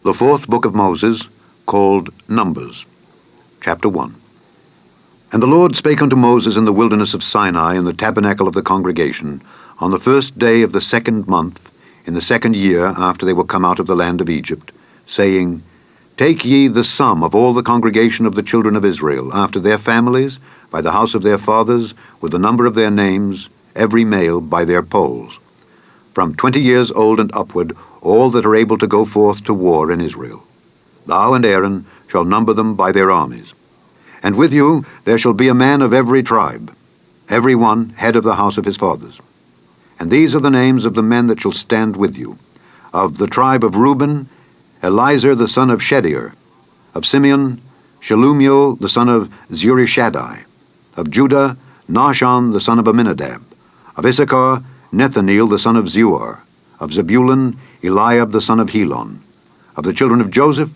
The fourth book of Moses, called Numbers. Chapter 1. And the Lord spake unto Moses in the wilderness of Sinai in the tabernacle of the congregation, on the first day of the 2nd month, in the 2nd year after they were come out of the land of Egypt, saying, Take ye the sum of all the congregation of the children of Israel, after their families, by the house of their fathers, with the number of their names, every male by their polls, from 20 years old and upward, all that are able to go forth to war in Israel. Thou and Aaron shall number them by their armies. And with you there shall be a man of every tribe, every one head of the house of his fathers. And these are the names of the men that shall stand with you. Of the tribe of Reuben, Elizur the son of Shedeur. Of Simeon, Shelumiel the son of Zurishaddai. Of Judah, Nahshon the son of Amminadab. Of Issachar, Nethaneel the son of Zuar. Of Zebulun, Eliab the son of Helon. Of the children of Joseph,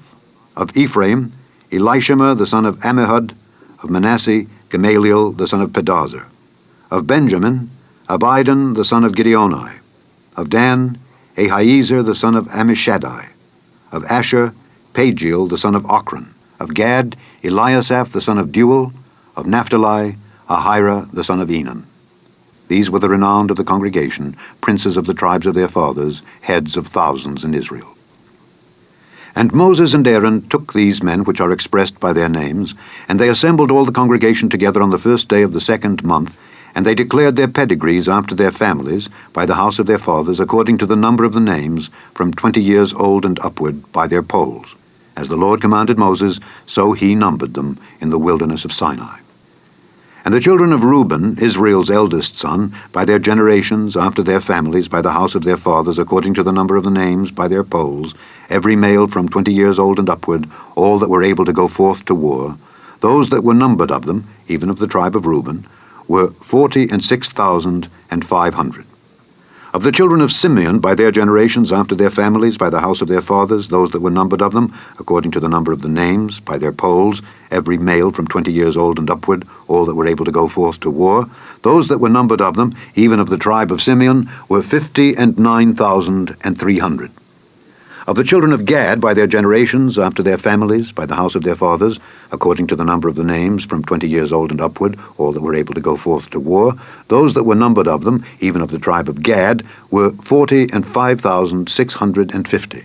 of Ephraim, Elishama the son of Ammihud. Of Manasseh, Gamaliel the son of Pedazur. Of Benjamin, Abidan the son of Gideoni. Of Dan, Ahiezer the son of Ammishaddai. Of Asher, Pagiel the son of Ochran. Of Gad, Eliasaph the son of Deuel. Of Naphtali, Ahira the son of Enan. These were the renowned of the congregation, princes of the tribes of their fathers, heads of thousands in Israel. And Moses and Aaron took these men which are expressed by their names, and they assembled all the congregation together on the first day of the 2nd month, and they declared their pedigrees after their families, by the house of their fathers, according to the number of the names, from 20 years old and upward, by their polls. As the Lord commanded Moses, so he numbered them in the wilderness of Sinai. And the children of Reuben, Israel's eldest son, by their generations, after their families, by the house of their fathers, according to the number of the names, by their polls, every male from 20 years old and upward, all that were able to go forth to war, those that were numbered of them, even of the tribe of Reuben, were 46,500. Of the children of Simeon, by their generations, after their families, by the house of their fathers, those that were numbered of them, according to the number of the names, by their polls, every male from 20 years old and upward, all that were able to go forth to war, those that were numbered of them, even of the tribe of Simeon, were 59,300. Of the children of Gad, by their generations, after their families, by the house of their fathers, according to the number of the names, from 20 years old and upward, all that were able to go forth to war, those that were numbered of them, even of the tribe of Gad, were 45,650.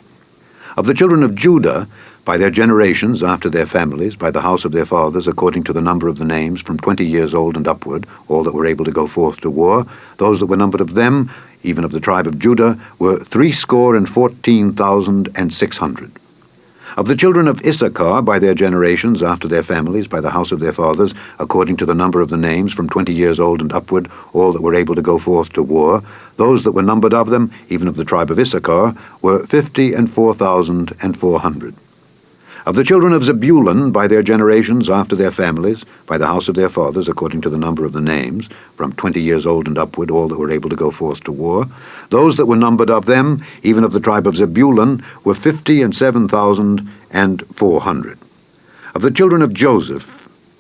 Of the children of Judah, by their generations, after their families, by the house of their fathers, according to the number of the names, from 20 years old and upward, all that were able to go forth to war, those that were numbered of them, even of the tribe of Judah, were 314,600. Of the children of Issachar, by their generations, after their families, by the house of their fathers, according to the number of the names, from 20 years old and upward, all that were able to go forth to war, those that were numbered of them, even of the tribe of Issachar, were 54,400. Of the children of Zebulun, by their generations, after their families, by the house of their fathers, according to the number of the names, from 20 years old and upward, all that were able to go forth to war, those that were numbered of them, even of the tribe of Zebulun, were 57,400. Of the children of Joseph,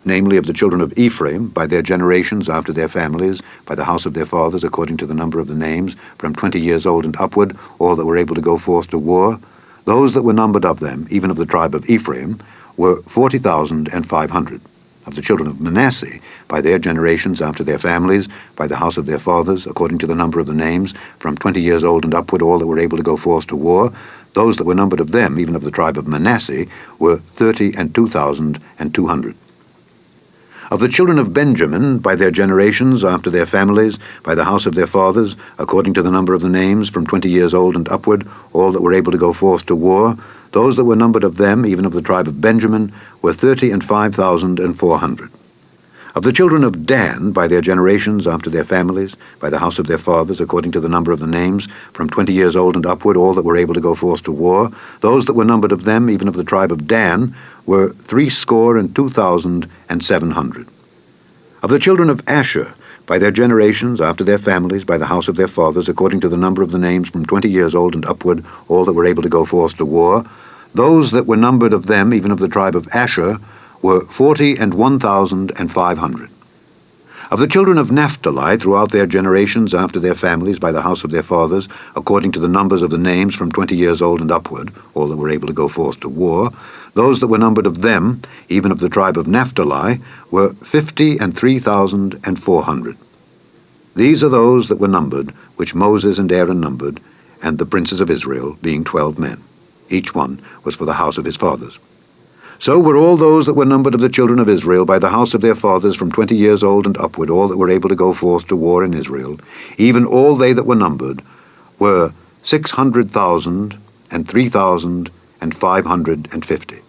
namely of the children of Ephraim, by their generations, after their families, by the house of their fathers, according to the number of the names, from 20 years old and upward, all that were able to go forth to war, those that were numbered of them, even of the tribe of Ephraim, were 40,500. Of the children of Manasseh, by their generations, after their families, by the house of their fathers, according to the number of the names, from 20 years old and upward, all that were able to go forth to war, those that were numbered of them, even of the tribe of Manasseh, were 32,200. Of the children of Benjamin, by their generations, after their families, by the house of their fathers, according to the number of the names, from 20 years old and upward, all that were able to go forth to war, those that were numbered of them, even of the tribe of Benjamin, were 35,400. Of the children of Dan, by their generations, after their families, by the house of their fathers, according to the number of the names, from 20 years old and upward, all that were able to go forth to war, those that were numbered of them, even of the tribe of Dan, were 62,700. Of the children of Asher, by their generations, after their families, by the house of their fathers, according to the number of the names, from 20 years old and upward, all that were able to go forth to war, those that were numbered of them, even of the tribe of Asher, were 41,500. Of the children of Naphtali, throughout their generations after their families by the house of their fathers, according to the numbers of the names from 20 years old and upward, all that were able to go forth to war, those that were numbered of them, even of the tribe of Naphtali, were 53,400. These are those that were numbered, which Moses and Aaron numbered, and the princes of Israel, being 12 men. Each one was for the house of his fathers. So were all those that were numbered of the children of Israel by the house of their fathers from 20 years old and upward, all that were able to go forth to war in Israel, even all they that were numbered, were 600,003,550.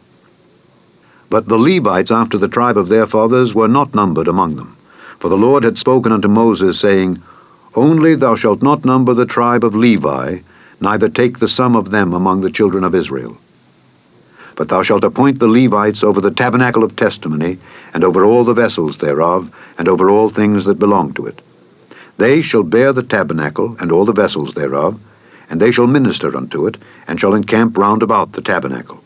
But the Levites after the tribe of their fathers were not numbered among them. For the Lord had spoken unto Moses, saying, Only thou shalt not number the tribe of Levi, neither take the sum of them among the children of Israel. But thou shalt appoint the Levites over the tabernacle of testimony, and over all the vessels thereof, and over all things that belong to it. They shall bear the tabernacle, and all the vessels thereof, and they shall minister unto it, and shall encamp round about the tabernacle.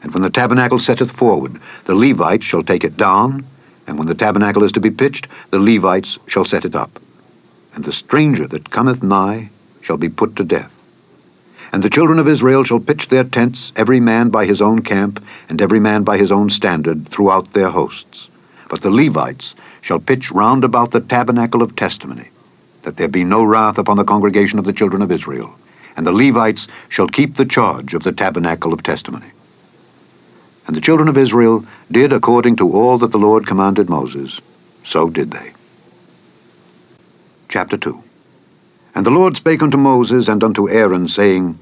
And when the tabernacle setteth forward, the Levites shall take it down, and when the tabernacle is to be pitched, the Levites shall set it up. And the stranger that cometh nigh shall be put to death. And the children of Israel shall pitch their tents, every man by his own camp, and every man by his own standard, throughout their hosts. But the Levites shall pitch round about the tabernacle of testimony, that there be no wrath upon the congregation of the children of Israel. And the Levites shall keep the charge of the tabernacle of testimony. And the children of Israel did according to all that the Lord commanded Moses, so did they. Chapter 2. And the Lord spake unto Moses and unto Aaron, saying,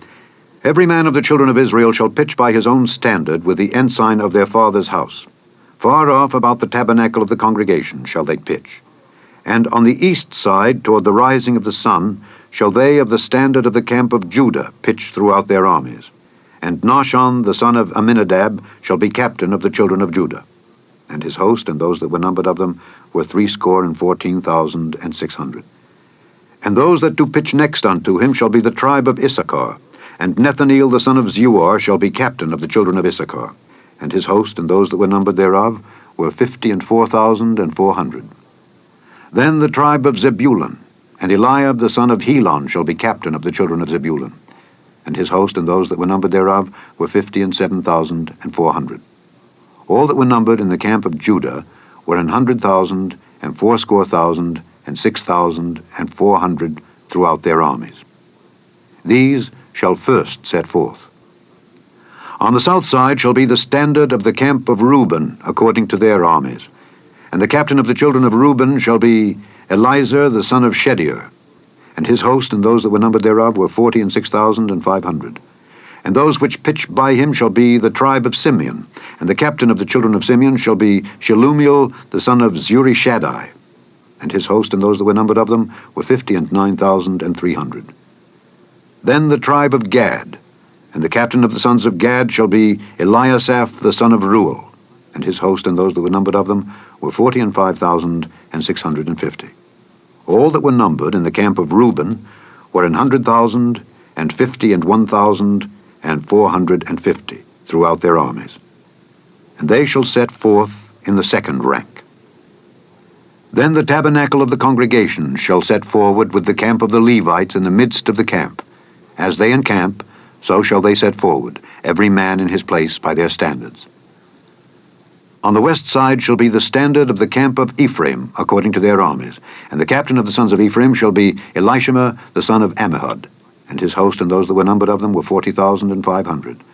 Every man of the children of Israel shall pitch by his own standard with the ensign of their father's house. Far off about the tabernacle of the congregation shall they pitch. And on the east side, toward the rising of the sun, shall they of the standard of the camp of Judah pitch throughout their armies. And Nahshon the son of Amminadab shall be captain of the children of Judah. And his host, and those that were numbered of them, were 614,600. And those that do pitch next unto him shall be the tribe of Issachar. And Nethaneel the son of Zeuar shall be captain of the children of Issachar. And his host, and those that were numbered thereof, were 54,400. Then the tribe of Zebulun, and Eliab the son of Helon shall be captain of the children of Zebulun. And his host, and those that were numbered thereof, were 57,400. All that were numbered in the camp of Judah were 100,000, and 80,000, and 6,400 throughout their armies. These shall first set forth. On the south side shall be the standard of the camp of Reuben, according to their armies. And the captain of the children of Reuben shall be Elizur the son of Shedeur. And his host, and those that were numbered thereof, were 46,500. And those which pitched by him shall be the tribe of Simeon. And the captain of the children of Simeon shall be Shelumiel the son of Zurishaddai. And his host, and those that were numbered of them, were 59,300. Then the tribe of Gad, and the captain of the sons of Gad shall be Eliasaph the son of Reuel. And his host, and those that were numbered of them, were 45,650. All that were numbered in the camp of Reuben were 100,000, and 50, and 1,450 throughout their armies. And they shall set forth in the second rank. Then the tabernacle of the congregation shall set forward with the camp of the Levites in the midst of the camp. As they encamp, so shall they set forward, every man in his place by their standards. On the west side shall be the standard of the camp of Ephraim, according to their armies. And the captain of the sons of Ephraim shall be Elishama the son of Ammihud. And his host, and those that were numbered of them, were 40,500.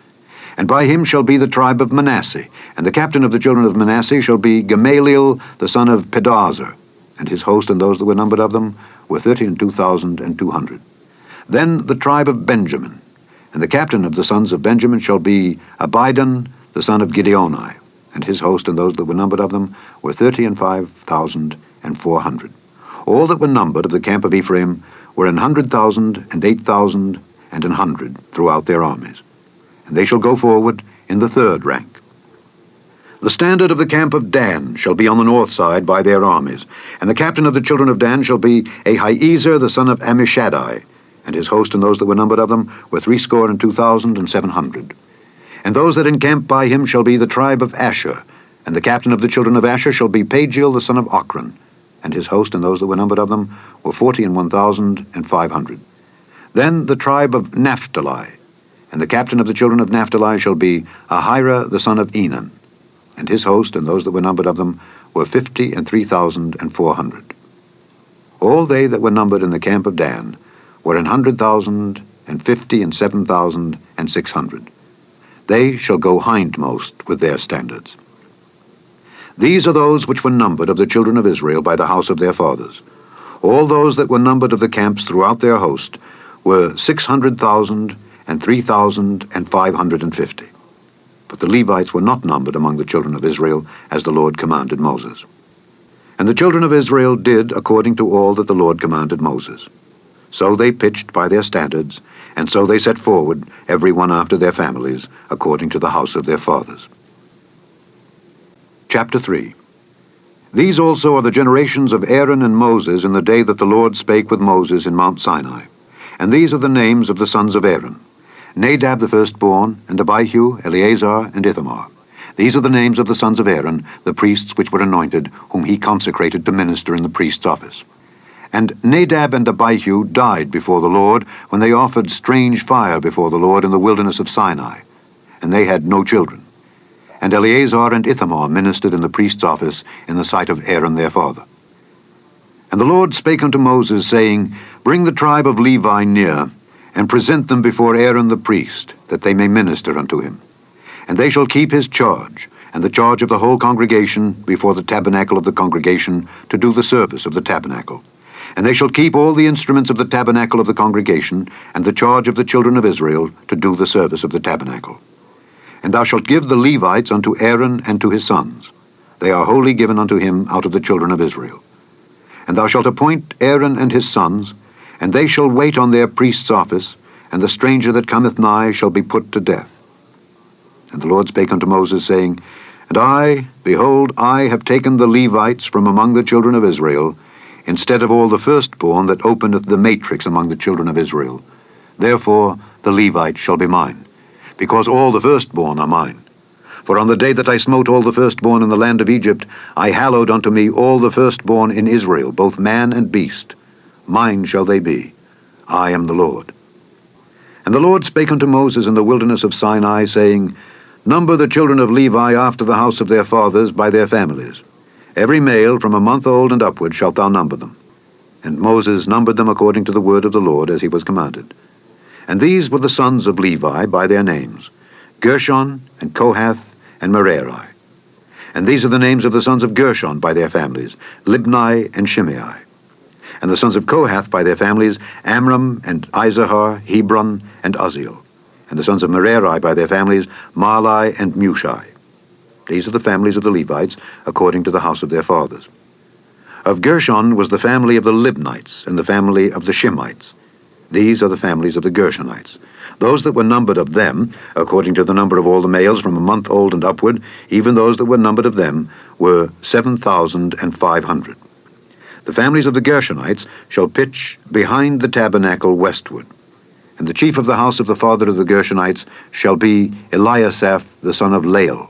And by him shall be the tribe of Manasseh. And the captain of the children of Manasseh shall be Gamaliel the son of Pedahzur. And his host, and those that were numbered of them, were 32,200. Then the tribe of Benjamin. And the captain of the sons of Benjamin shall be Abidan the son of Gideoni. And his host, and those that were numbered of them, were 35,400. All that were numbered of the camp of Ephraim were 100,000, and 8,000, and 100 throughout their armies. And they shall go forward in the third rank. The standard of the camp of Dan shall be on the north side by their armies. And the captain of the children of Dan shall be Ahiezer the son of Ammishaddai. And his host, and those that were numbered of them, were 62,700. And those that encamp by him shall be the tribe of Asher. And the captain of the children of Asher shall be Pagiel the son of Ochran. and his host and those that were numbered of them were 41,500. Then the tribe of Naphtali, and the captain of the children of Naphtali shall be Ahira the son of Enan, and his host and those that were numbered of them were 53,400. All they that were numbered in the camp of Dan were 100,000 and 57,600. They shall go hindmost with their standards. These are those which were numbered of the children of Israel by the house of their fathers. All those that were numbered of the camps throughout their host were 600,000 and 3,550. But the Levites were not numbered among the children of Israel, as the Lord commanded Moses. And the children of Israel did according to all that the Lord commanded Moses. So they pitched by their standards, and so they set forward, every one after their families, according to the house of their fathers. Chapter 3. These also are the generations of Aaron and Moses in the day that the Lord spake with Moses in Mount Sinai. And these are the names of the sons of Aaron: Nadab the firstborn, and Abihu, Eleazar, and Ithamar. These are the names of the sons of Aaron, the priests which were anointed, whom he consecrated to minister in the priest's office. And Nadab and Abihu died before the Lord, when they offered strange fire before the Lord in the wilderness of Sinai, and they had no children. And Eleazar and Ithamar ministered in the priest's office in the sight of Aaron their father. And the Lord spake unto Moses, saying, Bring the tribe of Levi near, and present them before Aaron the priest, that they may minister unto him. And they shall keep his charge, and the charge of the whole congregation before the tabernacle of the congregation, to do the service of the tabernacle. And they shall keep all the instruments of the tabernacle of the congregation, and the charge of the children of Israel, to do the service of the tabernacle. And thou shalt give the Levites unto Aaron and to his sons. They are wholly given unto him out of the children of Israel. And thou shalt appoint Aaron and his sons, and they shall wait on their priest's office, and the stranger that cometh nigh shall be put to death. And the Lord spake unto Moses, saying, And I, behold, I have taken the Levites from among the children of Israel, instead of all the firstborn that openeth the matrix among the children of Israel. Therefore the Levites shall be mine, because all the firstborn are mine. For on the day that I smote all the firstborn in the land of Egypt, I hallowed unto me all the firstborn in Israel, both man and beast. Mine shall they be. I am the Lord. And the Lord spake unto Moses in the wilderness of Sinai, saying, Number the children of Levi after the house of their fathers by their families. Every male from a month old and upward shalt thou number them. And Moses numbered them according to the word of the Lord, as he was commanded. And these were the sons of Levi by their names: Gershon, and Kohath, and Merari. And these are the names of the sons of Gershon by their families: Libni and Shimei. And the sons of Kohath by their families: Amram, and Izahar, Hebron, and Uzziel. And the sons of Merari by their families: Mahli and Mushi. These are the families of the Levites, according to the house of their fathers. Of Gershon was the family of the Libnites, and the family of the Shimites. These are the families of the Gershonites. Those that were numbered of them, according to the number of all the males from a month old and upward, even those that were numbered of them, were 7,500. The families of the Gershonites shall pitch behind the tabernacle westward. And the chief of the house of the father of the Gershonites shall be Eliasaph the son of Lael.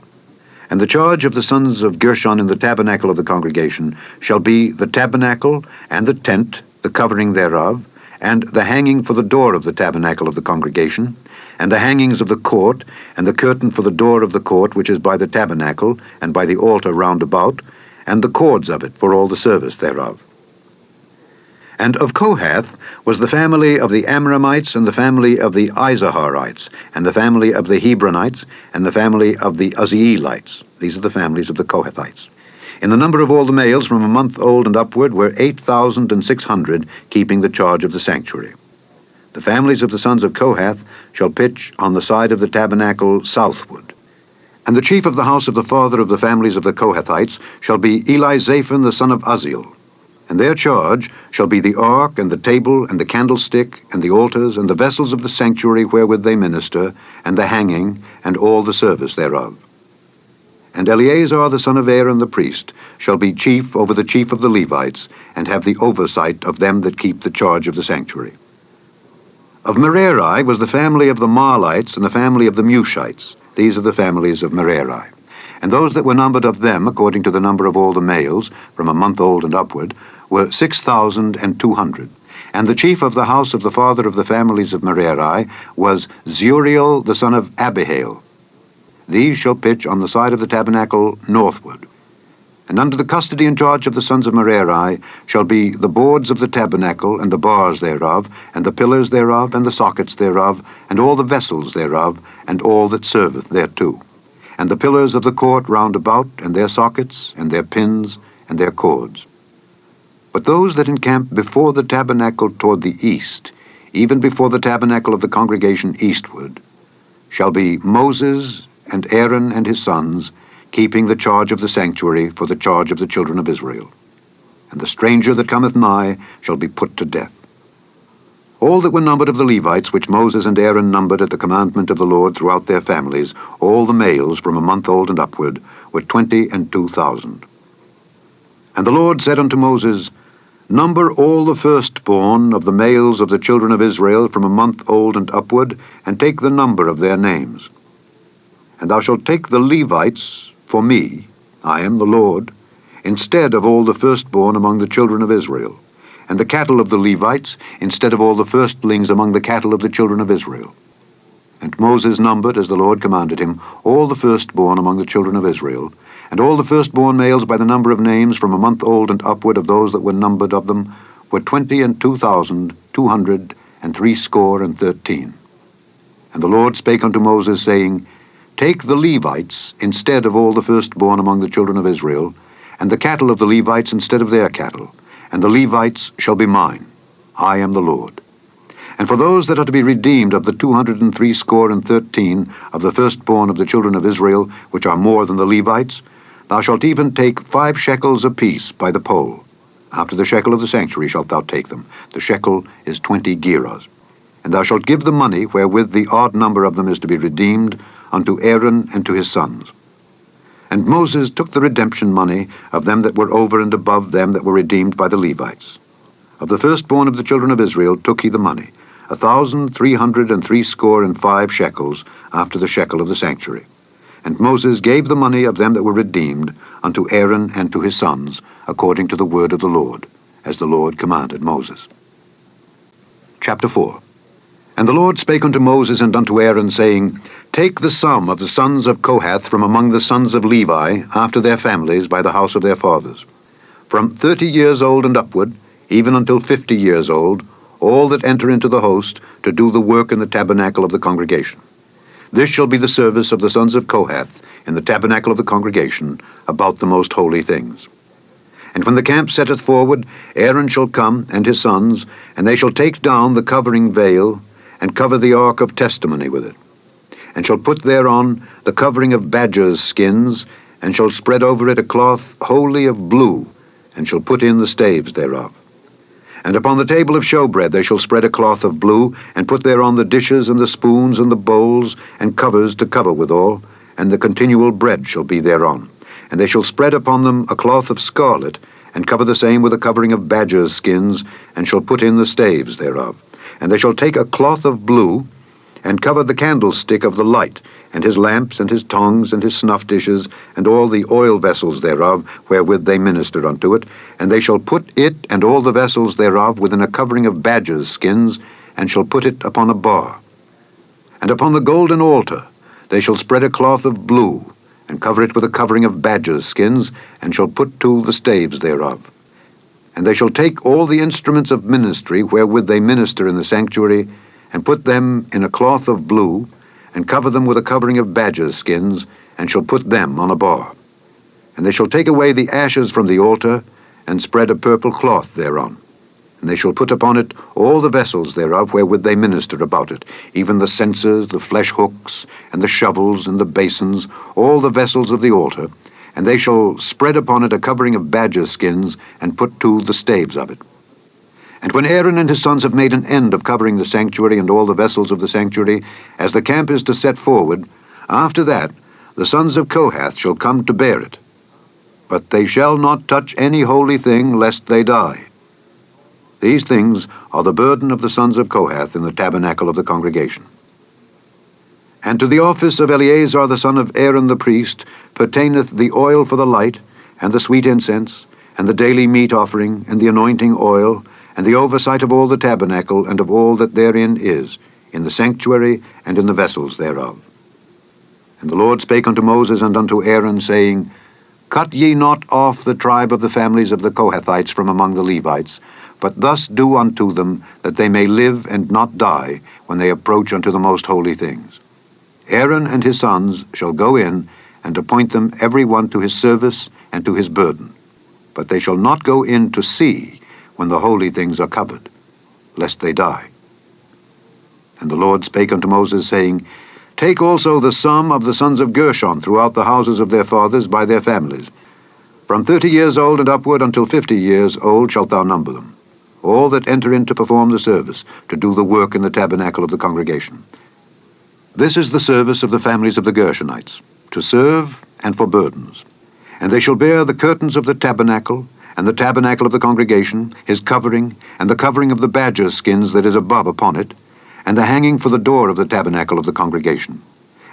And the charge of the sons of Gershon in the tabernacle of the congregation shall be the tabernacle, and the tent, the covering thereof, and the hanging for the door of the tabernacle of the congregation, and the hangings of the court, and the curtain for the door of the court which is by the tabernacle, and by the altar round about, and the cords of it for all the service thereof. And of Kohath was the family of the Amramites, and the family of the Izaharites, and the family of the Hebronites, and the family of the Uzzielites. These are the families of the Kohathites. In the number of all the males from a month old and upward were 8,600, keeping the charge of the sanctuary. The families of the sons of Kohath shall pitch on the side of the tabernacle southward. And the chief of the house of the father of the families of the Kohathites shall be Elizaphan the son of Uzziel. And their charge shall be the ark, and the table, and the candlestick, and the altars, and the vessels of the sanctuary wherewith they minister, and the hanging, and all the service thereof. And Eleazar the son of Aaron the priest shall be chief over the chief of the Levites, and have the oversight of them that keep the charge of the sanctuary. Of Merari was the family of the Mahlites, and the family of the Mushites. These are the families of Merari. And those that were numbered of them, according to the number of all the males, from a month old and upward, were 6,200. And the chief of the house of the father of the families of Merari was Zuriel the son of Abihail. These shall pitch on the side of the tabernacle northward. And under the custody and charge of the sons of Merari shall be the boards of the tabernacle, and the bars thereof, and the pillars thereof, and the sockets thereof, and all the vessels thereof, and all that serveth thereto, and the pillars of the court round about, and their sockets, and their pins, and their cords. But those that encamp before the tabernacle toward the east, even before the tabernacle of the congregation eastward, shall be Moses and Aaron and his sons, keeping the charge of the sanctuary for the charge of the children of Israel. And the stranger that cometh nigh shall be put to death. All that were numbered of the Levites, which Moses and Aaron numbered at the commandment of the Lord throughout their families, all the males from a month old and upward, were 22,000. And the Lord said unto Moses, Number all the firstborn of the males of the children of Israel from a month old and upward, and take the number of their names. And thou shalt take the Levites for me, I am the Lord, instead of all the firstborn among the children of Israel, and the cattle of the Levites instead of all the firstlings among the cattle of the children of Israel. And Moses numbered, as the Lord commanded him, all the firstborn among the children of Israel, and all the firstborn males by the number of names from a month old and upward of those that were numbered of them were 22,213. And the Lord spake unto Moses, saying, Take the Levites instead of all the firstborn among the children of Israel, and the cattle of the Levites instead of their cattle, and the Levites shall be mine. I am the Lord. And for those that are to be redeemed of the 213 of the firstborn of the children of Israel, which are more than the Levites, thou shalt even take 5 shekels apiece by the poll. After the shekel of the sanctuary shalt thou take them. The shekel is 20 gerahs. And thou shalt give the money wherewith the odd number of them is to be redeemed unto Aaron and to his sons. And Moses took the redemption money of them that were over and above them that were redeemed by the Levites. Of the firstborn of the children of Israel took he the money, 1,365 shekels after the shekel of the sanctuary. And Moses gave the money of them that were redeemed unto Aaron and to his sons, according to the word of the Lord, as the Lord commanded Moses. Chapter 4. And the Lord spake unto Moses and unto Aaron, saying, Take the sum of the sons of Kohath from among the sons of Levi, after their families, by the house of their fathers, from 30 years old and upward, even until 50 years old, all that enter into the host, to do the work in the tabernacle of the congregation. This shall be the service of the sons of Kohath in the tabernacle of the congregation, about the most holy things. And when the camp setteth forward, Aaron shall come, and his sons, and they shall take down the covering veil, and cover the ark of testimony with it, and shall put thereon the covering of badgers' skins, and shall spread over it a cloth wholly of blue, and shall put in the staves thereof. And upon the table of showbread they shall spread a cloth of blue, and put thereon the dishes and the spoons and the bowls, and covers to cover withal, and the continual bread shall be thereon. And they shall spread upon them a cloth of scarlet, and cover the same with a covering of badgers' skins, and shall put in the staves thereof. And they shall take a cloth of blue, and cover the candlestick of the light, and his lamps, and his tongues, and his snuff dishes, and all the oil vessels thereof, wherewith they minister unto it. And they shall put it and all the vessels thereof within a covering of badgers' skins, and shall put it upon a bar. And upon the golden altar they shall spread a cloth of blue, and cover it with a covering of badgers' skins, and shall put to the staves thereof. And they shall take all the instruments of ministry wherewith they minister in the sanctuary, and put them in a cloth of blue, and cover them with a covering of badgers' skins, and shall put them on a bar. And they shall take away the ashes from the altar, and spread a purple cloth thereon. And they shall put upon it all the vessels thereof wherewith they minister about it, even the censers, the flesh hooks, and the shovels, and the basins, all the vessels of the altar. And they shall spread upon it a covering of badgers' skins, and put to the staves of it. And when Aaron and his sons have made an end of covering the sanctuary and all the vessels of the sanctuary, as the camp is to set forward, after that the sons of Kohath shall come to bear it. But they shall not touch any holy thing, lest they die. These things are the burden of the sons of Kohath in the tabernacle of the congregation. And to the office of Eleazar the son of Aaron the priest pertaineth the oil for the light, and the sweet incense, and the daily meat offering, and the anointing oil, and the oversight of all the tabernacle, and of all that therein is, in the sanctuary, and in the vessels thereof. And the Lord spake unto Moses and unto Aaron, saying, Cut ye not off the tribe of the families of the Kohathites from among the Levites, but thus do unto them, that they may live and not die, when they approach unto the most holy things. Aaron and his sons shall go in, and appoint them every one to his service and to his burden. But they shall not go in to see when the holy things are covered, lest they die. And the Lord spake unto Moses, saying, Take also the sum of the sons of Gershon throughout the houses of their fathers by their families. From 30 years old and upward until 50 years old shalt thou number them, all that enter in to perform the service, to do the work in the tabernacle of the congregation. This is the service of the families of the Gershonites, to serve and for burdens. And they shall bear the curtains of the tabernacle, and the tabernacle of the congregation, his covering, and the covering of the badger skins that is above upon it, and the hanging for the door of the tabernacle of the congregation,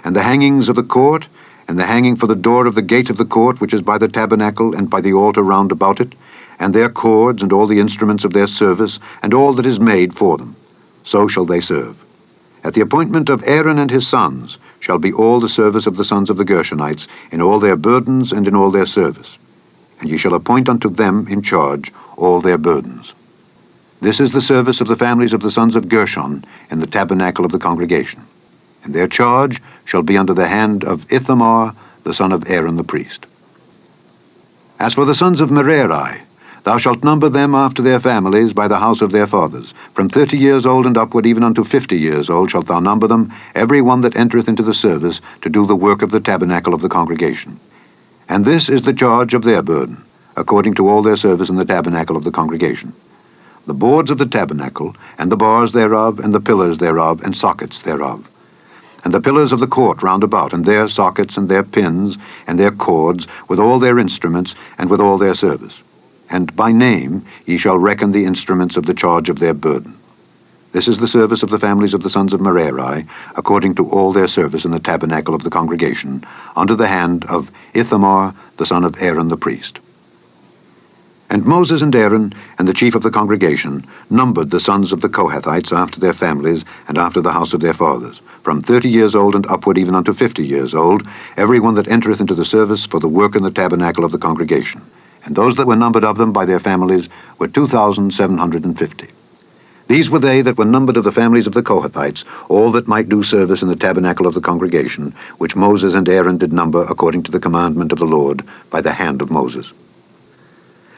and the hangings of the court, and the hanging for the door of the gate of the court, which is by the tabernacle and by the altar round about it, and their cords, and all the instruments of their service, and all that is made for them. So shall they serve. At the appointment of Aaron and his sons shall be all the service of the sons of the Gershonites, in all their burdens and in all their service. And ye shall appoint unto them in charge all their burdens. This is the service of the families of the sons of Gershon in the tabernacle of the congregation. And their charge shall be under the hand of Ithamar, the son of Aaron the priest. As for the sons of Merari, thou shalt number them after their families by the house of their fathers. From 30 years old and upward, even unto 50 years old, shalt thou number them, every one that entereth into the service, to do the work of the tabernacle of the congregation. And this is the charge of their burden, according to all their service in the tabernacle of the congregation. The boards of the tabernacle, and the bars thereof, and the pillars thereof, and sockets thereof. And the pillars of the court round about, and their sockets, and their pins, and their cords, with all their instruments, and with all their service. And by name ye shall reckon the instruments of the charge of their burden. This is the service of the families of the sons of Merari, according to all their service in the tabernacle of the congregation, under the hand of Ithamar, the son of Aaron the priest. And Moses and Aaron, and the chief of the congregation, numbered the sons of the Kohathites after their families, and after the house of their fathers, from 30 years old and upward, even unto 50 years old, every one that entereth into the service for the work in the tabernacle of the congregation. And those that were numbered of them by their families were 2,750. These were they that were numbered of the families of the Kohathites, all that might do service in the tabernacle of the congregation, which Moses and Aaron did number according to the commandment of the Lord by the hand of Moses.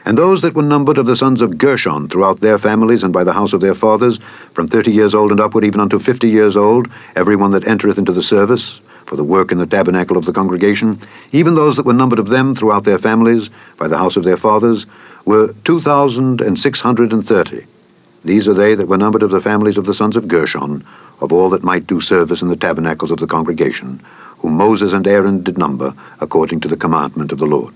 And those that were numbered of the sons of Gershon throughout their families and by the house of their fathers, from 30 years old and upward, even unto 50 years old, every one that entereth into the service, for the work in the tabernacle of the congregation, even those that were numbered of them throughout their families, by the house of their fathers, were 2,630. These are they that were numbered of the families of the sons of Gershon, of all that might do service in the tabernacles of the congregation, whom Moses and Aaron did number, according to the commandment of the Lord.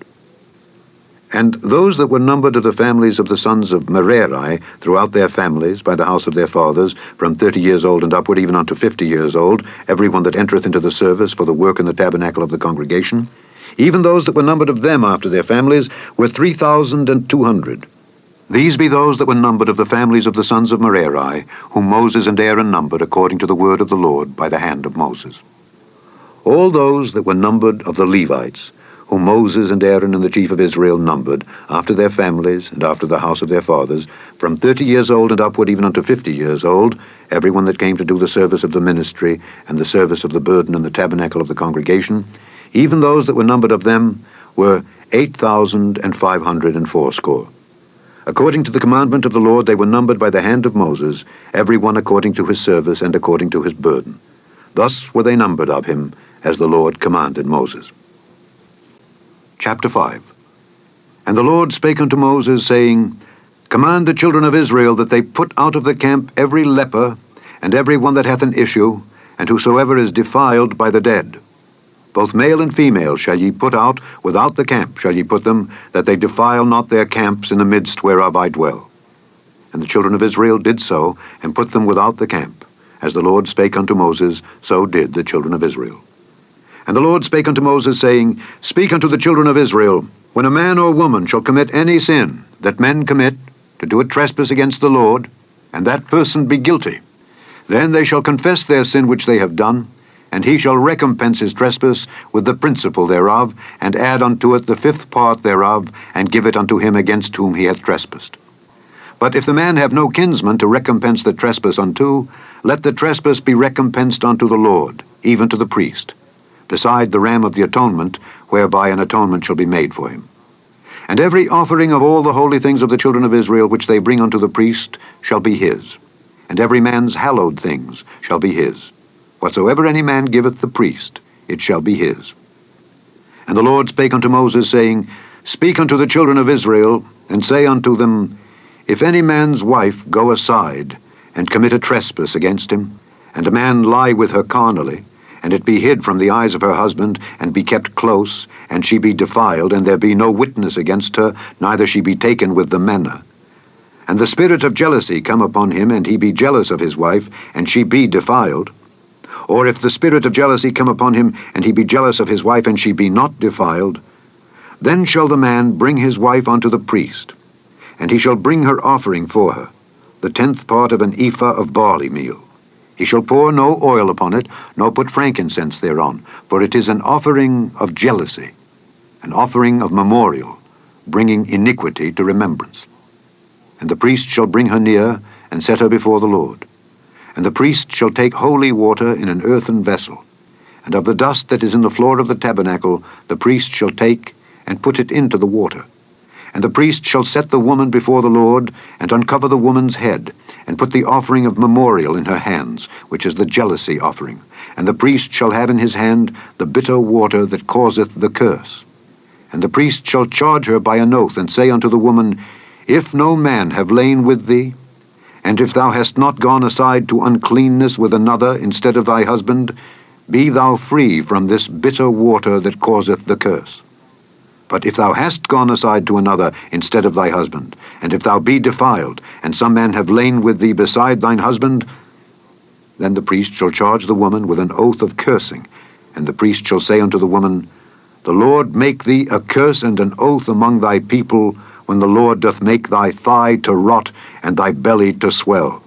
And those that were numbered of the families of the sons of Merari throughout their families, by the house of their fathers, from 30 years old and upward, even unto 50 years old, every one that entereth into the service for the work in the tabernacle of the congregation, even those that were numbered of them after their families, were 3,200. These be those that were numbered of the families of the sons of Merari, whom Moses and Aaron numbered according to the word of the Lord by the hand of Moses. All those that were numbered of the Levites, whom Moses and Aaron and the chief of Israel numbered, after their families and after the house of their fathers, from 30 years old and upward, even unto 50 years old, every one that came to do the service of the ministry and the service of the burden in the tabernacle of the congregation, even those that were numbered of them were 8,580. According to the commandment of the Lord, they were numbered by the hand of Moses, every one according to his service and according to his burden. Thus were they numbered of him, as the Lord commanded Moses. Chapter 5. And the Lord spake unto Moses, saying, Command the children of Israel that they put out of the camp every leper, and every one that hath an issue, and whosoever is defiled by the dead. Both male and female shall ye put out, without the camp shall ye put them, that they defile not their camps in the midst whereof I dwell. And the children of Israel did so, and put them without the camp. As the Lord spake unto Moses, so did the children of Israel. And the Lord spake unto Moses, saying, Speak unto the children of Israel, when a man or woman shall commit any sin that men commit, to do a trespass against the Lord, and that person be guilty, then they shall confess their sin which they have done, and he shall recompense his trespass with the principal thereof, and add unto it the fifth part thereof, and give it unto him against whom he hath trespassed. But if the man have no kinsman to recompense the trespass unto, let the trespass be recompensed unto the Lord, even to the priest, beside the ram of the atonement, whereby an atonement shall be made for him. And every offering of all the holy things of the children of Israel which they bring unto the priest shall be his, and every man's hallowed things shall be his. Whatsoever any man giveth the priest, it shall be his. And the Lord spake unto Moses, saying, Speak unto the children of Israel, and say unto them, If any man's wife go aside, and commit a trespass against him, and a man lie with her carnally, and it be hid from the eyes of her husband, and be kept close, and she be defiled, and there be no witness against her, neither she be taken with the manna. And the spirit of jealousy come upon him, and he be jealous of his wife, and she be defiled. Or if the spirit of jealousy come upon him, and he be jealous of his wife, and she be not defiled, then shall the man bring his wife unto the priest, and he shall bring her offering for her, the 10th part of an ephah of barley meal. He shall pour no oil upon it, nor put frankincense thereon, for it is an offering of jealousy, an offering of memorial, bringing iniquity to remembrance. And the priest shall bring her near, and set her before the Lord. And the priest shall take holy water in an earthen vessel, and of the dust that is in the floor of the tabernacle the priest shall take, and put it into the water. And the priest shall set the woman before the Lord, and uncover the woman's head, and put the offering of memorial in her hands, which is the jealousy offering. And the priest shall have in his hand the bitter water that causeth the curse. And the priest shall charge her by an oath, and say unto the woman, If no man have lain with thee, and if thou hast not gone aside to uncleanness with another instead of thy husband, be thou free from this bitter water that causeth the curse. But if thou hast gone aside to another instead of thy husband, and if thou be defiled, and some man have lain with thee beside thine husband, then the priest shall charge the woman with an oath of cursing, and the priest shall say unto the woman, The Lord make thee a curse and an oath among thy people, when the Lord doth make thy thigh to rot, and thy belly to swell.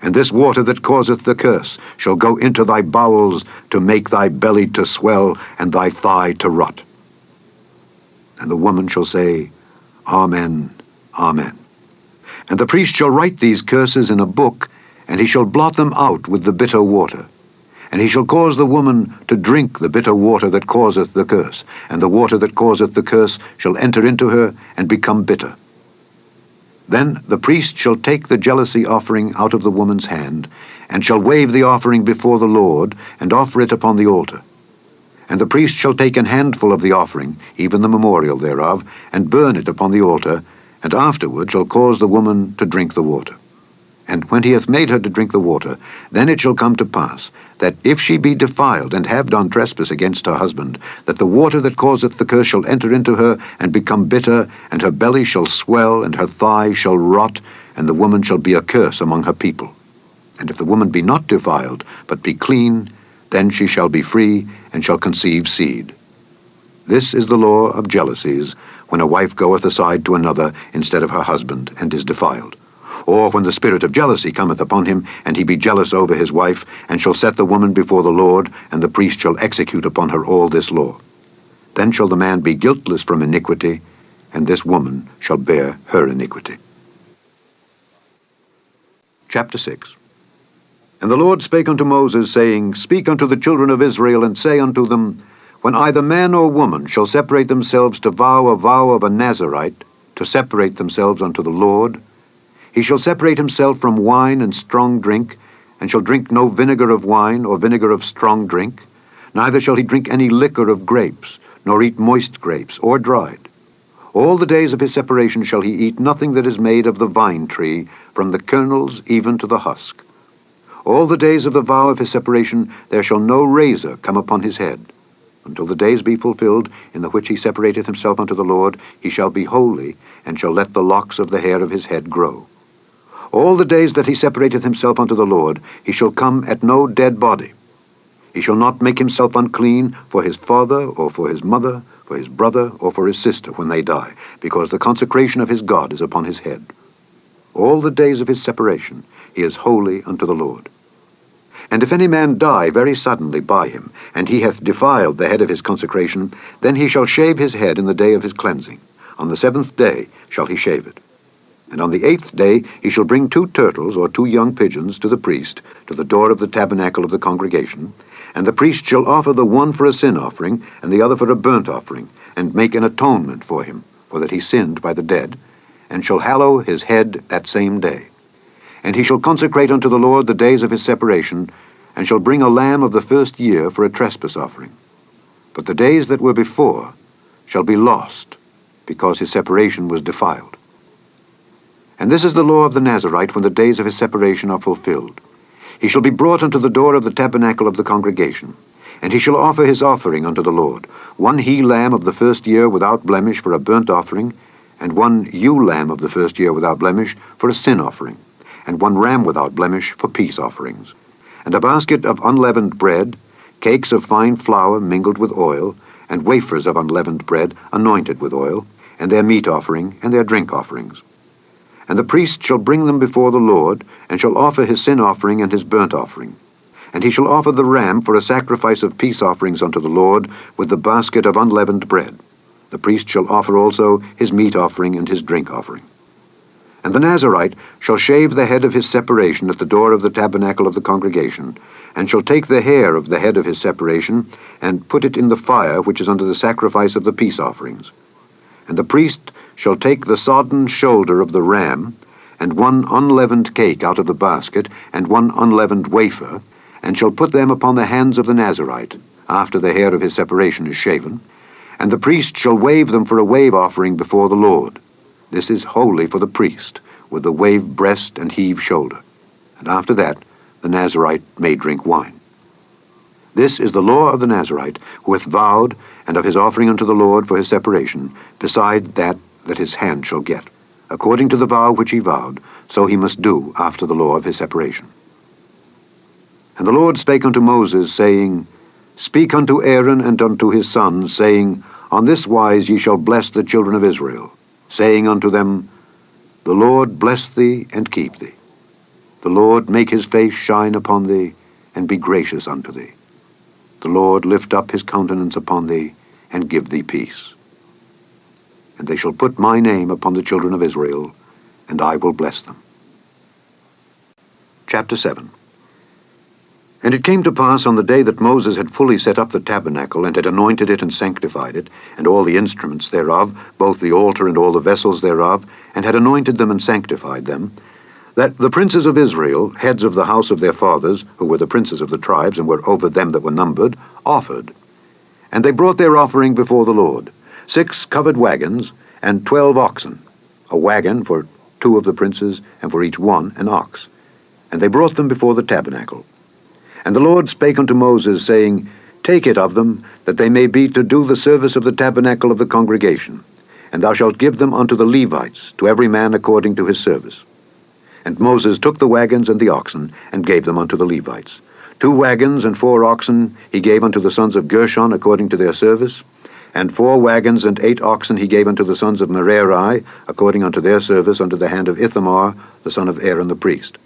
And this water that causeth the curse shall go into thy bowels, to make thy belly to swell, and thy thigh to rot. And the woman shall say, Amen, Amen. And the priest shall write these curses in a book, and he shall blot them out with the bitter water. And he shall cause the woman to drink the bitter water that causeth the curse, and the water that causeth the curse shall enter into her, and become bitter. Then the priest shall take the jealousy offering out of the woman's hand, and shall wave the offering before the Lord, and offer it upon the altar. And the priest shall take an handful of the offering, even the memorial thereof, and burn it upon the altar, and afterward shall cause the woman to drink the water. And when he hath made her to drink the water, then it shall come to pass, that if she be defiled, and have done trespass against her husband, that the water that causeth the curse shall enter into her, and become bitter, and her belly shall swell, and her thigh shall rot, and the woman shall be a curse among her people. And if the woman be not defiled, but be clean, then she shall be free, and shall conceive seed. This is the law of jealousies, when a wife goeth aside to another instead of her husband, and is defiled. Or when the spirit of jealousy cometh upon him, and he be jealous over his wife, and shall set the woman before the Lord, and the priest shall execute upon her all this law. Then shall the man be guiltless from iniquity, and this woman shall bear her iniquity. Chapter 6. And the Lord spake unto Moses, saying, Speak unto the children of Israel, and say unto them, When either man or woman shall separate themselves to vow a vow of a Nazarite, to separate themselves unto the Lord, he shall separate himself from wine and strong drink, and shall drink no vinegar of wine or vinegar of strong drink, neither shall he drink any liquor of grapes, nor eat moist grapes, or dried. All the days of his separation shall he eat nothing that is made of the vine tree, from the kernels even to the husk. All the days of the vow of his separation there shall no razor come upon his head. Until the days be fulfilled, in the which he separateth himself unto the Lord, he shall be holy, and shall let the locks of the hair of his head grow. All the days that he separateth himself unto the Lord, he shall come at no dead body. He shall not make himself unclean for his father, or for his mother, for his brother, or for his sister when they die, because the consecration of his God is upon his head. All the days of his separation he is holy unto the Lord. And if any man die very suddenly by him, and he hath defiled the head of his consecration, then he shall shave his head in the day of his cleansing. On the 7th day shall he shave it. And on the 8th day he shall bring 2 turtles or 2 young pigeons to the priest, to the door of the tabernacle of the congregation, and the priest shall offer the one for a sin offering, and the other for a burnt offering, and make an atonement for him, for that he sinned by the dead, and shall hallow his head that same day. And he shall consecrate unto the Lord the days of his separation, and shall bring a lamb of the first year for a trespass offering. But the days that were before shall be lost, because his separation was defiled. And this is the law of the Nazarite when the days of his separation are fulfilled. He shall be brought unto the door of the tabernacle of the congregation, and he shall offer his offering unto the Lord, 1 he-lamb of the first year without blemish for a burnt offering, and 1 ewe-lamb of the first year without blemish for a sin offering, and 1 ram without blemish for peace offerings, and a basket of unleavened bread, cakes of fine flour mingled with oil, and wafers of unleavened bread anointed with oil, and their meat offering, and their drink offerings. And the priest shall bring them before the Lord, and shall offer his sin offering and his burnt offering. And he shall offer the ram for a sacrifice of peace offerings unto the Lord, with the basket of unleavened bread. The priest shall offer also his meat offering and his drink offering. And the Nazarite shall shave the head of his separation at the door of the tabernacle of the congregation, and shall take the hair of the head of his separation, and put it in the fire which is under the sacrifice of the peace offerings. And the priest shall take the sodden shoulder of the ram, and 1 unleavened cake out of the basket, and 1 unleavened wafer, and shall put them upon the hands of the Nazarite, after the hair of his separation is shaven, and the priest shall wave them for a wave offering before the Lord. This is holy for the priest, with the wave breast and heave shoulder. And after that the Nazarite may drink wine. This is the law of the Nazarite, who hath vowed, and of his offering unto the Lord for his separation, beside that his hand shall get. According to the vow which he vowed, so he must do after the law of his separation. And the Lord spake unto Moses, saying, Speak unto Aaron and unto his sons, saying, On this wise ye shall bless the children of Israel, saying unto them, The Lord bless thee and keep thee. The Lord make his face shine upon thee, and be gracious unto thee. The Lord lift up his countenance upon thee, and give thee peace. And they shall put my name upon the children of Israel, and I will bless them. Chapter 7. And it came to pass on the day that Moses had fully set up the tabernacle, and had anointed it and sanctified it, and all the instruments thereof, both the altar and all the vessels thereof, and had anointed them and sanctified them, that the princes of Israel, heads of the house of their fathers, who were the princes of the tribes, and were over them that were numbered, offered. And they brought their offering before the Lord, 6 covered wagons, and 12 oxen, a wagon for 2 of the princes, and for each one an ox. And they brought them before the tabernacle. And the Lord spake unto Moses, saying, Take it of them, that they may be to do the service of the tabernacle of the congregation, and thou shalt give them unto the Levites, to every man according to his service. And Moses took the wagons and the oxen, and gave them unto the Levites. 2 wagons and 4 oxen he gave unto the sons of Gershon according to their service, and 4 wagons and 8 oxen he gave unto the sons of Merari according unto their service under the hand of Ithamar, the son of Aaron the priest.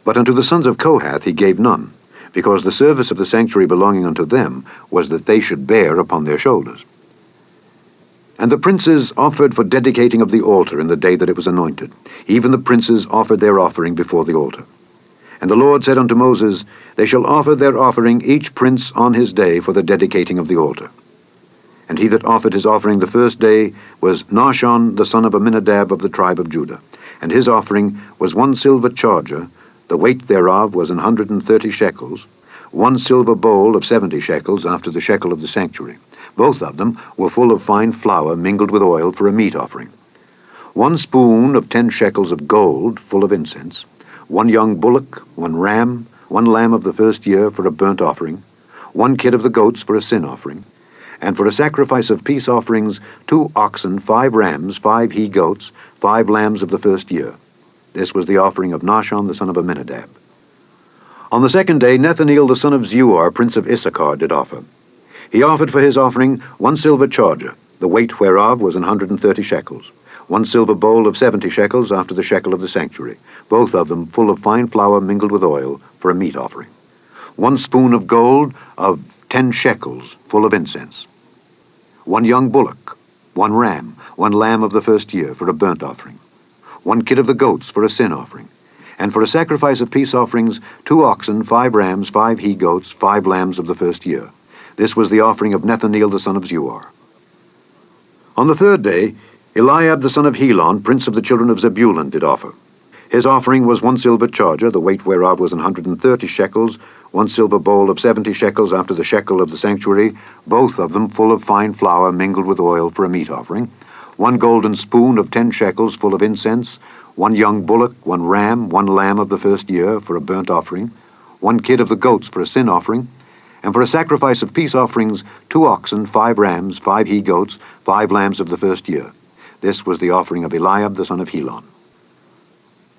But unto the sons of Kohath he gave none, because the service of the sanctuary belonging unto them was that they should bear upon their shoulders. And the princes offered for dedicating of the altar in the day that it was anointed. Even the princes offered their offering before the altar. And the Lord said unto Moses, They shall offer their offering each prince on his day for the dedicating of the altar. And he that offered his offering the first day was Nahshon the son of Amminadab of the tribe of Judah. And his offering was 1 silver charger, the weight thereof was 130 shekels, 1 silver bowl of 70 shekels after the shekel of the sanctuary. Both of them were full of fine flour mingled with oil for a meat offering. 1 spoon of 10 shekels of gold full of incense, 1 young bullock, 1 ram, 1 lamb of the first year for a burnt offering, 1 kid of the goats for a sin offering, and for a sacrifice of peace offerings 2 oxen, 5 rams, 5 he-goats, 5 lambs of the first year. This was the offering of Nahshon the son of Amminadab. On the second day, Nethaneel the son of Zeuar, prince of Issachar, did offer. He offered for his offering 1 silver charger, the weight whereof was 130 shekels, 1 silver bowl of 70 shekels after the shekel of the sanctuary, both of them full of fine flour mingled with oil for a meat offering, 1 spoon of gold of 10 shekels full of incense, 1 young bullock, 1 ram, 1 lamb of the first year for a burnt offering, 1 kid of the goats for a sin offering, and for a sacrifice of peace offerings 2 oxen, 5 rams, 5 he-goats, 5 lambs of the first year. This was the offering of Nethaneel the son of Zeuar. On the third day, Eliab the son of Helon, prince of the children of Zebulun, did offer. His offering was 1 silver charger, the weight whereof was 130 shekels, 1 silver bowl of 70 shekels after the shekel of the sanctuary, both of them full of fine flour mingled with oil for a meat offering, 1 golden spoon of 10 shekels full of incense, 1 young bullock, 1 ram, 1 lamb of the first year for a burnt offering, 1 kid of the goats for a sin offering, and for a sacrifice of peace offerings 2 oxen, 5 rams, 5 he-goats, 5 lambs of the first year. This was the offering of Eliab the son of Helon.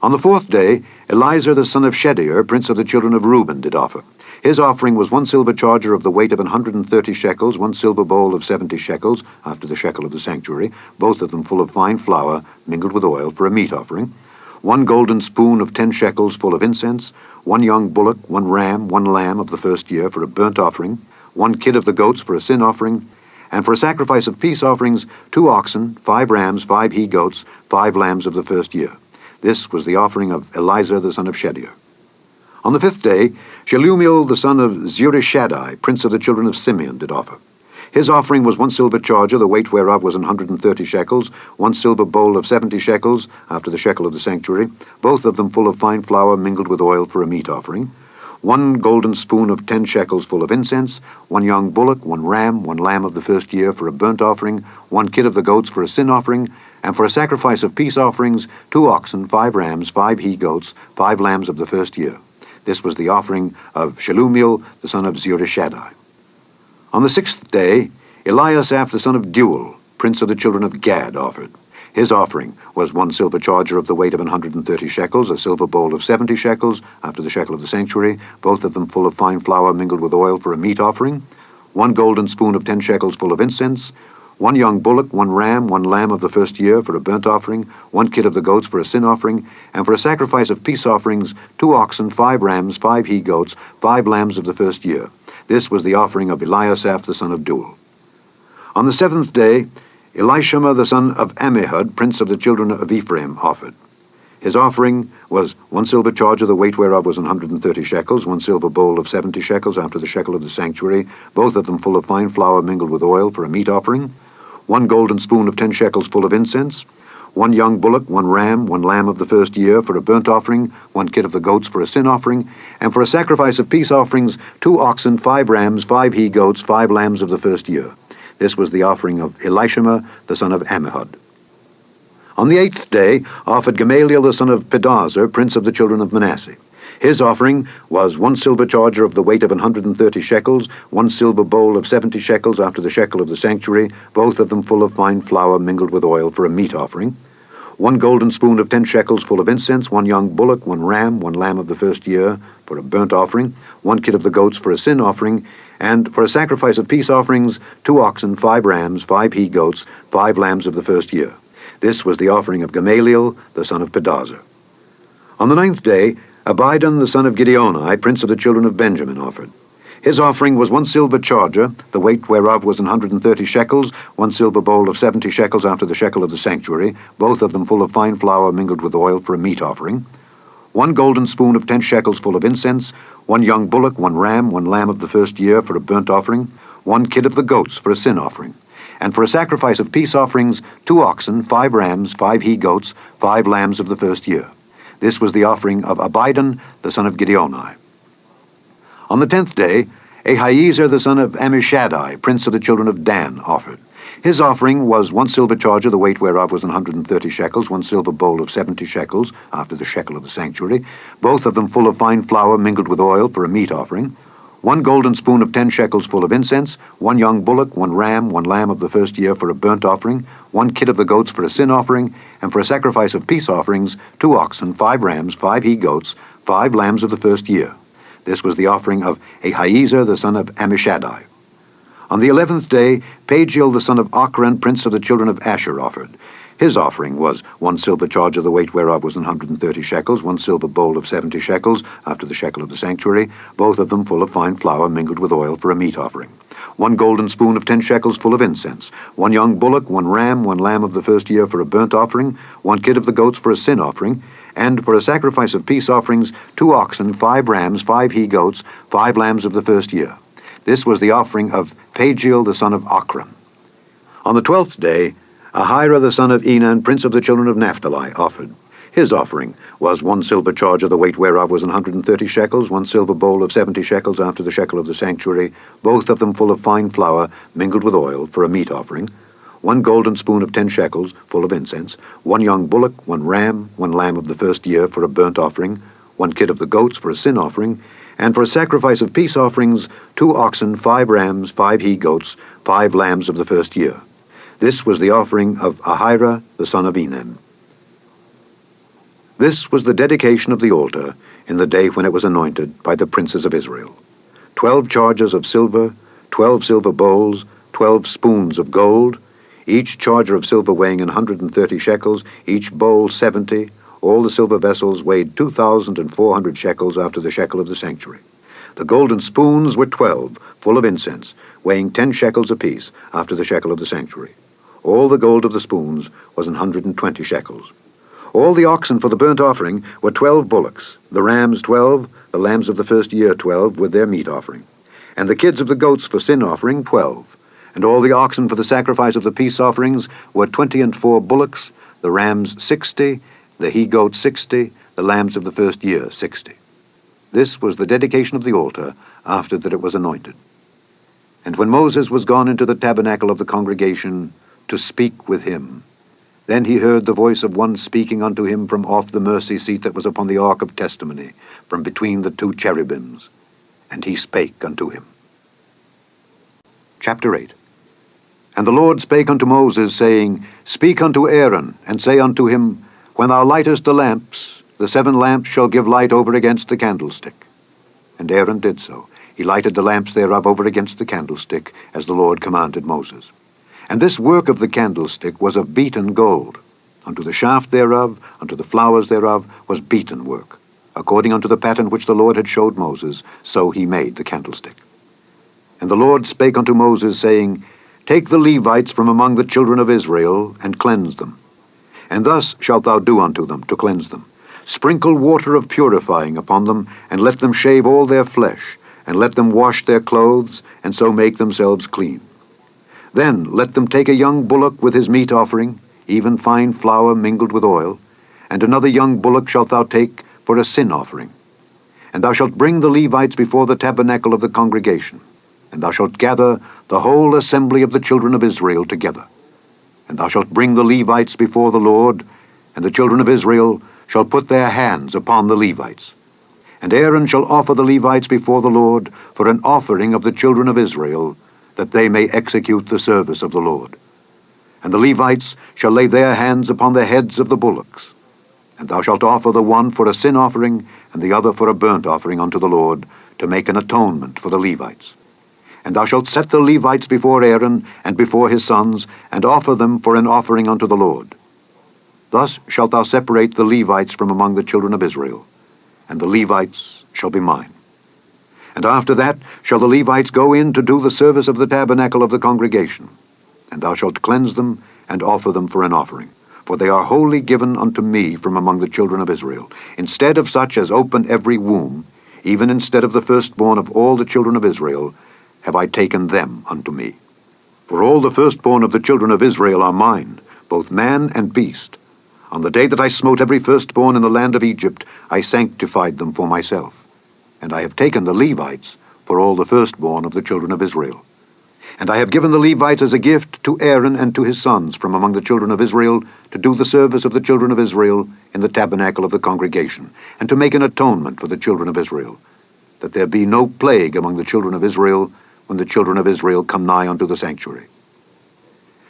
On the fourth day, Eliezer the son of Shedeur, prince of the children of Reuben, did offer. His offering was 1 silver charger of the weight of 130 shekels, 1 silver bowl of 70 shekels, after the shekel of the sanctuary, both of them full of fine flour mingled with oil for a meat offering, 1 golden spoon of 10 shekels full of incense, 1 young bullock, 1 ram, 1 lamb of the first year for a burnt offering, 1 kid of the goats for a sin offering, and for a sacrifice of peace offerings 2 oxen, 5 rams, 5 he-goats, 5 lambs of the first year. This was the offering of Eliezer the son of Shedeur. On the fifth day, Shelumiel the son of Zurishaddai, prince of the children of Simeon, did offer. His offering was 1 silver charger, the weight whereof was 130 shekels, 1 silver bowl of 70 shekels, after the shekel of the sanctuary, both of them full of fine flour mingled with oil for a meat offering, 1 golden spoon of 10 shekels full of incense, 1 young bullock, 1 ram, 1 lamb of the first year for a burnt offering, 1 kid of the goats for a sin offering, and for a sacrifice of peace offerings 2 oxen, 5 rams, 5 he-goats, 5 lambs of the first year. This was the offering of Shelumiel the son of Zurishaddai. On the sixth day, Eliasaph the son of Deuel, prince of the children of Gad, offered. His offering was 1 silver charger of the weight of 130 shekels, a silver bowl of 70 shekels, after the shekel of the sanctuary, both of them full of fine flour mingled with oil for a meat offering, 1 golden spoon of 10 shekels full of incense, 1 young bullock, 1 ram, 1 lamb of the first year for a burnt offering, 1 kid of the goats for a sin offering, and for a sacrifice of peace offerings 2 oxen, 5 rams, 5 he-goats, 5 lambs of the first year. This was the offering of Eliasaph the son of Deuel. On the seventh day, Elishama the son of Ammihud, prince of the children of Ephraim, offered. His offering was 1 silver charger, the weight whereof was 130 shekels, 1 silver bowl of 70 shekels after the shekel of the sanctuary, both of them full of fine flour mingled with oil for a meat offering, 1 golden spoon of 10 shekels full of incense, 1 young bullock, 1 ram, 1 lamb of the first year for a burnt offering, 1 kid of the goats for a sin offering, and for a sacrifice of peace offerings 2 oxen, 5 rams, 5 he-goats, 5 lambs of the first year. This was the offering of Elishama the son of Ammihud. On the eighth day offered Gamaliel the son of Pedahzur, prince of the children of Manasseh. His offering was 1 silver charger of the weight of 130 shekels, 1 silver bowl of 70 shekels after the shekel of the sanctuary, both of them full of fine flour mingled with oil for a meat offering, 1 golden spoon of 10 shekels full of incense, 1 young bullock, 1 ram, 1 lamb of the first year for a burnt offering, 1 kid of the goats for a sin offering, and for a sacrifice of peace offerings 2 oxen, 5 rams, 5 he-goats, 5 lambs of the first year. This was the offering of Gamaliel the son of Pedahzur. On the ninth day, Abidan the son of Gideoni, prince of the children of Benjamin, offered. His offering was 1 silver charger, the weight whereof was 130 shekels, 1 silver bowl of 70 shekels after the shekel of the sanctuary, both of them full of fine flour mingled with oil for a meat offering, 1 golden spoon of 10 shekels full of incense, 1 young bullock, 1 ram, 1 lamb of the first year for a burnt offering, 1 kid of the goats for a sin offering, and for a sacrifice of peace offerings 2 oxen, 5 rams, 5 he-goats, 5 lambs of the first year. This was the offering of Abidan the son of Gideoni. On the 10th day, Ahiezer the son of Ammishaddai, prince of the children of Dan, offered. His offering was 1 silver charger, the weight whereof was 130 shekels, 1 silver bowl of 70 shekels, after the shekel of the sanctuary, both of them full of fine flour mingled with oil for a meat offering, 1 golden spoon of 10 shekels full of incense, 1 young bullock, 1 ram, 1 lamb of the first year for a burnt offering, 1 kid of the goats for a sin offering, and for a sacrifice of peace offerings, 2 oxen, 5 rams, 5 he-goats, 5 lambs of the first year. This was the offering of Ahiezer the son of Ammishaddai. On the 11th day, Pagiel the son of Ochran, prince of the children of Asher, offered. His offering was 1 silver charger, the weight whereof was 130 shekels, 1 silver bowl of 70 shekels, after the shekel of the sanctuary, both of them full of fine flour mingled with oil for a meat offering. 1 golden spoon of 10 shekels full of incense, 1 young bullock, 1 ram, 1 lamb of the first year for a burnt offering, 1 kid of the goats for a sin offering, and for a sacrifice of peace offerings, 2 oxen, 5 rams, 5 he-goats, 5 lambs of the first year. This was the offering of Pagiel the son of Ochran. On the 12th day, Ahira the son of Enan, prince of the children of Naphtali, offered. His offering was 1 silver charger, the weight whereof was 130 shekels, 1 silver bowl of 70 shekels after the shekel of the sanctuary, both of them full of fine flour mingled with oil for a meat offering, 1 golden spoon of 10 shekels full of incense, 1 young bullock, 1 ram, 1 lamb of the first year for a burnt offering, 1 kid of the goats for a sin offering, and for a sacrifice of peace offerings, 2 oxen, 5 rams, 5 he-goats, 5 lambs of the first year. This was the offering of Ahira the son of Enan. This was the dedication of the altar in the day when it was anointed by the princes of Israel. 12 chargers of silver, 12 silver bowls, 12 spoons of gold, each charger of silver weighing 130 shekels, each bowl 70. All the silver vessels weighed 2,400 shekels after the shekel of the sanctuary. The golden spoons were 12, full of incense, weighing 10 shekels apiece after the shekel of the sanctuary. All the gold of the spoons was 120 shekels. All the oxen for the burnt offering were 12 bullocks, the rams 12, the lambs of the first year 12, with their meat offering, and the kids of the goats for sin offering 12. And all the oxen for the sacrifice of the peace offerings were 24 bullocks, the rams 60, the he-goats 60, the lambs of the first year 60. This was the dedication of the altar after that it was anointed. And when Moses was gone into the tabernacle of the congregation to speak with him, then he heard the voice of one speaking unto him from off the mercy seat that was upon the ark of testimony, from between the 2 cherubims. And he spake unto him. Chapter 8. And the Lord spake unto Moses, saying, Speak unto Aaron, and say unto him, When thou lightest the lamps, the 7 lamps shall give light over against the candlestick. And Aaron did so. He lighted the lamps thereof over against the candlestick, as the Lord commanded Moses. And this work of the candlestick was of beaten gold. Unto the shaft thereof, unto the flowers thereof, was beaten work. According unto the pattern which the Lord had showed Moses, so he made the candlestick. And the Lord spake unto Moses, saying, Take the Levites from among the children of Israel, and cleanse them. And thus shalt thou do unto them, to cleanse them. Sprinkle water of purifying upon them, and let them shave all their flesh, and let them wash their clothes, and so make themselves clean. Then let them take a young bullock with his meat offering, even fine flour mingled with oil, and another young bullock shalt thou take for a sin offering. And thou shalt bring the Levites before the tabernacle of the congregation, and thou shalt gather the whole assembly of the children of Israel together. And thou shalt bring the Levites before the Lord, and the children of Israel shall put their hands upon the Levites. And Aaron shall offer the Levites before the Lord for an offering of the children of Israel, that they may execute the service of the Lord. And the Levites shall lay their hands upon the heads of the bullocks. And thou shalt offer the one for a sin offering, and the other for a burnt offering unto the Lord, to make an atonement for the Levites. And thou shalt set the Levites before Aaron and before his sons, and offer them for an offering unto the Lord. Thus shalt thou separate the Levites from among the children of Israel, and the Levites shall be mine. And after that shall the Levites go in to do the service of the tabernacle of the congregation. And thou shalt cleanse them, and offer them for an offering. For they are wholly given unto me from among the children of Israel. Instead of such as open every womb, even instead of the firstborn of all the children of Israel, have I taken them unto me. For all the firstborn of the children of Israel are mine, both man and beast. On the day that I smote every firstborn in the land of Egypt, I sanctified them for myself. And I have taken the Levites for all the firstborn of the children of Israel. And I have given the Levites as a gift to Aaron and to his sons from among the children of Israel, to do the service of the children of Israel in the tabernacle of the congregation, and to make an atonement for the children of Israel. that there be no plague among the children of Israel when the children of Israel come nigh unto the sanctuary.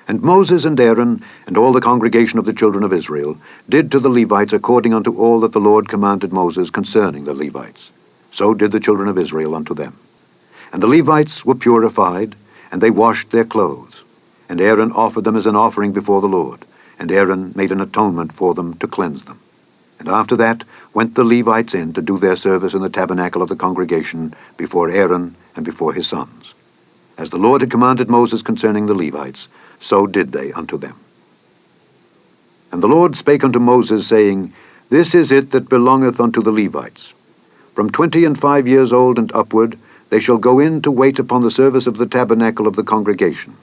And Moses and Aaron and all the congregation of the children of Israel did to the Levites according unto all that the Lord commanded Moses concerning the Levites. So did the children of Israel unto them. And the Levites were purified, and they washed their clothes. And Aaron offered them as an offering before the Lord, and Aaron made an atonement for them to cleanse them. And after that went the Levites in to do their service in the tabernacle of the congregation before Aaron and before his sons. As the Lord had commanded Moses concerning the Levites, so did they unto them. And the Lord spake unto Moses, saying, This is it that belongeth unto the Levites. From 25 years old and upward they shall go in to wait upon the service of the tabernacle of the congregation.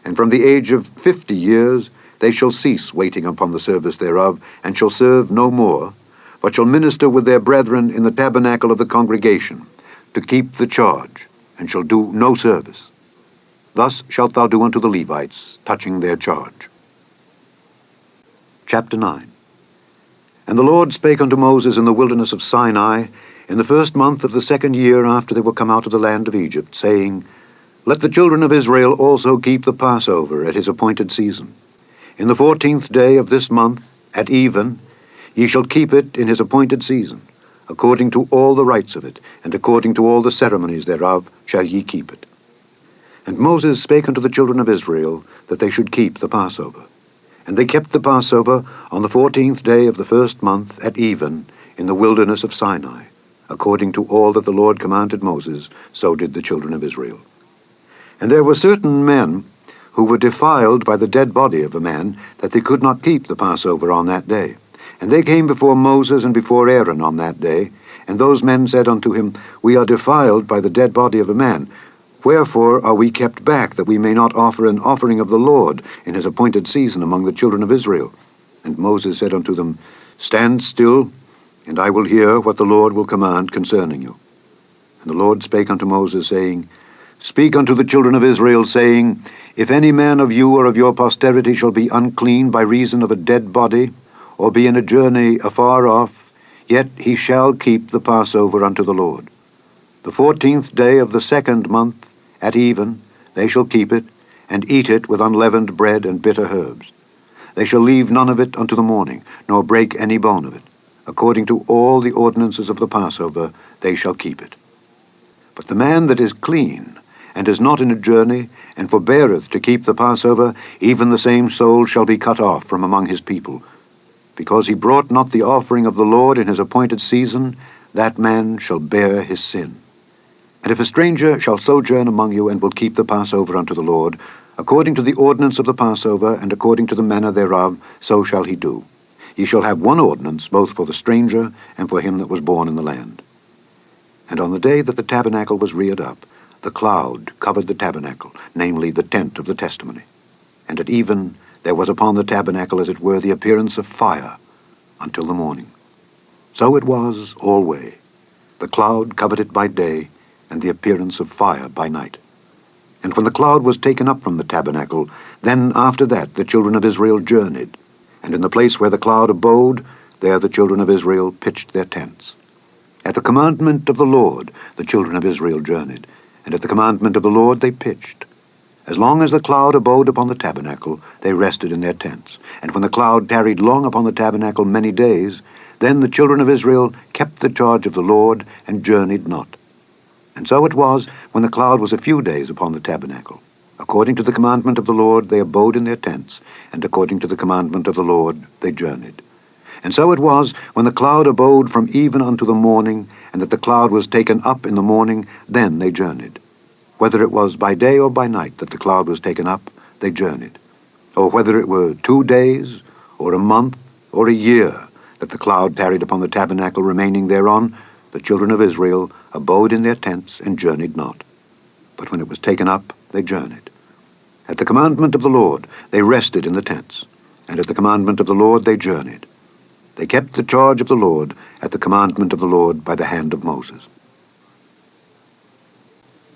And from the age of 50 years they shall cease waiting upon the service thereof, and shall serve no more, but shall minister with their brethren in the tabernacle of the congregation, to keep the charge, and shall do no service. Thus shalt thou do unto the Levites, touching their charge. Chapter 9. And the Lord spake unto Moses in the wilderness of Sinai, in the first month of the 2nd year after they were come out of the land of Egypt, saying, Let the children of Israel also keep the Passover at his appointed season. In the 14th day of this month, at even, ye shall keep it in his appointed season. According to all the rites of it, and according to all the ceremonies thereof, shall ye keep it. And Moses spake unto the children of Israel that they should keep the Passover. And they kept the Passover on the 14th day of the first month at even in the wilderness of Sinai. According to all that the Lord commanded Moses, so did the children of Israel. And there were certain men who were defiled by the dead body of a man, that they could not keep the Passover on that day. And they came before Moses and before Aaron on that day. And those men said unto him, We are defiled by the dead body of a man. Wherefore are we kept back, that we may not offer an offering of the Lord in his appointed season among the children of Israel? And Moses said unto them, Stand still, and I will hear what the Lord will command concerning you. And the Lord spake unto Moses, saying, Speak unto the children of Israel, saying, If any man of you or of your posterity shall be unclean by reason of a dead body, or be in a journey afar off, yet he shall keep the Passover unto the Lord. The 14th day of the 2nd month, at even, they shall keep it, and eat it with unleavened bread and bitter herbs. They shall leave none of it unto the morning, nor break any bone of it. According to all the ordinances of the Passover, they shall keep it. But the man that is clean, and is not in a journey, and forbeareth to keep the Passover, even the same soul shall be cut off from among his people. Because he brought not the offering of the Lord in his appointed season, that man shall bear his sin. And if a stranger shall sojourn among you, and will keep the Passover unto the Lord, according to the ordinance of the Passover, and according to the manner thereof, so shall he do. Ye shall have one ordinance, both for the stranger, and for him that was born in the land. And on the day that the tabernacle was reared up, the cloud covered the tabernacle, namely the tent of the testimony. And at even there was upon the tabernacle as it were the appearance of fire until the morning. So it was alway. The cloud covered it by day, and the appearance of fire by night. And when the cloud was taken up from the tabernacle, then after that the children of Israel journeyed. And in the place where the cloud abode, there the children of Israel pitched their tents. At the commandment of the Lord the children of Israel journeyed, and at the commandment of the Lord they pitched. As long as the cloud abode upon the tabernacle, they rested in their tents. And when the cloud tarried long upon the tabernacle many days, then the children of Israel kept the charge of the Lord, and journeyed not. And so it was, when the cloud was a few days upon the tabernacle. According to the commandment of the Lord they abode in their tents, and according to the commandment of the Lord they journeyed. And so it was, when the cloud abode from even unto the morning, and that the cloud was taken up in the morning, then they journeyed. Whether it was by day or by night that the cloud was taken up, they journeyed. Or whether it were 2 days, or a month, or a year, that the cloud tarried upon the tabernacle remaining thereon, the children of Israel abode in their tents and journeyed not. But when it was taken up, they journeyed. At the commandment of the Lord they rested in the tents, and at the commandment of the Lord they journeyed. They kept the charge of the Lord at the commandment of the Lord by the hand of Moses.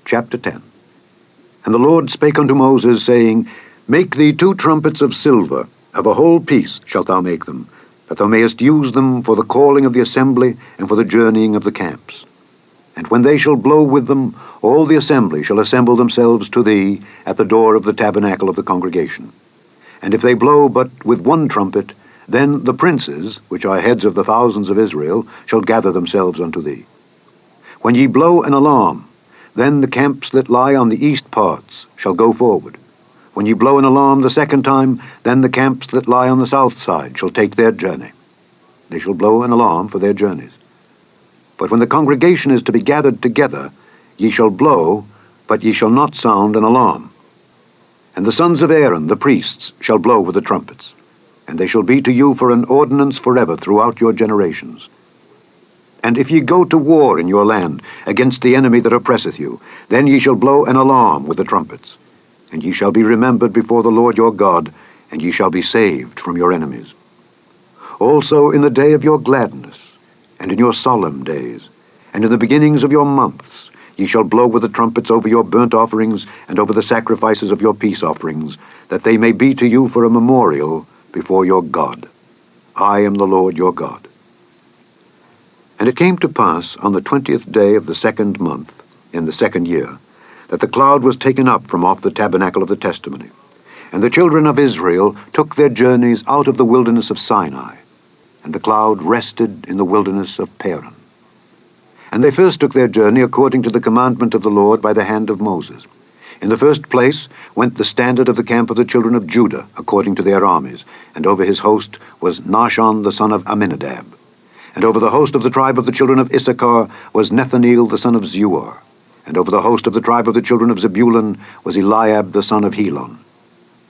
Chapter 10. And the Lord spake unto Moses, saying, Make thee 2 trumpets of silver, of a whole piece shalt thou make them, that thou mayest use them for the calling of the assembly and for the journeying of the camps. And when they shall blow with them, all the assembly shall assemble themselves to thee at the door of the tabernacle of the congregation. And if they blow but with one trumpet, then the princes, which are heads of the thousands of Israel, shall gather themselves unto thee. When ye blow an alarm, then the camps that lie on the east parts shall go forward. When ye blow an alarm the second time, then the camps that lie on the south side shall take their journey. They shall blow an alarm for their journeys. But when the congregation is to be gathered together, ye shall blow, but ye shall not sound an alarm. And the sons of Aaron, the priests, shall blow with the trumpets, and they shall be to you for an ordinance forever throughout your generations. And if ye go to war in your land against the enemy that oppresseth you, then ye shall blow an alarm with the trumpets, and ye shall be remembered before the Lord your God, and ye shall be saved from your enemies. Also in the day of your gladness, and in your solemn days, and in the beginnings of your months, ye shall blow with the trumpets over your burnt offerings and over the sacrifices of your peace offerings, that they may be to you for a memorial before your God. I am the Lord your God. And it came to pass on the 20th day of the 2nd month, in the 2nd year, that the cloud was taken up from off the tabernacle of the testimony. And the children of Israel took their journeys out of the wilderness of Sinai, and the cloud rested in the wilderness of Paran. And they first took their journey according to the commandment of the Lord by the hand of Moses. In the first place went the standard of the camp of the children of Judah, according to their armies, and over his host was Nahshon the son of Amminadab. And over the host of the tribe of the children of Issachar was Nethaneel the son of Zuar. And over the host of the tribe of the children of Zebulun was Eliab the son of Helon.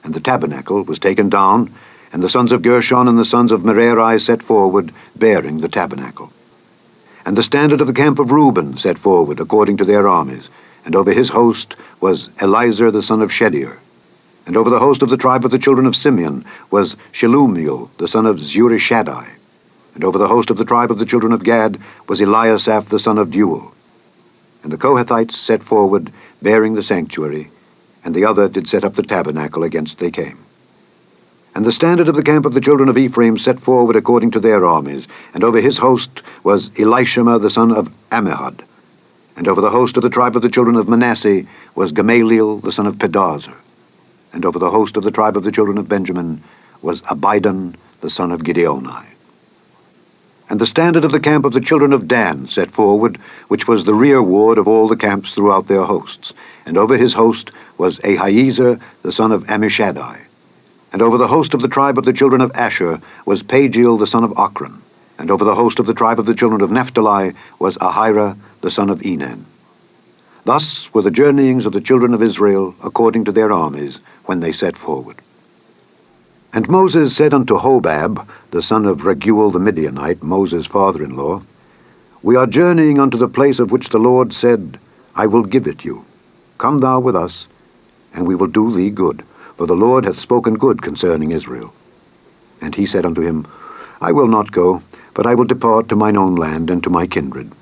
And the tabernacle was taken down, and the sons of Gershon and the sons of Merari set forward, bearing the tabernacle. And the standard of the camp of Reuben set forward, according to their armies, and over his host was Elizur the son of Shedeur. And over the host of the tribe of the children of Simeon was Shelumiel the son of Zurishaddai. And over the host of the tribe of the children of Gad was Eliasaph the son of Deuel. And the Kohathites set forward, bearing the sanctuary, and the other did set up the tabernacle against they came. And the standard of the camp of the children of Ephraim set forward according to their armies, and over his host was Elishama the son of Ammihud. And over the host of the tribe of the children of Manasseh was Gamaliel the son of Pedahzur. And over the host of the tribe of the children of Benjamin was Abidan the son of Gideoni. And the standard of the camp of the children of Dan set forward, which was the rear ward of all the camps throughout their hosts. And over his host was Ahiezer the son of Ammishaddai. And over the host of the tribe of the children of Asher was Pagiel the son of Ochran. And over the host of the tribe of the children of Naphtali was Ahira the son of Enan. Thus were the journeyings of the children of Israel according to their armies when they set forward. And Moses said unto Hobab, the son of Raguel the Midianite, Moses' father-in-law, We are journeying unto the place of which the Lord said, I will give it you. Come thou with us, and we will do thee good, for the Lord hath spoken good concerning Israel. And he said unto him, I will not go, but I will depart to mine own land and to my kindred.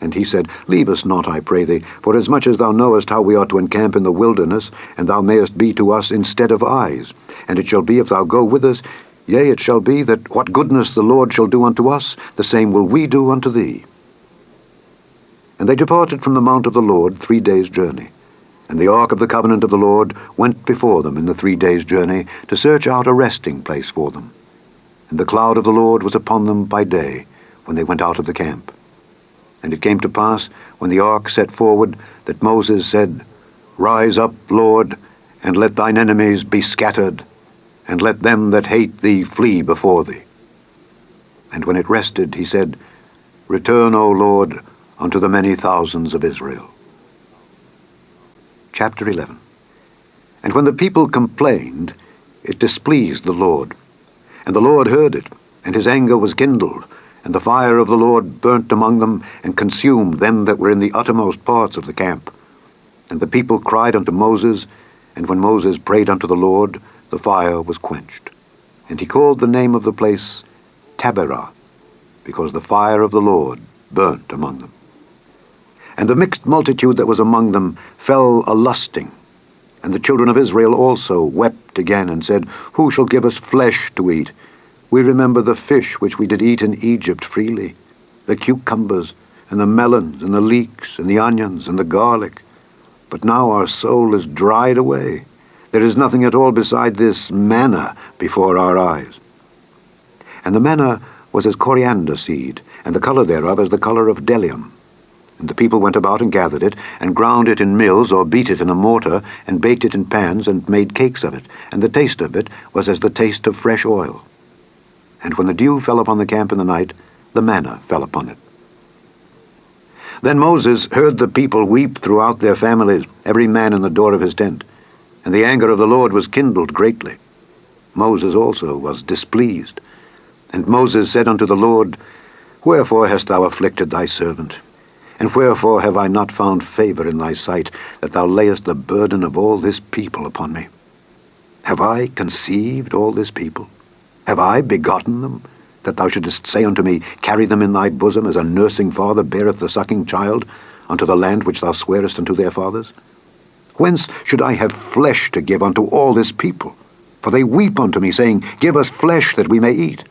And he said, Leave us not, I pray thee, for as much as thou knowest how we ought to encamp in the wilderness, and thou mayest be to us instead of eyes. And it shall be, if thou go with us, yea, it shall be, that what goodness the Lord shall do unto us, the same will we do unto thee. And they departed from the mount of the Lord 3 days' journey. And the ark of the covenant of the Lord went before them in the 3 days' journey, to search out a resting place for them. And the cloud of the Lord was upon them by day, when they went out of the camp. And it came to pass, when the ark set forward, that Moses said, Rise up, Lord, and let thine enemies be scattered, and let them that hate thee flee before thee. And when it rested, he said, Return, O Lord, unto the many thousands of Israel. Chapter 11. And when the people complained, it displeased the Lord. And the Lord heard it, and his anger was kindled, and the fire of the Lord burnt among them, and consumed them that were in the uttermost parts of the camp. And the people cried unto Moses, and when Moses prayed unto the Lord, the fire was quenched. And he called the name of the place Taberah, because the fire of the Lord burnt among them. And the mixed multitude that was among them fell a-lusting. And the children of Israel also wept again, and said, Who shall give us flesh to eat? We remember the fish which we did eat in Egypt freely, the cucumbers, and the melons, and the leeks, and the onions, and the garlic. But now our soul is dried away. There is nothing at all beside this manna before our eyes. And the manna was as coriander seed, and the color thereof as the color of bdellium. And the people went about and gathered it, and ground it in mills, or beat it in a mortar, and baked it in pans, and made cakes of it. And the taste of it was as the taste of fresh oil. And when the dew fell upon the camp in the night, the manna fell upon it. Then Moses heard the people weep throughout their families, every man in the door of his tent. And the anger of the Lord was kindled greatly. Moses also was displeased. And Moses said unto the Lord, Wherefore hast thou afflicted thy servant? And wherefore have I not found favor in thy sight, that thou layest the burden of all this people upon me? Have I conceived all this people? Have I begotten them, that thou shouldest say unto me, Carry them in thy bosom, as a nursing father beareth the sucking child, unto the land which thou swarest unto their fathers? Whence should I have flesh to give unto all this people? For they weep unto me, saying, Give us flesh that we may eat.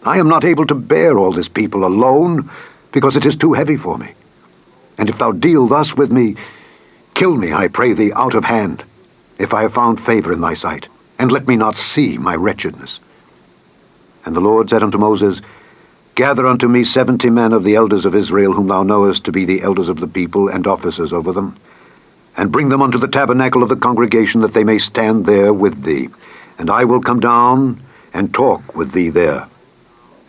I am not able to bear all this people alone, because it is too heavy for me. And if thou deal thus with me, kill me, I pray thee, out of hand, if I have found favor in thy sight, and let me not see my wretchedness. And the Lord said unto Moses, Gather unto me 70 men of the elders of Israel, whom thou knowest to be the elders of the people, and officers over them, and bring them unto the tabernacle of the congregation, that they may stand there with thee. And I will come down and talk with thee there.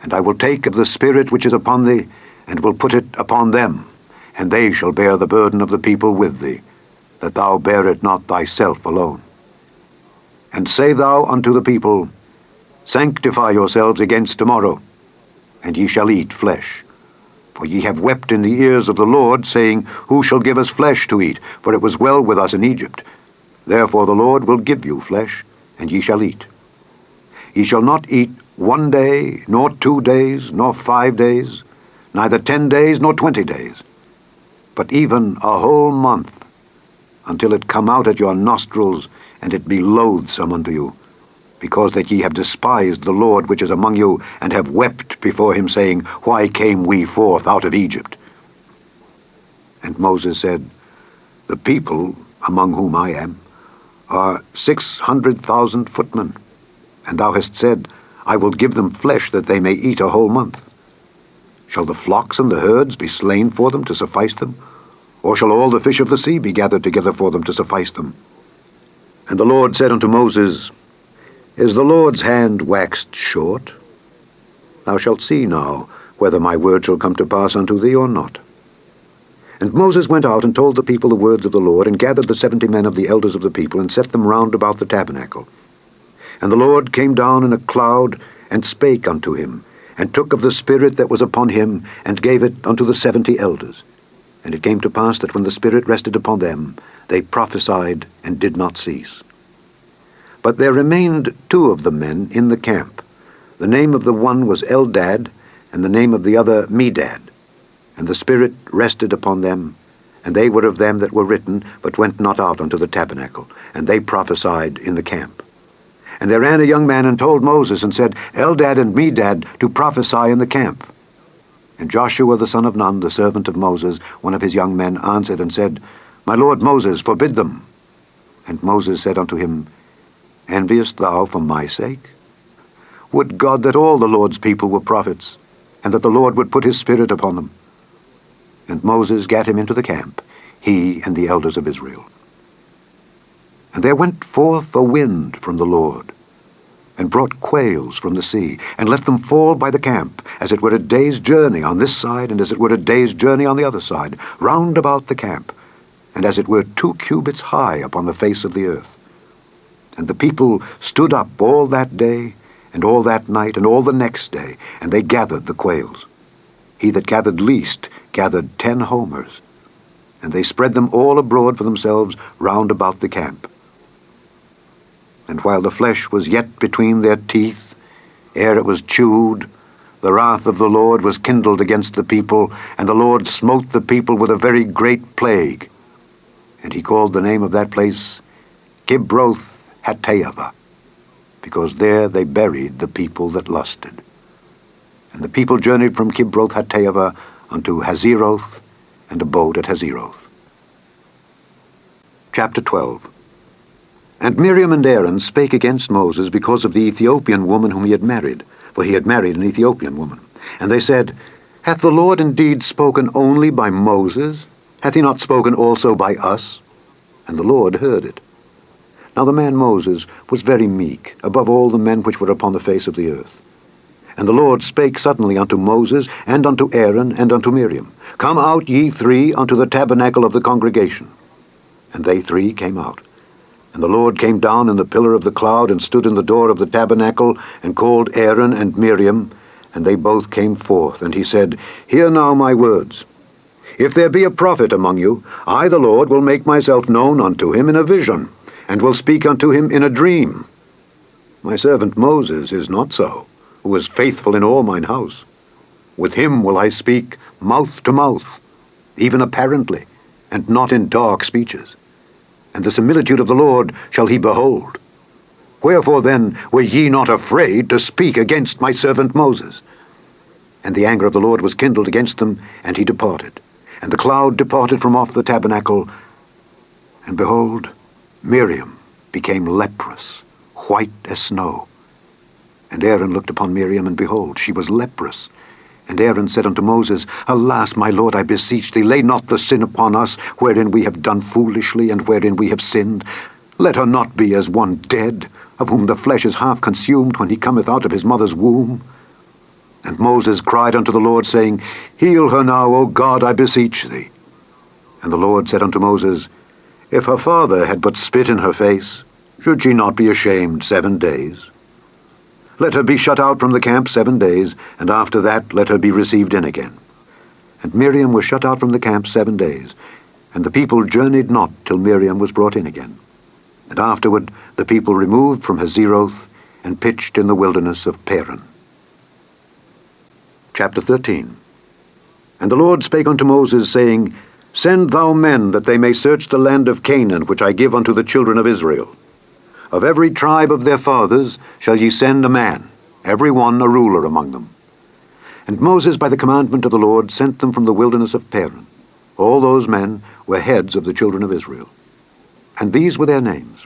And I will take of the Spirit which is upon thee, and will put it upon them, and they shall bear the burden of the people with thee, that thou bear it not thyself alone. And say thou unto the people, Sanctify yourselves against tomorrow, and ye shall eat flesh. For ye have wept in the ears of the Lord, saying, Who shall give us flesh to eat? For it was well with us in Egypt. Therefore the Lord will give you flesh, and ye shall eat. Ye shall not eat 1 day, nor 2 days, nor 5 days, neither 10 days, nor 20 days, but even a whole month, until it come out at your nostrils, and it be loathsome unto you, because that ye have despised the Lord which is among you, and have wept before him, saying, Why came we forth out of Egypt? And Moses said, The people, among whom I am, are 600,000 footmen, and thou hast said, I will give them flesh that they may eat a whole month. Shall the flocks and the herds be slain for them to suffice them? Or shall all the fish of the sea be gathered together for them to suffice them? And the Lord said unto Moses, Is the Lord's hand waxed short? Thou shalt see now whether my word shall come to pass unto thee or not. And Moses went out and told the people the words of the Lord, and gathered the 70 men of the elders of the people, and set them round about the tabernacle. And the Lord came down in a cloud, and spake unto him, and took of the Spirit that was upon him, and gave it unto the 70 elders. And it came to pass that when the Spirit rested upon them, they prophesied and did not cease. But there remained 2 of the men in the camp. The name of the one was Eldad, and the name of the other Medad. And the Spirit rested upon them, and they were of them that were written, but went not out unto the tabernacle, and they prophesied in the camp. And there ran a young man and told Moses, and said, Eldad and Medad to prophesy in the camp. And Joshua the son of Nun, the servant of Moses, one of his young men, answered and said, My lord Moses, forbid them. And Moses said unto him, Enviest thou for my sake? Would God that all the Lord's people were prophets, and that the Lord would put his Spirit upon them. And Moses gat him into the camp, he and the elders of Israel. And there went forth a wind from the Lord, and brought quails from the sea, and let them fall by the camp, as it were a day's journey on this side, and as it were a day's journey on the other side, round about the camp, and as it were 2 cubits high upon the face of the earth. And the people stood up all that day, and all that night, and all the next day, and they gathered the quails. He that gathered least gathered 10 homers, and they spread them all abroad for themselves round about the camp. And while the flesh was yet between their teeth, ere it was chewed, the wrath of the Lord was kindled against the people, and the Lord smote the people with a very great plague. And he called the name of that place Kibroth Hattaavah, because there they buried the people that lusted. And the people journeyed from Kibroth Hattaavah unto Hazeroth, and abode at Hazeroth. Chapter 12. And Miriam and Aaron spake against Moses because of the Ethiopian woman whom he had married, for he had married an Ethiopian woman. And they said, Hath the Lord indeed spoken only by Moses? Hath he not spoken also by us? And the Lord heard it. Now the man Moses was very meek, above all the men which were upon the face of the earth. And the Lord spake suddenly unto Moses, and unto Aaron, and unto Miriam, Come out, ye three, unto the tabernacle of the congregation. And they three came out. And the Lord came down in the pillar of the cloud, and stood in the door of the tabernacle, and called Aaron and Miriam, and they both came forth. And he said, Hear now my words. If there be a prophet among you, I the Lord will make myself known unto him in a vision, and will speak unto him in a dream. My servant Moses is not so, who is faithful in all mine house. With him will I speak mouth to mouth, even apparently, and not in dark speeches. And the similitude of the Lord shall he behold. Wherefore then were ye not afraid to speak against my servant Moses? And the anger of the Lord was kindled against them, and he departed. And the cloud departed from off the tabernacle, and behold, Miriam became leprous, white as snow. And Aaron looked upon Miriam, and behold, she was leprous. And Aaron said unto Moses, Alas, my Lord, I beseech thee, lay not the sin upon us, wherein we have done foolishly, and wherein we have sinned. Let her not be as one dead, of whom the flesh is half consumed when he cometh out of his mother's womb. And Moses cried unto the Lord, saying, Heal her now, O God, I beseech thee. And the Lord said unto Moses, If her father had but spit in her face, should she not be ashamed 7 days? Let her be shut out from the camp 7 days, and after that let her be received in again. And Miriam was shut out from the camp 7 days, and the people journeyed not till Miriam was brought in again. And afterward the people removed from Hazeroth, and pitched in the wilderness of Paran. Chapter 13. And the Lord spake unto Moses, saying, Send thou men, that they may search the land of Canaan, which I give unto the children of Israel. Of every tribe of their fathers shall ye send a man, every one a ruler among them. And Moses by the commandment of the Lord sent them from the wilderness of Paran. All those men were heads of the children of Israel. And these were their names.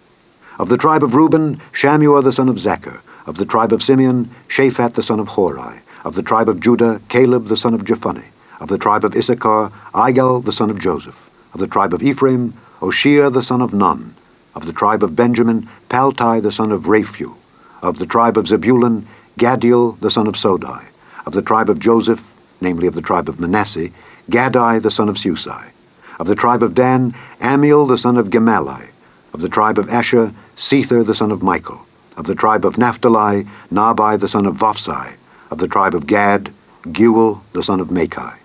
Of the tribe of Reuben, Shammua the son of Zachar. Of the tribe of Simeon, Shaphat the son of Hori. Of the tribe of Judah, Caleb the son of Jephunneh. Of the tribe of Issachar, Igal the son of Joseph. Of the tribe of Ephraim, Oshea the son of Nun. Of the tribe of Benjamin, Paltai the son of Raphu. Of the tribe of Zebulun, Gadiel the son of Sodai. Of the tribe of Joseph, namely of the tribe of Manasseh, Gadai the son of Susai. Of the tribe of Dan, Amiel the son of Gemalli. Of the tribe of Asher, Sether the son of Michael. Of the tribe of Naphtali, Nabai the son of Vophsi. Of the tribe of Gad, Geuel the son of Machi.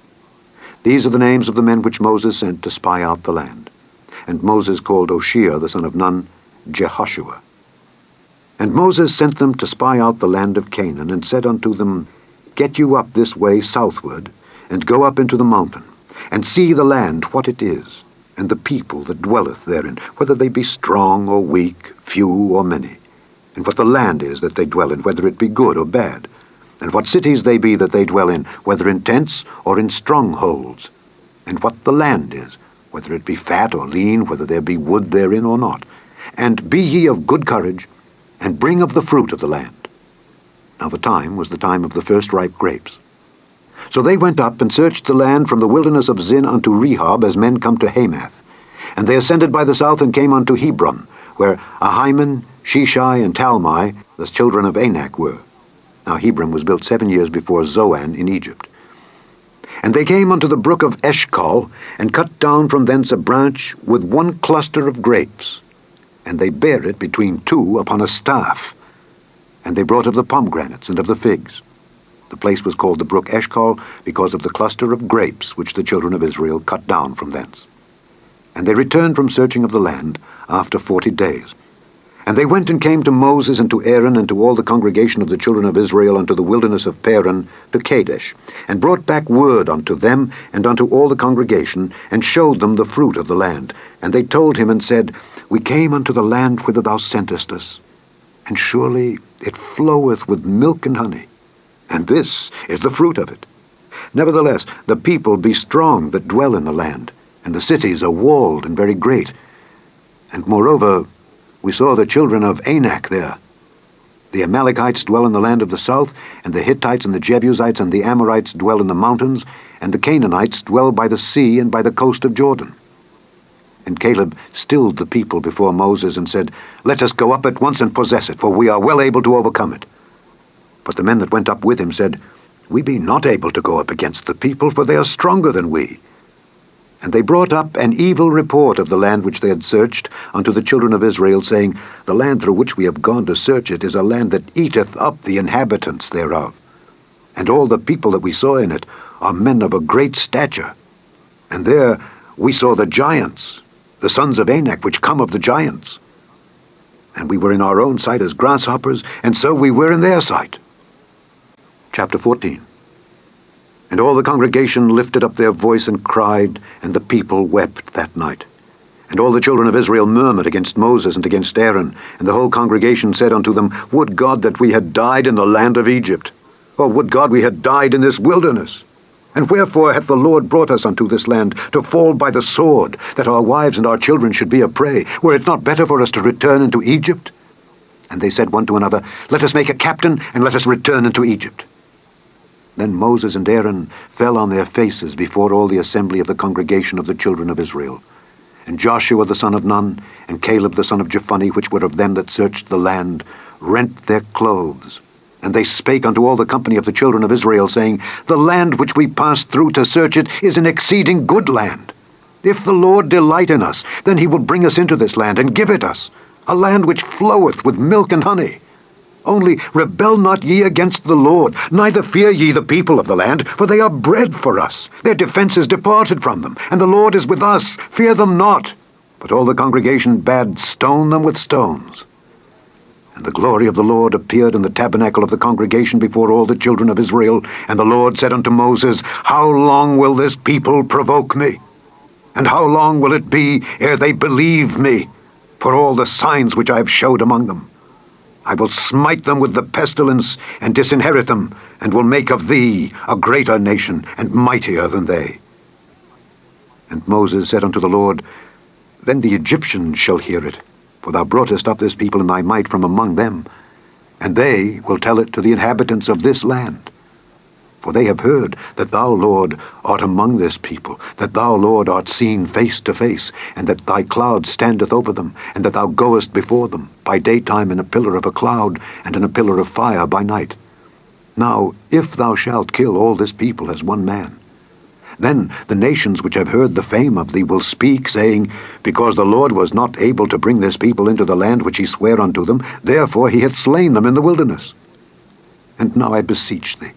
These are the names of the men which Moses sent to spy out the land. And Moses called Oshea the son of Nun, Jehoshua. And Moses sent them to spy out the land of Canaan, and said unto them, Get you up this way southward, and go up into the mountain, and see the land what it is, and the people that dwelleth therein, whether they be strong or weak, few or many, and what the land is that they dwell in, whether it be good or bad, and what cities they be that they dwell in, whether in tents or in strongholds, and what the land is, whether it be fat or lean, whether there be wood therein or not. And be ye of good courage, and bring of the fruit of the land. Now the time was the time of the first ripe grapes. So they went up and searched the land from the wilderness of Zin unto Rehob, as men come to Hamath. And they ascended by the south, and came unto Hebron, where Ahiman, Sheshai, and Talmai, the children of Anak, were. Now Hebron was built 7 years before Zoan in Egypt. And they came unto the brook of Eshcol, and cut down from thence a branch with one cluster of grapes. And they bare it between two upon a staff. And they brought of the pomegranates and of the figs. The place was called the brook Eshcol, because of the cluster of grapes which the children of Israel cut down from thence. And they returned from searching of the land after 40 days. And they went and came to Moses and to Aaron and to all the congregation of the children of Israel unto the wilderness of Paran to Kadesh, and brought back word unto them and unto all the congregation, and showed them the fruit of the land. And they told him and said, We came unto the land whither thou sentest us, and surely it floweth with milk and honey, and this is the fruit of it. Nevertheless, the people be strong that dwell in the land, and the cities are walled and very great. And moreover, we saw the children of Anak there. The Amalekites dwell in the land of the south, and the Hittites and the Jebusites and the Amorites dwell in the mountains, and the Canaanites dwell by the sea and by the coast of Jordan. And Caleb stilled the people before Moses and said, Let us go up at once and possess it, for we are well able to overcome it. But the men that went up with him said, We be not able to go up against the people, for they are stronger than we. And they brought up an evil report of the land which they had searched unto the children of Israel, saying, The land through which we have gone to search it is a land that eateth up the inhabitants thereof. And all the people that we saw in it are men of a great stature. And there we saw the giants, the sons of Anak, which come of the giants. And we were in our own sight as grasshoppers, and so we were in their sight. Chapter 14. And all the congregation lifted up their voice and cried, and the people wept that night. And all the children of Israel murmured against Moses and against Aaron, and the whole congregation said unto them, Would God that we had died in the land of Egypt, or would God we had died in this wilderness? And wherefore hath the Lord brought us unto this land, to fall by the sword, that our wives and our children should be a prey? Were it not better for us to return into Egypt? And they said one to another, Let us make a captain, and let us return into Egypt. Then Moses and Aaron fell on their faces before all the assembly of the congregation of the children of Israel. And Joshua the son of Nun, and Caleb the son of Jephunneh, which were of them that searched the land, rent their clothes. And they spake unto all the company of the children of Israel, saying, The land which we passed through to search it is an exceeding good land. If the Lord delight in us, then he will bring us into this land, and give it us, a land which floweth with milk and honey. Only rebel not ye against the Lord, neither fear ye the people of the land, for they are bread for us. Their defense is departed from them, and the Lord is with us. Fear them not. But all the congregation bade stone them with stones. And the glory of the Lord appeared in the tabernacle of the congregation before all the children of Israel. And the Lord said unto Moses, How long will this people provoke me? And how long will it be ere they believe me, for all the signs which I have showed among them? I will smite them with the pestilence, and disinherit them, and will make of thee a greater nation, and mightier than they. And Moses said unto the Lord, Then the Egyptians shall hear it, for thou broughtest up this people in thy might from among them, and they will tell it to the inhabitants of this land. For they have heard that thou, Lord, art among this people, that thou, Lord, art seen face to face, and that thy cloud standeth over them, and that thou goest before them, by daytime in a pillar of a cloud, and in a pillar of fire by night. Now, if thou shalt kill all this people as one man, then the nations which have heard the fame of thee will speak, saying, Because the Lord was not able to bring this people into the land which he sware unto them, therefore he hath slain them in the wilderness. And now I beseech thee,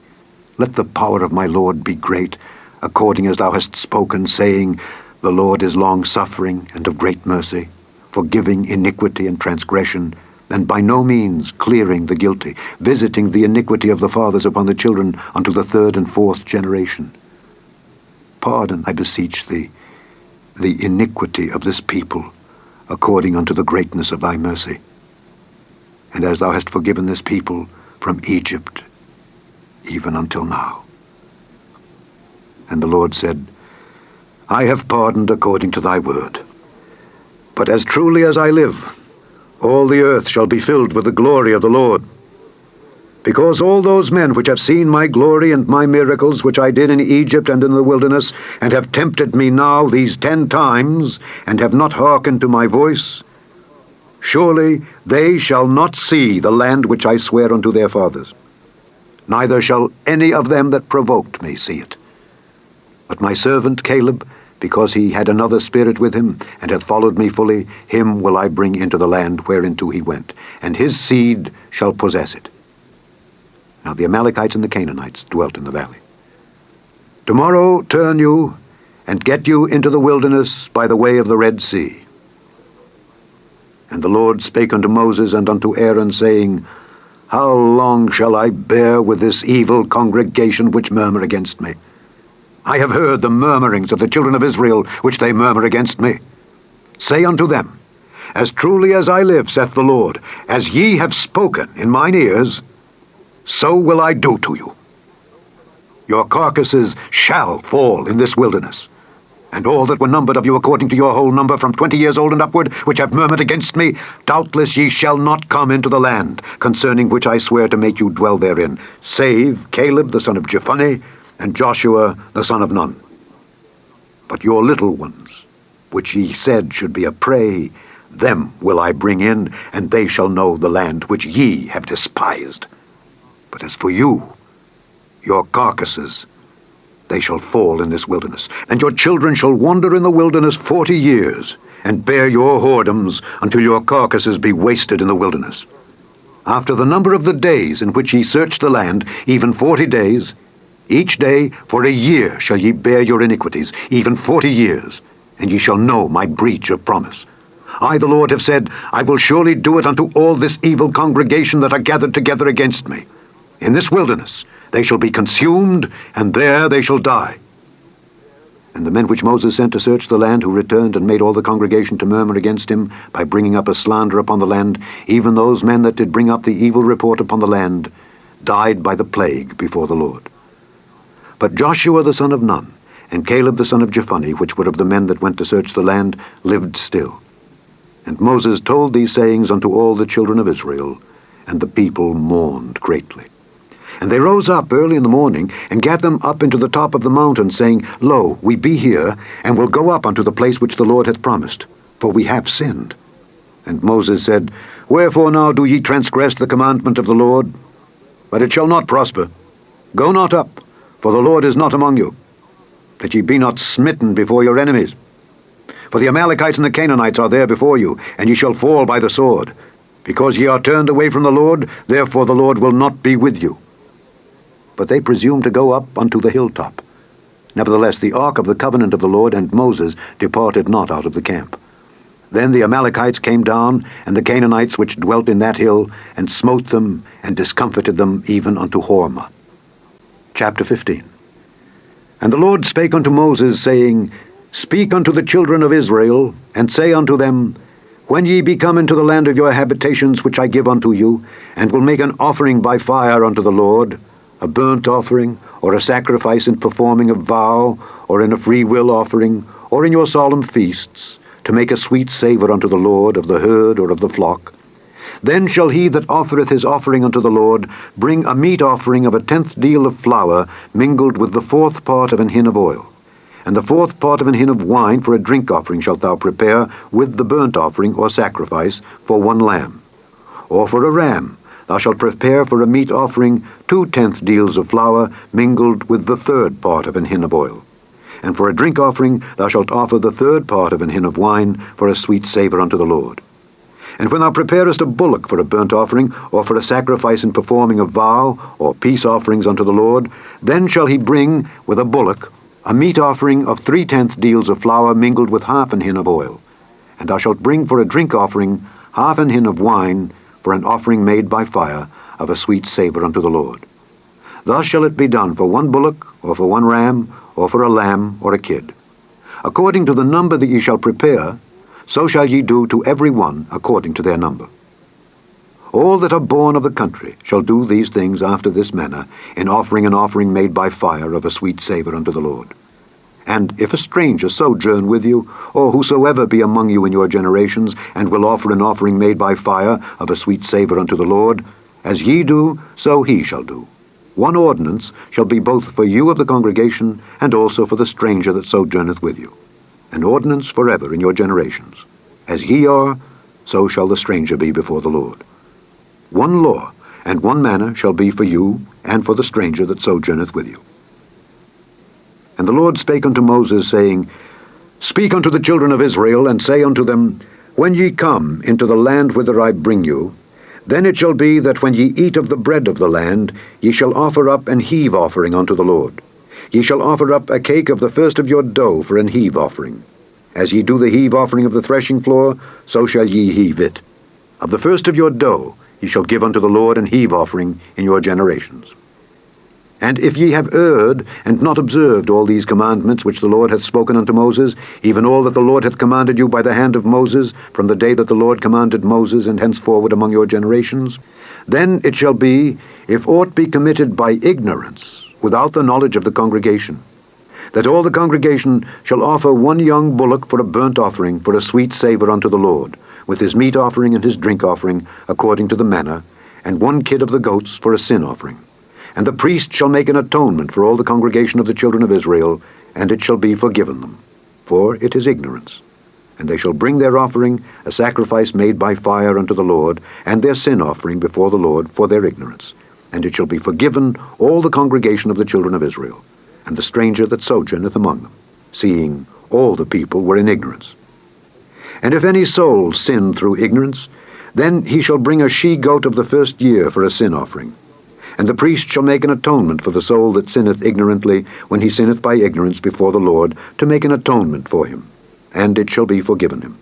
let the power of my Lord be great, according as thou hast spoken, saying, The Lord is long-suffering and of great mercy, forgiving iniquity and transgression, and by no means clearing the guilty, visiting the iniquity of the fathers upon the children unto the third and fourth generation. Pardon, I beseech thee, the iniquity of this people, according unto the greatness of thy mercy. And as thou hast forgiven this people from Egypt, even until now. And the Lord said, I have pardoned according to thy word. But as truly as I live, all the earth shall be filled with the glory of the Lord. Because all those men which have seen my glory and my miracles which I did in Egypt and in the wilderness, and have tempted me now these 10 times, and have not hearkened to my voice, surely they shall not see the land which I swear unto their fathers. Neither shall any of them that provoked me see it. But my servant Caleb, because he had another spirit with him, and hath followed me fully, him will I bring into the land whereinto he went, and his seed shall possess it. Now the Amalekites and the Canaanites dwelt in the valley. Tomorrow turn you, and get you into the wilderness by the way of the Red Sea. And the Lord spake unto Moses and unto Aaron, saying, How long shall I bear with this evil congregation which murmur against me? I have heard the murmurings of the children of Israel, which they murmur against me. Say unto them, As truly as I live, saith the Lord, as ye have spoken in mine ears, so will I do to you. Your carcasses shall fall in this wilderness. And all that were numbered of you according to your whole number from 20 years old and upward, which have murmured against me, doubtless ye shall not come into the land, concerning which I swear to make you dwell therein, save Caleb the son of Jephunneh, and Joshua the son of Nun. But your little ones, which ye said should be a prey, them will I bring in, and they shall know the land which ye have despised. But as for you, your carcasses, they shall fall in this wilderness, and your children shall wander in the wilderness 40 years, and bear your whoredoms until your carcasses be wasted in the wilderness. After the number of the days in which ye search the land, even 40 days, each day for a year shall ye bear your iniquities, even 40 years, and ye shall know my breach of promise. I, the Lord, have said, I will surely do it unto all this evil congregation that are gathered together against me. In this wilderness they shall be consumed, and there they shall die. And the men which Moses sent to search the land, who returned and made all the congregation to murmur against him, by bringing up a slander upon the land, even those men that did bring up the evil report upon the land, died by the plague before the Lord. But Joshua the son of Nun, and Caleb the son of Jephunneh, which were of the men that went to search the land, lived still. And Moses told these sayings unto all the children of Israel, and the people mourned greatly. And they rose up early in the morning, and gat them up into the top of the mountain, saying, Lo, we be here, and will go up unto the place which the Lord hath promised, for we have sinned. And Moses said, Wherefore now do ye transgress the commandment of the Lord? But it shall not prosper. Go not up, for the Lord is not among you, that ye be not smitten before your enemies. For the Amalekites and the Canaanites are there before you, and ye shall fall by the sword. Because ye are turned away from the Lord, therefore the Lord will not be with you. But they presumed to go up unto the hilltop. Nevertheless the ark of the covenant of the Lord and Moses departed not out of the camp. Then the Amalekites came down, and the Canaanites which dwelt in that hill, and smote them, and discomfited them even unto Hormah. Chapter 15. And the Lord spake unto Moses, saying, Speak unto the children of Israel, and say unto them, When ye be come into the land of your habitations which I give unto you, and will make an offering by fire unto the Lord, a burnt offering, or a sacrifice in performing a vow, or in a free will offering, or in your solemn feasts, to make a sweet savour unto the Lord of the herd or of the flock, then shall he that offereth his offering unto the Lord bring a meat offering of 1/10 deal of flour mingled with the 4th part of an hin of oil. And the 4th part of an hin of wine for a drink offering shalt thou prepare with the burnt offering or sacrifice for 1 lamb. Or for a ram thou shalt prepare for a meat offering 2/10 deals of flour mingled with the 3rd part of an hin of oil. And for a drink offering thou shalt offer the 3rd part of an hin of wine for a sweet savour unto the Lord. And when thou preparest a bullock for a burnt offering, or for a sacrifice in performing a vow, or peace offerings unto the Lord, then shall he bring with a bullock a meat offering of 3/10 deals of flour mingled with 1/2 an hin of oil. And thou shalt bring for a drink offering 1/2 an hin of wine for an offering made by fire of a sweet savour unto the Lord. Thus shall it be done for 1 bullock, or for 1 ram, or for a lamb, or a kid. According to the number that ye shall prepare, so shall ye do to every one according to their number. All that are born of the country shall do these things after this manner, in offering an offering made by fire of a sweet savour unto the Lord. And if a stranger sojourn with you, or whosoever be among you in your generations, and will offer an offering made by fire of a sweet savour unto the Lord, as ye do, so he shall do. 1 ordinance shall be both for you of the congregation, and also for the stranger that sojourneth with you. An ordinance forever in your generations. As ye are, so shall the stranger be before the Lord. 1 law and 1 manner shall be for you, and for the stranger that sojourneth with you. And the Lord spake unto Moses, saying, Speak unto the children of Israel, and say unto them, When ye come into the land whither I bring you, then it shall be that when ye eat of the bread of the land, ye shall offer up an heave offering unto the Lord. Ye shall offer up a cake of the first of your dough for an heave offering. As ye do the heave offering of the threshing floor, so shall ye heave it. Of the first of your dough ye shall give unto the Lord an heave offering in your generations. And if ye have erred, and not observed all these commandments which the Lord hath spoken unto Moses, even all that the Lord hath commanded you by the hand of Moses, from the day that the Lord commanded Moses, and henceforward among your generations, then it shall be, if aught be committed by ignorance, without the knowledge of the congregation, that all the congregation shall offer one young bullock for a burnt offering, for a sweet savour unto the Lord, with his meat offering and his drink offering, according to the manner, and one kid of the goats for a sin offering. And the priest shall make an atonement for all the congregation of the children of Israel, and it shall be forgiven them, for it is ignorance. And they shall bring their offering, a sacrifice made by fire unto the Lord, and their sin offering before the Lord for their ignorance. And it shall be forgiven all the congregation of the children of Israel, and the stranger that sojourneth among them, seeing all the people were in ignorance. And if any soul sin through ignorance, then he shall bring a she-goat of the first year for a sin offering. And the priest shall make an atonement for the soul that sinneth ignorantly, when he sinneth by ignorance before the Lord, to make an atonement for him, and it shall be forgiven him.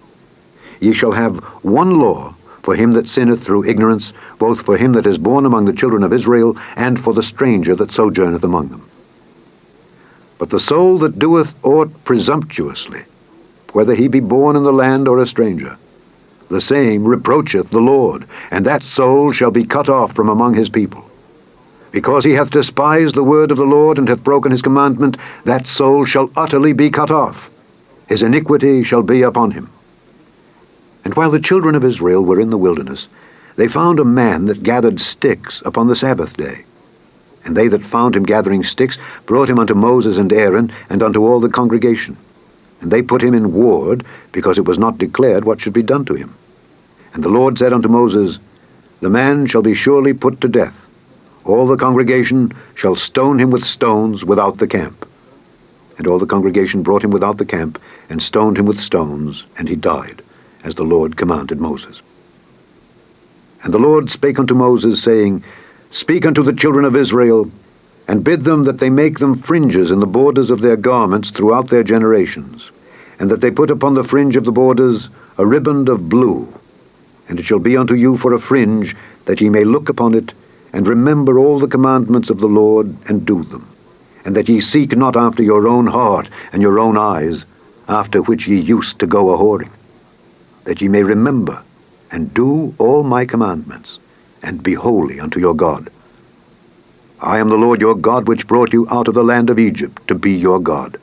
Ye shall have one law for him that sinneth through ignorance, both for him that is born among the children of Israel, and for the stranger that sojourneth among them. But the soul that doeth aught presumptuously, whether he be born in the land or a stranger, the same reproacheth the Lord, and that soul shall be cut off from among his people. Because he hath despised the word of the Lord, and hath broken his commandment, that soul shall utterly be cut off. His iniquity shall be upon him. And while the children of Israel were in the wilderness, they found a man that gathered sticks upon the Sabbath day. And they that found him gathering sticks brought him unto Moses and Aaron, and unto all the congregation. And they put him in ward, because it was not declared what should be done to him. And the Lord said unto Moses, The man shall be surely put to death. All the congregation shall stone him with stones without the camp. And all the congregation brought him without the camp, and stoned him with stones, and he died, as the Lord commanded Moses. And the Lord spake unto Moses, saying, Speak unto the children of Israel, and bid them that they make them fringes in the borders of their garments throughout their generations, and that they put upon the fringe of the borders a riband of blue. And it shall be unto you for a fringe, that ye may look upon it, and remember all the commandments of the Lord, and do them, and that ye seek not after your own heart and your own eyes, after which ye used to go a-whoring, that ye may remember and do all my commandments, and be holy unto your God. I am the Lord your God, which brought you out of the land of Egypt, to be your God.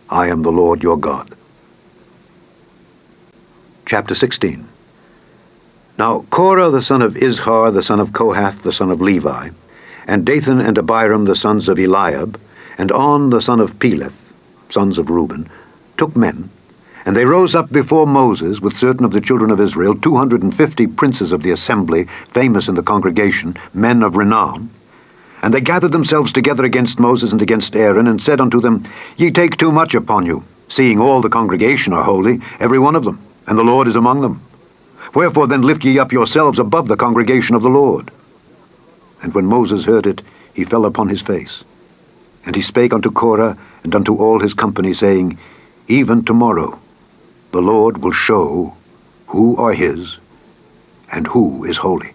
I am the Lord your God. Chapter 16. Now Korah the son of Izhar, the son of Kohath, the son of Levi, and Dathan and Abiram, the sons of Eliab, and On, the son of Peleth, sons of Reuben, took men, and they rose up before Moses with certain of the children of Israel, 250 princes of the assembly, famous in the congregation, men of renown. And they gathered themselves together against Moses and against Aaron, and said unto them, Ye take too much upon you, seeing all the congregation are holy, every one of them, and the Lord is among them. Wherefore then lift ye up yourselves above the congregation of the Lord. And when Moses heard it, he fell upon his face. And he spake unto Korah and unto all his company, saying, Even tomorrow the Lord will show who are his, and who is holy,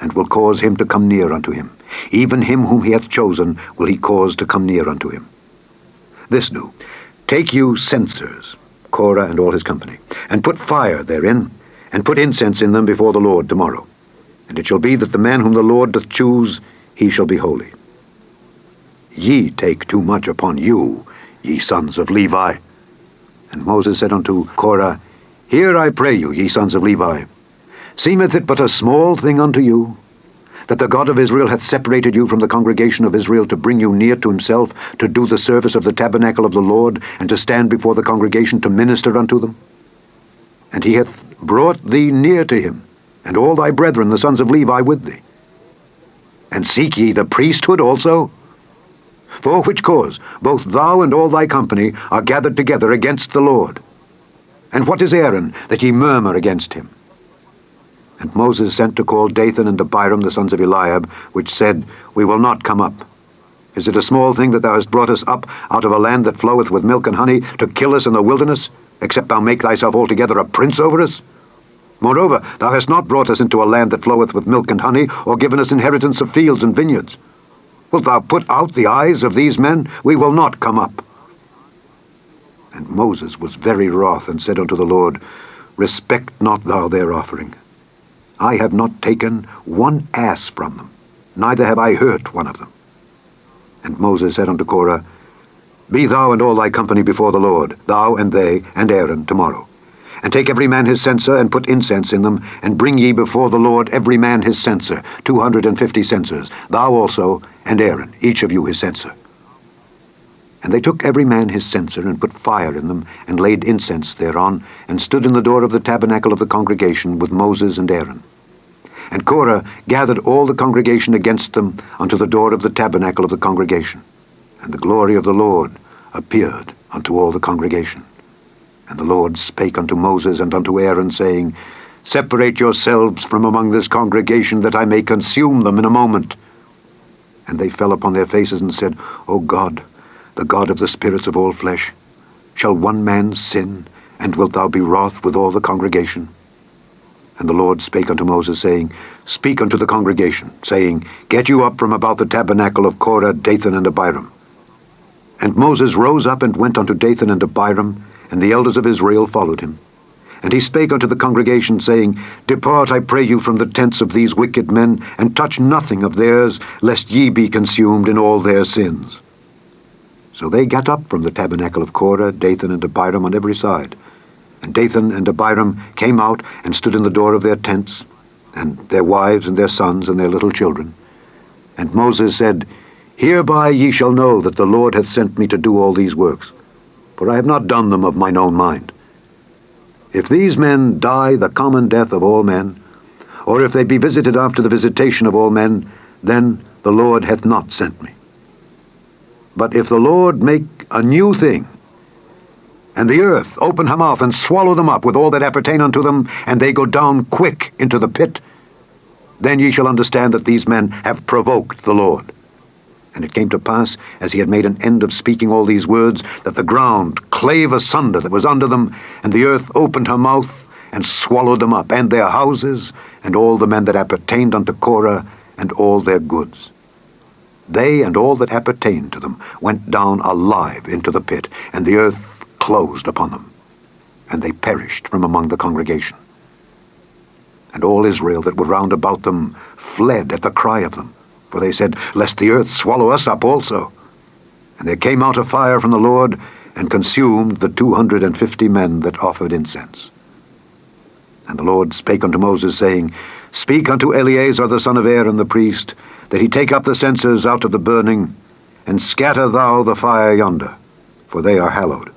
and will cause him to come near unto him. Even him whom he hath chosen will he cause to come near unto him. This do, take you censers, Korah and all his company, and put fire therein, and put incense in them before the Lord tomorrow. And it shall be that the man whom the Lord doth choose, he shall be holy. Ye take too much upon you, ye sons of Levi. And Moses said unto Korah, Hear, I pray you, ye sons of Levi. Seemeth it but a small thing unto you, that the God of Israel hath separated you from the congregation of Israel, to bring you near to himself, to do the service of the tabernacle of the Lord, and to stand before the congregation to minister unto them? And he hath brought thee near to him, and all thy brethren, the sons of Levi, with thee. And seek ye the priesthood also? For which cause both thou and all thy company are gathered together against the Lord. And what is Aaron, that ye murmur against him? And Moses sent to call Dathan and Abiram, the sons of Eliab, which said, We will not come up. Is it a small thing that thou hast brought us up out of a land that floweth with milk and honey, to kill us in the wilderness, except thou make thyself altogether a prince over us? Moreover, thou hast not brought us into a land that floweth with milk and honey, or given us inheritance of fields and vineyards. Wilt thou put out the eyes of these men? We will not come up. And Moses was very wroth, and said unto the Lord, Respect not thou their offering. I have not taken one ass from them, neither have I hurt one of them. And Moses said unto Korah, Be thou and all thy company before the Lord, thou and they and Aaron, tomorrow. And take every man his censer, and put incense in them, and bring ye before the Lord every man his censer, 250 censers, thou also and Aaron, each of you his censer. And they took every man his censer, and put fire in them, and laid incense thereon, and stood in the door of the tabernacle of the congregation with Moses and Aaron. And Korah gathered all the congregation against them unto the door of the tabernacle of the congregation. And the glory of the Lord appeared unto all the congregation. And the Lord spake unto Moses and unto Aaron, saying, Separate yourselves from among this congregation, that I may consume them in a moment. And they fell upon their faces and said, O God, the God of the spirits of all flesh, shall one man sin, and wilt thou be wroth with all the congregation? And the Lord spake unto Moses, saying, Speak unto the congregation, saying, Get you up from about the tabernacle of Korah, Dathan, and Abiram. And Moses rose up and went unto Dathan and Abiram, and the elders of Israel followed him. And he spake unto the congregation, saying, Depart, I pray you, from the tents of these wicked men, and touch nothing of theirs, lest ye be consumed in all their sins. So they got up from the tabernacle of Korah, Dathan, and Abiram on every side. And Dathan and Abiram came out and stood in the door of their tents, and their wives and their sons and their little children. And Moses said, Hereby ye shall know that the Lord hath sent me to do all these works, for I have not done them of mine own mind. If these men die the common death of all men, or if they be visited after the visitation of all men, then the Lord hath not sent me. But if the Lord make a new thing, and the earth open her mouth and swallow them up with all that appertain unto them, and they go down quick into the pit, then ye shall understand that these men have provoked the Lord. And it came to pass, as he had made an end of speaking all these words, that the ground clave asunder that was under them, and the earth opened her mouth, and swallowed them up, and their houses, and all the men that appertained unto Korah, and all their goods. They and all that appertained to them went down alive into the pit, and the earth closed upon them, and they perished from among the congregation. And all Israel that were round about them fled at the cry of them, for they said, Lest the earth swallow us up also. And there came out a fire from the Lord, and consumed the 250 men that offered incense. And the Lord spake unto Moses, saying, Speak unto Eleazar the son of Aaron the priest, that he take up the censers out of the burning, and scatter thou the fire yonder, for they are hallowed.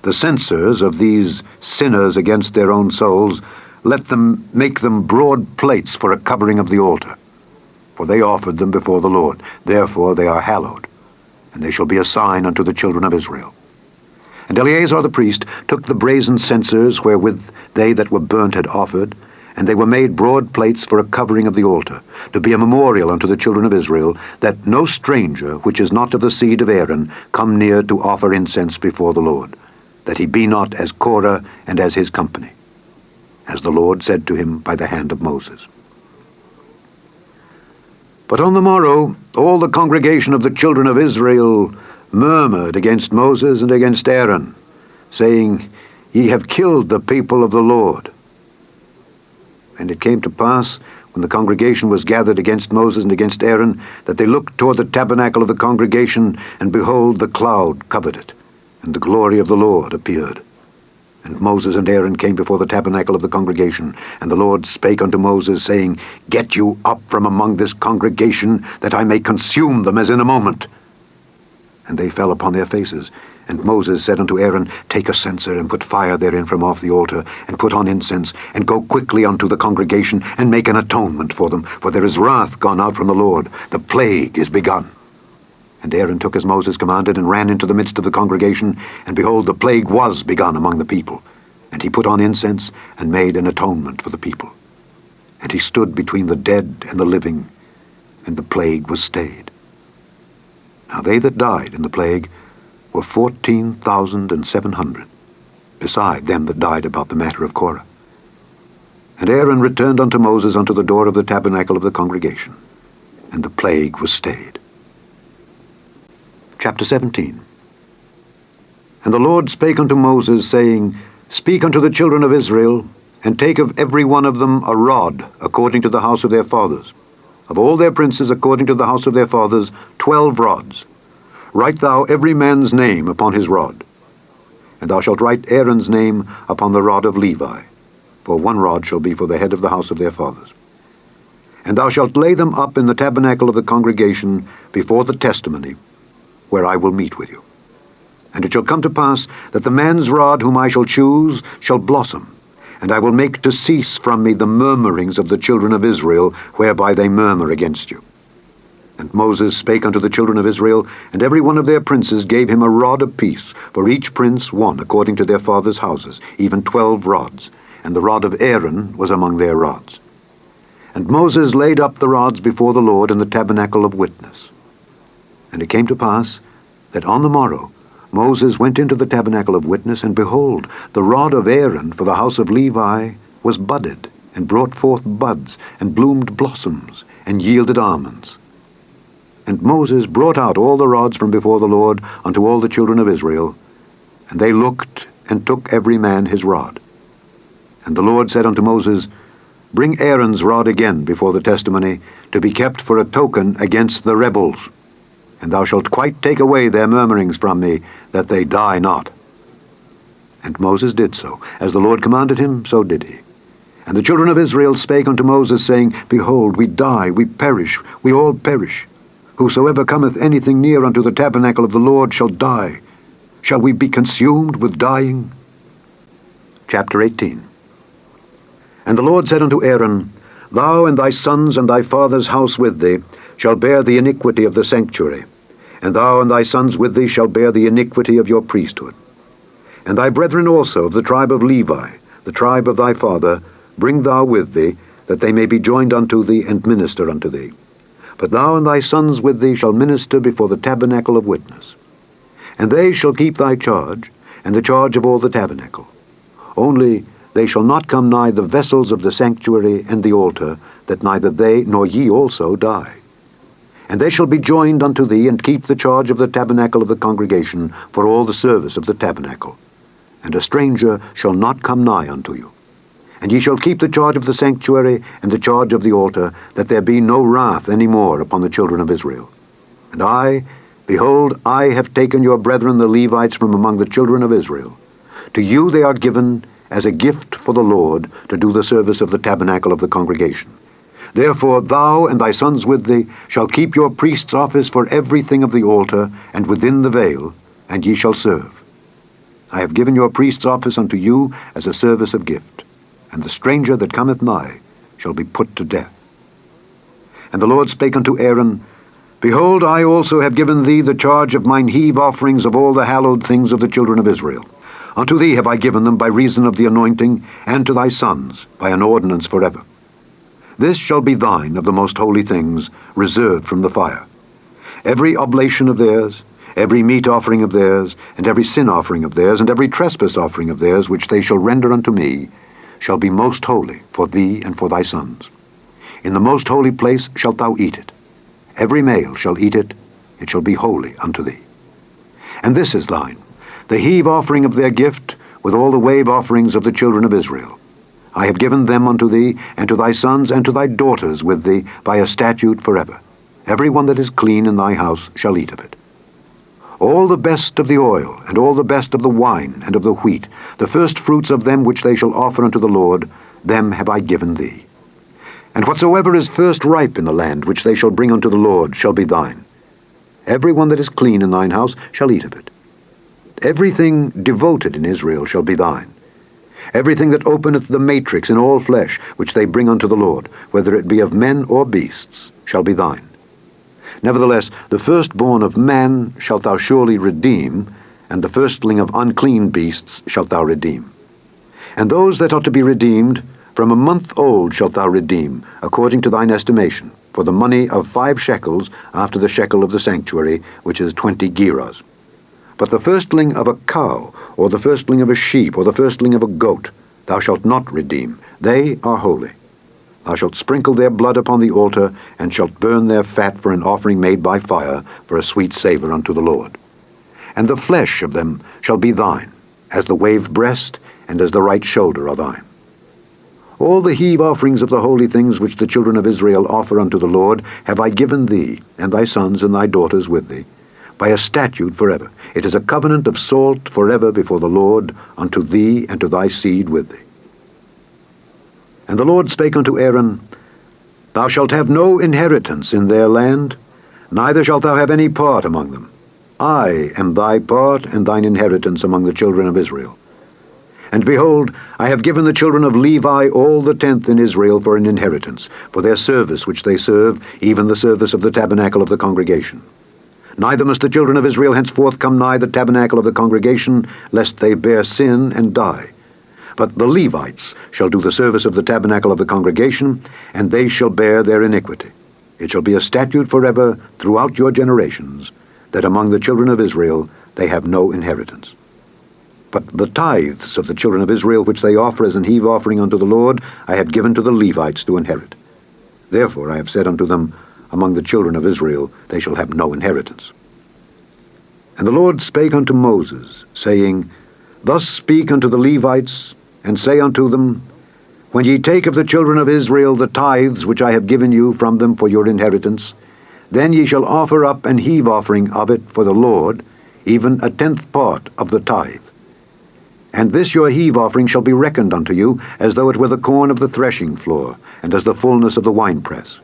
The censers of these sinners against their own souls, let them make them broad plates for a covering of the altar, for they offered them before the Lord. Therefore they are hallowed, and they shall be a sign unto the children of Israel. And Eleazar the priest took the brazen censers wherewith they that were burnt had offered, and they were made broad plates for a covering of the altar, to be a memorial unto the children of Israel, that no stranger which is not of the seed of Aaron come near to offer incense before the Lord, that he be not as Korah and as his company, as the Lord said to him by the hand of Moses. But on the morrow all the congregation of the children of Israel murmured against Moses and against Aaron, saying, Ye have killed the people of the Lord. And it came to pass, when the congregation was gathered against Moses and against Aaron, that they looked toward the tabernacle of the congregation, and behold, the cloud covered it, and the glory of the Lord appeared. And Moses and Aaron came before the tabernacle of the congregation, and the Lord spake unto Moses, saying, Get you up from among this congregation, that I may consume them as in a moment. And they fell upon their faces. And Moses said unto Aaron, Take a censer, and put fire therein from off the altar, and put on incense, and go quickly unto the congregation, and make an atonement for them, for there is wrath gone out from the Lord, the plague is begun. And Aaron took as Moses commanded, and ran into the midst of the congregation, and behold, the plague was begun among the people. And he put on incense, and made an atonement for the people. And he stood between the dead and the living, and the plague was stayed. Now they that died in the plague were 14,700, beside them that died about the matter of Korah. And Aaron returned unto Moses unto the door of the tabernacle of the congregation, and the plague was stayed. Chapter 17. And the Lord spake unto Moses, saying, Speak unto the children of Israel, and take of every one of them a rod, according to the house of their fathers, of all their princes according to the house of their fathers, 12 rods. Write thou every man's name upon his rod. And thou shalt write Aaron's name upon the rod of Levi, for 1 rod shall be for the head of the house of their fathers. And thou shalt lay them up in the tabernacle of the congregation before the testimony, where I will meet with you. And it shall come to pass that the man's rod whom I shall choose shall blossom, and I will make to cease from me the murmurings of the children of Israel, whereby they murmur against you. And Moses spake unto the children of Israel, and every one of their princes gave him a rod apiece, for each prince 1 according to their fathers' houses, even 12 rods, and the rod of Aaron was among their rods. And Moses laid up the rods before the Lord in the tabernacle of witness. And it came to pass that on the morrow Moses went into the tabernacle of witness, and behold, the rod of Aaron for the house of Levi was budded, and brought forth buds, and bloomed blossoms, and yielded almonds. And Moses brought out all the rods from before the Lord unto all the children of Israel, and they looked, and took every man his rod. And the Lord said unto Moses, Bring Aaron's rod again before the testimony, to be kept for a token against the rebels. And thou shalt quite take away their murmurings from me, that they die not. And Moses did so. As the Lord commanded him, so did he. And the children of Israel spake unto Moses, saying, Behold, we die, we perish, we all perish. Whosoever cometh anything near unto the tabernacle of the Lord shall die. Shall we be consumed with dying? Chapter 18. And the Lord said unto Aaron, Thou and thy sons and thy father's house with thee shall bear the iniquity of the sanctuary, and thou and thy sons with thee shall bear the iniquity of your priesthood. And thy brethren also of the tribe of Levi, the tribe of thy father, bring thou with thee, that they may be joined unto thee and minister unto thee. But thou and thy sons with thee shall minister before the tabernacle of witness. And they shall keep thy charge, and the charge of all the tabernacle. Only they shall not come nigh the vessels of the sanctuary and the altar, that neither they nor ye also die. And they shall be joined unto thee, and keep the charge of the tabernacle of the congregation for all the service of the tabernacle. And a stranger shall not come nigh unto you. And ye shall keep the charge of the sanctuary and the charge of the altar, that there be no wrath any more upon the children of Israel. And I, behold, I have taken your brethren the Levites from among the children of Israel. To you they are given as a gift for the Lord, to do the service of the tabernacle of the congregation. Therefore thou and thy sons with thee shall keep your priest's office for everything of the altar, and within the veil, and ye shall serve. I have given your priest's office unto you as a service of gift, and the stranger that cometh nigh shall be put to death. And the Lord spake unto Aaron, Behold, I also have given thee the charge of mine heave offerings of all the hallowed things of the children of Israel. Unto thee have I given them by reason of the anointing, and to thy sons by an ordinance forever. This shall be thine of the most holy things, reserved from the fire. Every oblation of theirs, every meat offering of theirs, and every sin offering of theirs, and every trespass offering of theirs, which they shall render unto me, shall be most holy for thee and for thy sons. In the most holy place shalt thou eat it. Every male shall eat it, it shall be holy unto thee. And this is thine, the heave offering of their gift, with all the wave offerings of the children of Israel. I have given them unto thee, and to thy sons, and to thy daughters with thee, by a statute forever. Every one that is clean in thy house shall eat of it. All the best of the oil, and all the best of the wine, and of the wheat, the first fruits of them which they shall offer unto the Lord, them have I given thee. And whatsoever is first ripe in the land, which they shall bring unto the Lord, shall be thine. Every one that is clean in thine house shall eat of it. Everything devoted in Israel shall be thine. Everything that openeth the matrix in all flesh, which they bring unto the Lord, whether it be of men or beasts, shall be thine. Nevertheless, the firstborn of man shalt thou surely redeem, and the firstling of unclean beasts shalt thou redeem. And those that are to be redeemed, from a month old shalt thou redeem, according to thine estimation, for the money of 5 shekels after the shekel of the sanctuary, which is 20 gerahs. But the firstling of a cow, or the firstling of a sheep, or the firstling of a goat, thou shalt not redeem. They are holy. Thou shalt sprinkle their blood upon the altar, and shalt burn their fat for an offering made by fire, for a sweet savour unto the Lord. And the flesh of them shall be thine, as the waved breast, and as the right shoulder are thine. All the heave offerings of the holy things which the children of Israel offer unto the Lord have I given thee, and thy sons and thy daughters with thee, by a statute forever. It is a covenant of salt forever before the Lord unto thee and to thy seed with thee. And the Lord spake unto Aaron, Thou shalt have no inheritance in their land, neither shalt thou have any part among them. I am thy part and thine inheritance among the children of Israel. And behold, I have given the children of Levi all the tenth in Israel for an inheritance, for their service which they serve, even the service of the tabernacle of the congregation. Neither must the children of Israel henceforth come nigh the tabernacle of the congregation, lest they bear sin and die. But the Levites shall do the service of the tabernacle of the congregation, and they shall bear their iniquity. It shall be a statute forever throughout your generations, that among the children of Israel they have no inheritance. But the tithes of the children of Israel which they offer as an heave offering unto the Lord, I have given to the Levites to inherit. Therefore I have said unto them, Among the children of Israel they shall have no inheritance. And the Lord spake unto Moses, saying, Thus speak unto the Levites, and say unto them, When ye take of the children of Israel the tithes which I have given you from them for your inheritance, then ye shall offer up an heave offering of it for the Lord, even a tenth part of the tithe. And this your heave offering shall be reckoned unto you, as though it were the corn of the threshing floor, and as the fullness of the winepress.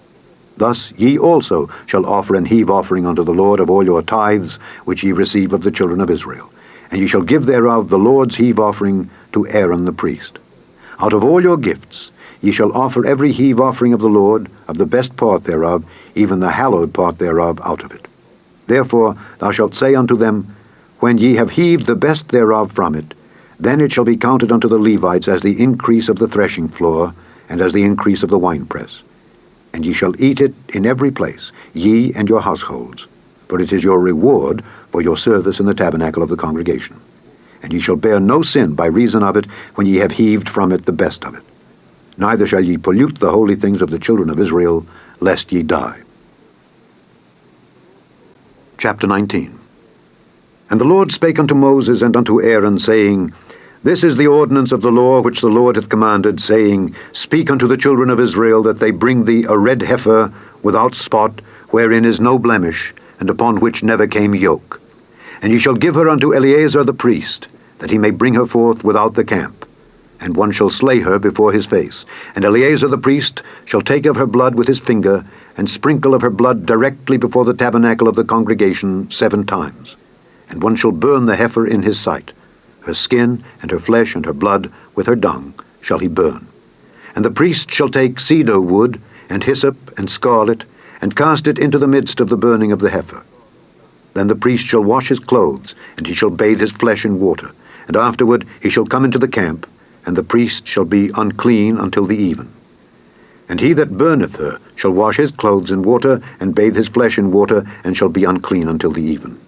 Thus ye also shall offer an heave offering unto the Lord of all your tithes, which ye receive of the children of Israel. And ye shall give thereof the Lord's heave offering to Aaron the priest. Out of all your gifts ye shall offer every heave offering of the Lord, of the best part thereof, even the hallowed part thereof out of it. Therefore thou shalt say unto them, When ye have heaved the best thereof from it, then it shall be counted unto the Levites as the increase of the threshing floor, and as the increase of the winepress. And ye shall eat it in every place, ye and your households, for it is your reward for your service in the tabernacle of the congregation. And ye shall bear no sin by reason of it, when ye have heaved from it the best of it. Neither shall ye pollute the holy things of the children of Israel, lest ye die. Chapter 19. And the Lord spake unto Moses and unto Aaron, saying, This is the ordinance of the law which the Lord hath commanded, saying, Speak unto the children of Israel, that they bring thee a red heifer without spot, wherein is no blemish, and upon which never came yoke. And ye shall give her unto Eleazar the priest, that he may bring her forth without the camp. And one shall slay her before his face. And Eleazar the priest shall take of her blood with his finger, and sprinkle of her blood directly before the tabernacle of the congregation 7 times. And one shall burn the heifer in his sight. Her skin, and her flesh, and her blood, with her dung, shall he burn. And the priest shall take cedar wood, and hyssop, and scarlet, and cast it into the midst of the burning of the heifer. Then the priest shall wash his clothes, and he shall bathe his flesh in water. And afterward he shall come into the camp, and the priest shall be unclean until the even. And he that burneth her shall wash his clothes in water, and bathe his flesh in water, and shall be unclean until the even.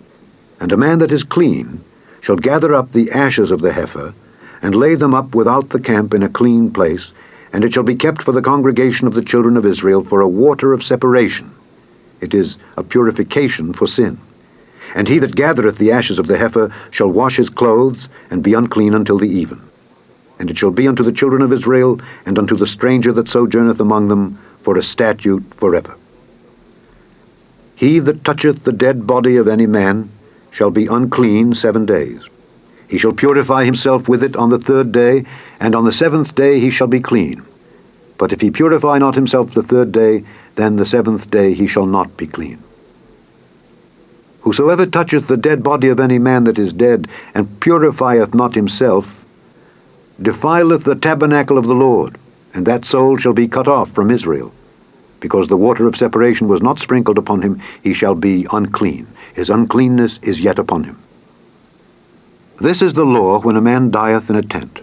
And a man that is clean shall gather up the ashes of the heifer, and lay them up without the camp in a clean place, and it shall be kept for the congregation of the children of Israel for a water of separation. It is a purification for sin. And he that gathereth the ashes of the heifer shall wash his clothes, and be unclean until the even. And it shall be unto the children of Israel, and unto the stranger that sojourneth among them, for a statute forever. He that toucheth the dead body of any man shall be unclean 7 days. He shall purify himself with it on the 3rd day, and on the 7th day he shall be clean. But if he purify not himself the 3rd day, then the 7th day he shall not be clean. Whosoever toucheth the dead body of any man that is dead, and purifieth not himself, defileth the tabernacle of the Lord, and that soul shall be cut off from Israel. Because the water of separation was not sprinkled upon him, he shall be unclean. His uncleanness is yet upon him. This is the law when a man dieth in a tent.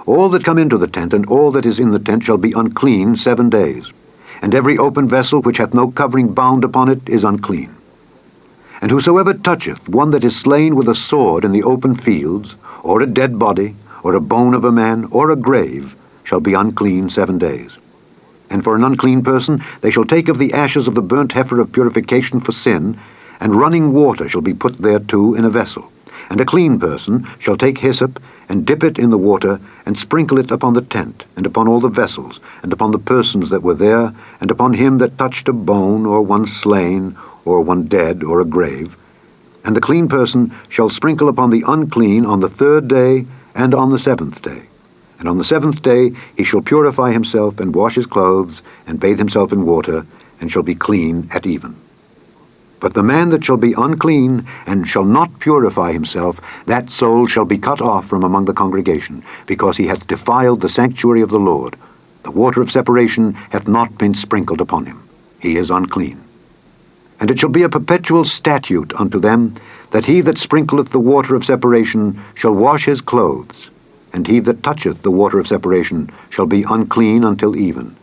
All that come into the tent, and all that is in the tent, shall be unclean 7 days. And every open vessel which hath no covering bound upon it is unclean. And whosoever toucheth one that is slain with a sword in the open fields, or a dead body, or a bone of a man, or a grave, shall be unclean 7 days. And for an unclean person they shall take of the ashes of the burnt heifer of purification for sin, and running water shall be put thereto in a vessel. And a clean person shall take hyssop, and dip it in the water, and sprinkle it upon the tent, and upon all the vessels, and upon the persons that were there, and upon him that touched a bone, or one slain, or one dead, or a grave. And the clean person shall sprinkle upon the unclean on the 3rd day, and on the 7th day. And on the 7th day he shall purify himself, and wash his clothes, and bathe himself in water, and shall be clean at even. But the man that shall be unclean, and shall not purify himself, that soul shall be cut off from among the congregation, because he hath defiled the sanctuary of the Lord. The water of separation hath not been sprinkled upon him. He is unclean. And it shall be a perpetual statute unto them, that he that sprinkleth the water of separation shall wash his clothes, and he that toucheth the water of separation shall be unclean until even.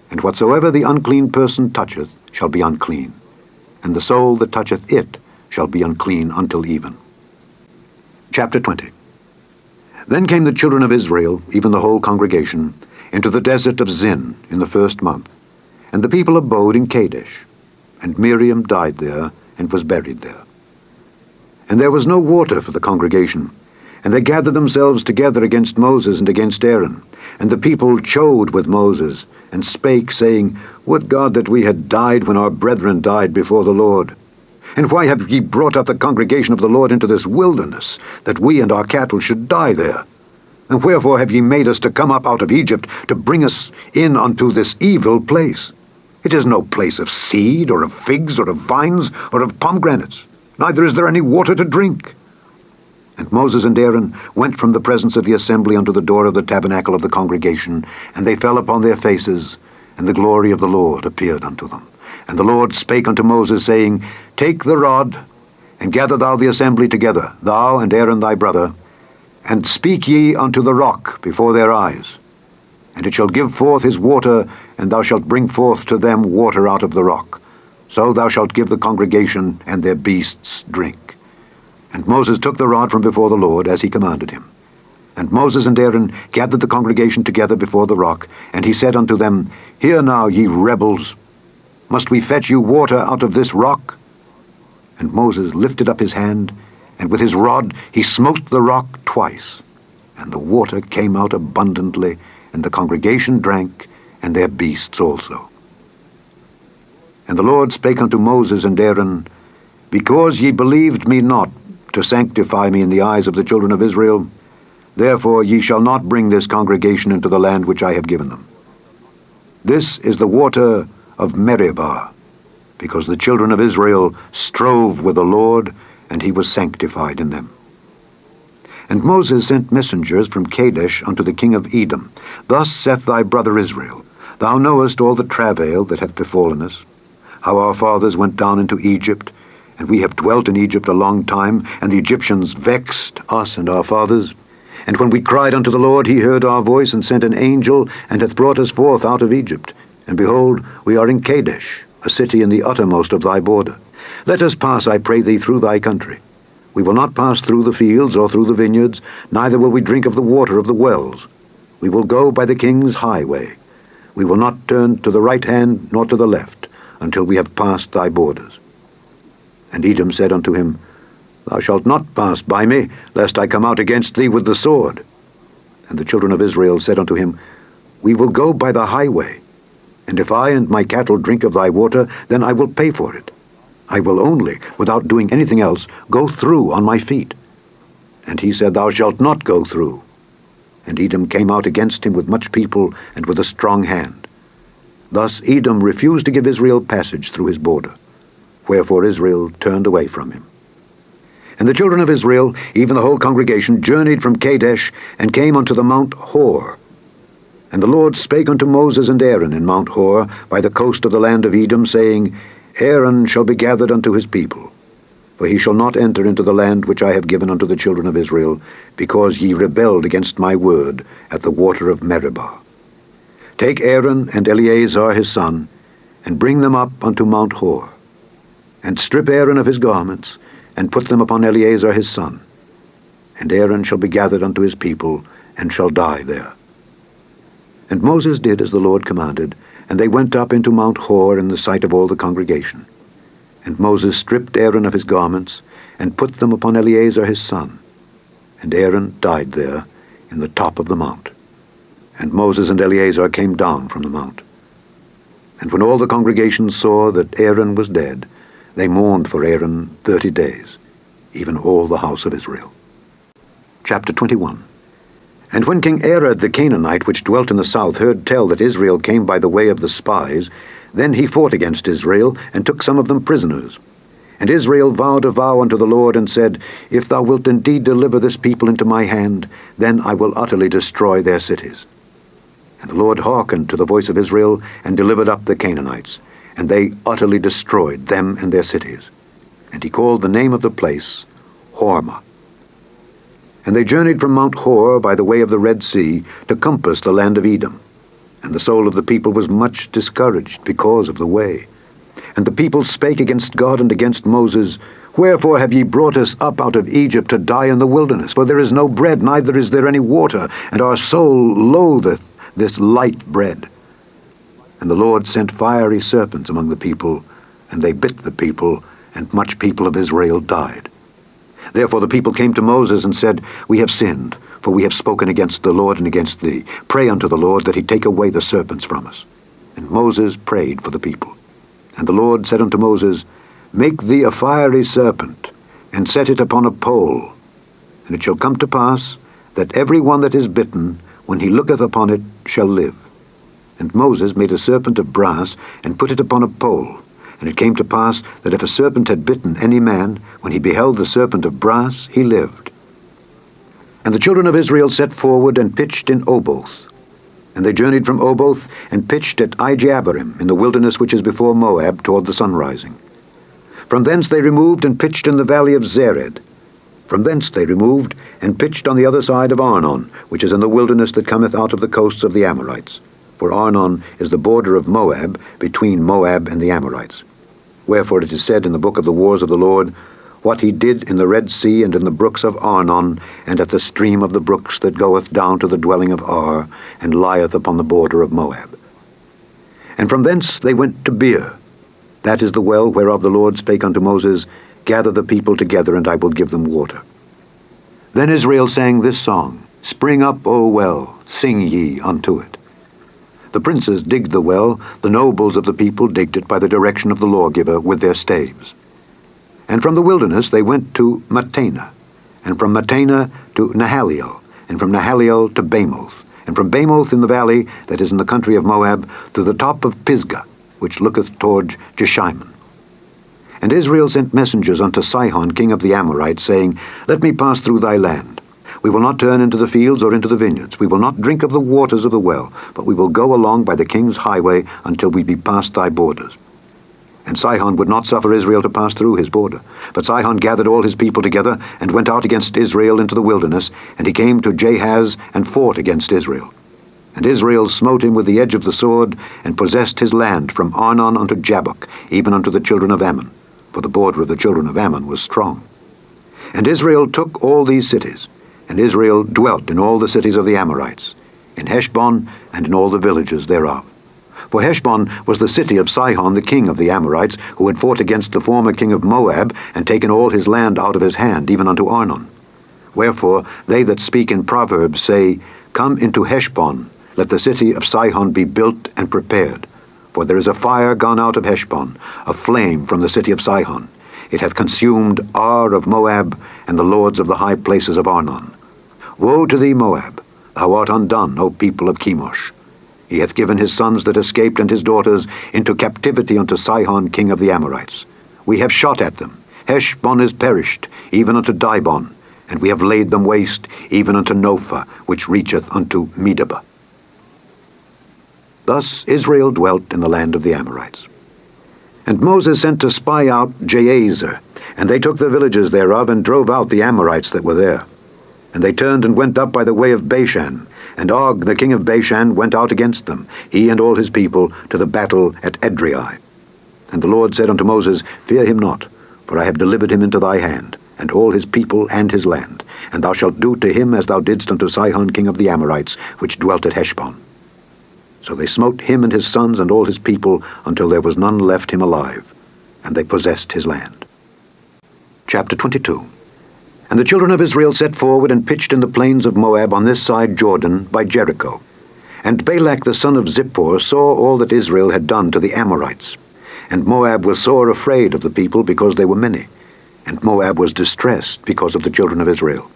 And whatsoever the unclean person toucheth shall be unclean, and the soul that toucheth it shall be unclean until even. Chapter 20. Then came the children of Israel, even the whole congregation, into the desert of Zin in the 1st month. And the people abode in Kadesh. And Miriam died there, and was buried there. And there was no water for the congregation. And they gathered themselves together against Moses and against Aaron. And the people chode with Moses, and spake, saying, Would God that we had died when our brethren died before the Lord! And why have ye brought up the congregation of the Lord into this wilderness, that we and our cattle should die there? And wherefore have ye made us to come up out of Egypt, to bring us in unto this evil place? It is no place of seed, or of figs, or of vines, or of pomegranates, neither is there any water to drink. And Moses and Aaron went from the presence of the assembly unto the door of the tabernacle of the congregation, and they fell upon their faces, and the glory of the Lord appeared unto them. And the Lord spake unto Moses, saying, Take the rod, and gather thou the assembly together, thou and Aaron thy brother, and speak ye unto the rock before their eyes. And it shall give forth his water, and thou shalt bring forth to them water out of the rock. So thou shalt give the congregation and their beasts drink. And Moses took the rod from before the Lord, as he commanded him. And Moses and Aaron gathered the congregation together before the rock, and he said unto them, Hear now, ye rebels, must we fetch you water out of this rock? And Moses lifted up his hand, and with his rod he smote the rock twice, and the water came out abundantly, and the congregation drank, and their beasts also. And the Lord spake unto Moses and Aaron, Because ye believed me not, to sanctify me in the eyes of the children of Israel, therefore ye shall not bring this congregation into the land which I have given them. This is the water of Meribah, because the children of Israel strove with the Lord, and he was sanctified in them. And Moses sent messengers from Kadesh unto the king of Edom. Thus saith thy brother Israel, Thou knowest all the travail that hath befallen us, how our fathers went down into Egypt, and we have dwelt in Egypt a long time, and the Egyptians vexed us and our fathers. And when we cried unto the Lord, he heard our voice, and sent an angel, and hath brought us forth out of Egypt. And behold, we are in Kadesh, a city in the uttermost of thy border. Let us pass, I pray thee, through thy country. We will not pass through the fields or through the vineyards, neither will we drink of the water of the wells. We will go by the king's highway. We will not turn to the right hand nor to the left, until we have passed thy borders. And Edom said unto him, Thou shalt not pass by me, lest I come out against thee with the sword. And the children of Israel said unto him, We will go by the highway, and if I and my cattle drink of thy water, then I will pay for it. I will only, without doing anything else, go through on my feet. And he said, Thou shalt not go through. And Edom came out against him with much people and with a strong hand. Thus Edom refused to give Israel passage through his border. Wherefore Israel turned away from him. And the children of Israel, even the whole congregation, journeyed from Kadesh, and came unto the Mount Hor. And the Lord spake unto Moses and Aaron in Mount Hor, by the coast of the land of Edom, saying, Aaron shall be gathered unto his people, for he shall not enter into the land which I have given unto the children of Israel, because ye rebelled against my word at the water of Meribah. Take Aaron and Eleazar his son, and bring them up unto Mount Hor, and strip Aaron of his garments, and put them upon Eleazar his son. And Aaron shall be gathered unto his people, and shall die there. And Moses did as the Lord commanded, and they went up into Mount Hor in the sight of all the congregation. And Moses stripped Aaron of his garments, and put them upon Eleazar his son. And Aaron died there in the top of the mount. And Moses and Eleazar came down from the mount. And when all the congregation saw that Aaron was dead, they mourned for Aaron 30 days, even all the house of Israel. Chapter 21. And when King Arad the Canaanite, which dwelt in the south, heard tell that Israel came by the way of the spies, then he fought against Israel, and took some of them prisoners. And Israel vowed a vow unto the Lord, and said, If thou wilt indeed deliver this people into my hand, then I will utterly destroy their cities. And the Lord hearkened to the voice of Israel, and delivered up the Canaanites, and they utterly destroyed them and their cities. And he called the name of the place Hormah. And they journeyed from Mount Hor by the way of the Red Sea to compass the land of Edom. And the soul of the people was much discouraged because of the way. And the people spake against God and against Moses, Wherefore have ye brought us up out of Egypt to die in the wilderness? For there is no bread, neither is there any water, and our soul loatheth this light bread. And the Lord sent fiery serpents among the people, and they bit the people, and much people of Israel died. Therefore the people came to Moses and said, We have sinned, for we have spoken against the Lord and against thee. Pray unto the Lord that he take away the serpents from us. And Moses prayed for the people. And the Lord said unto Moses, Make thee a fiery serpent, and set it upon a pole. And it shall come to pass, that every one that is bitten, when he looketh upon it, shall live. And Moses made a serpent of brass, and put it upon a pole. And it came to pass, that if a serpent had bitten any man, when he beheld the serpent of brass, he lived. And the children of Israel set forward, and pitched in Oboth. And they journeyed from Oboth, and pitched at Ijeabarim, in the wilderness which is before Moab, toward the sunrising. From thence they removed, and pitched in the valley of Zered. From thence they removed, and pitched on the other side of Arnon, which is in the wilderness that cometh out of the coasts of the Amorites. For Arnon is the border of Moab, between Moab and the Amorites. Wherefore it is said in the book of the wars of the Lord, What he did in the Red Sea, and in the brooks of Arnon, and at the stream of the brooks that goeth down to the dwelling of Ar, and lieth upon the border of Moab. And from thence they went to Beer. That is the well whereof the Lord spake unto Moses, Gather the people together, and I will give them water. Then Israel sang this song, Spring up, O well, sing ye unto it. The princes digged the well, the nobles of the people digged it by the direction of the lawgiver with their staves. And from the wilderness they went to Mattanah, and from Mattanah to Nahaliel, and from Nahaliel to Bamoth, and from Bamoth in the valley that is in the country of Moab, to the top of Pisgah, which looketh toward Jeshimon. And Israel sent messengers unto Sihon king of the Amorites, saying, Let me pass through thy land. We will not turn into the fields or into the vineyards. We will not drink of the waters of the well, but we will go along by the king's highway until we be past thy borders. And Sihon would not suffer Israel to pass through his border. But Sihon gathered all his people together, and went out against Israel into the wilderness, and he came to Jahaz, and fought against Israel. And Israel smote him with the edge of the sword, and possessed his land from Arnon unto Jabbok, even unto the children of Ammon, for the border of the children of Ammon was strong. And Israel took all these cities, and Israel dwelt in all the cities of the Amorites, in Heshbon, and in all the villages thereof. For Heshbon was the city of Sihon the king of the Amorites, who had fought against the former king of Moab, and taken all his land out of his hand, even unto Arnon. Wherefore they that speak in Proverbs say, Come into Heshbon, let the city of Sihon be built and prepared. For there is a fire gone out of Heshbon, a flame from the city of Sihon. It hath consumed Ar of Moab, and the lords of the high places of Arnon. Woe to thee, Moab! Thou art undone, O people of Chemosh. He hath given his sons that escaped and his daughters into captivity unto Sihon king of the Amorites. We have shot at them. Heshbon is perished, even unto Dibon, and we have laid them waste, even unto Nophah, which reacheth unto Medeba. Thus Israel dwelt in the land of the Amorites. And Moses sent to spy out Jahazer, and they took the villages thereof, and drove out the Amorites that were there. And they turned and went up by the way of Bashan, and Og the king of Bashan went out against them, he and all his people, to the battle at Edrei. And the Lord said unto Moses, Fear him not, for I have delivered him into thy hand, and all his people and his land, and thou shalt do to him as thou didst unto Sihon king of the Amorites, which dwelt at Heshbon. So they smote him and his sons and all his people, until there was none left him alive, and they possessed his land. Chapter 22. And the children of Israel set forward and pitched in the plains of Moab on this side Jordan by Jericho. And Balak the son of Zippor saw all that Israel had done to the Amorites. And Moab was sore afraid of the people because they were many. And Moab was distressed because of the children of Israel.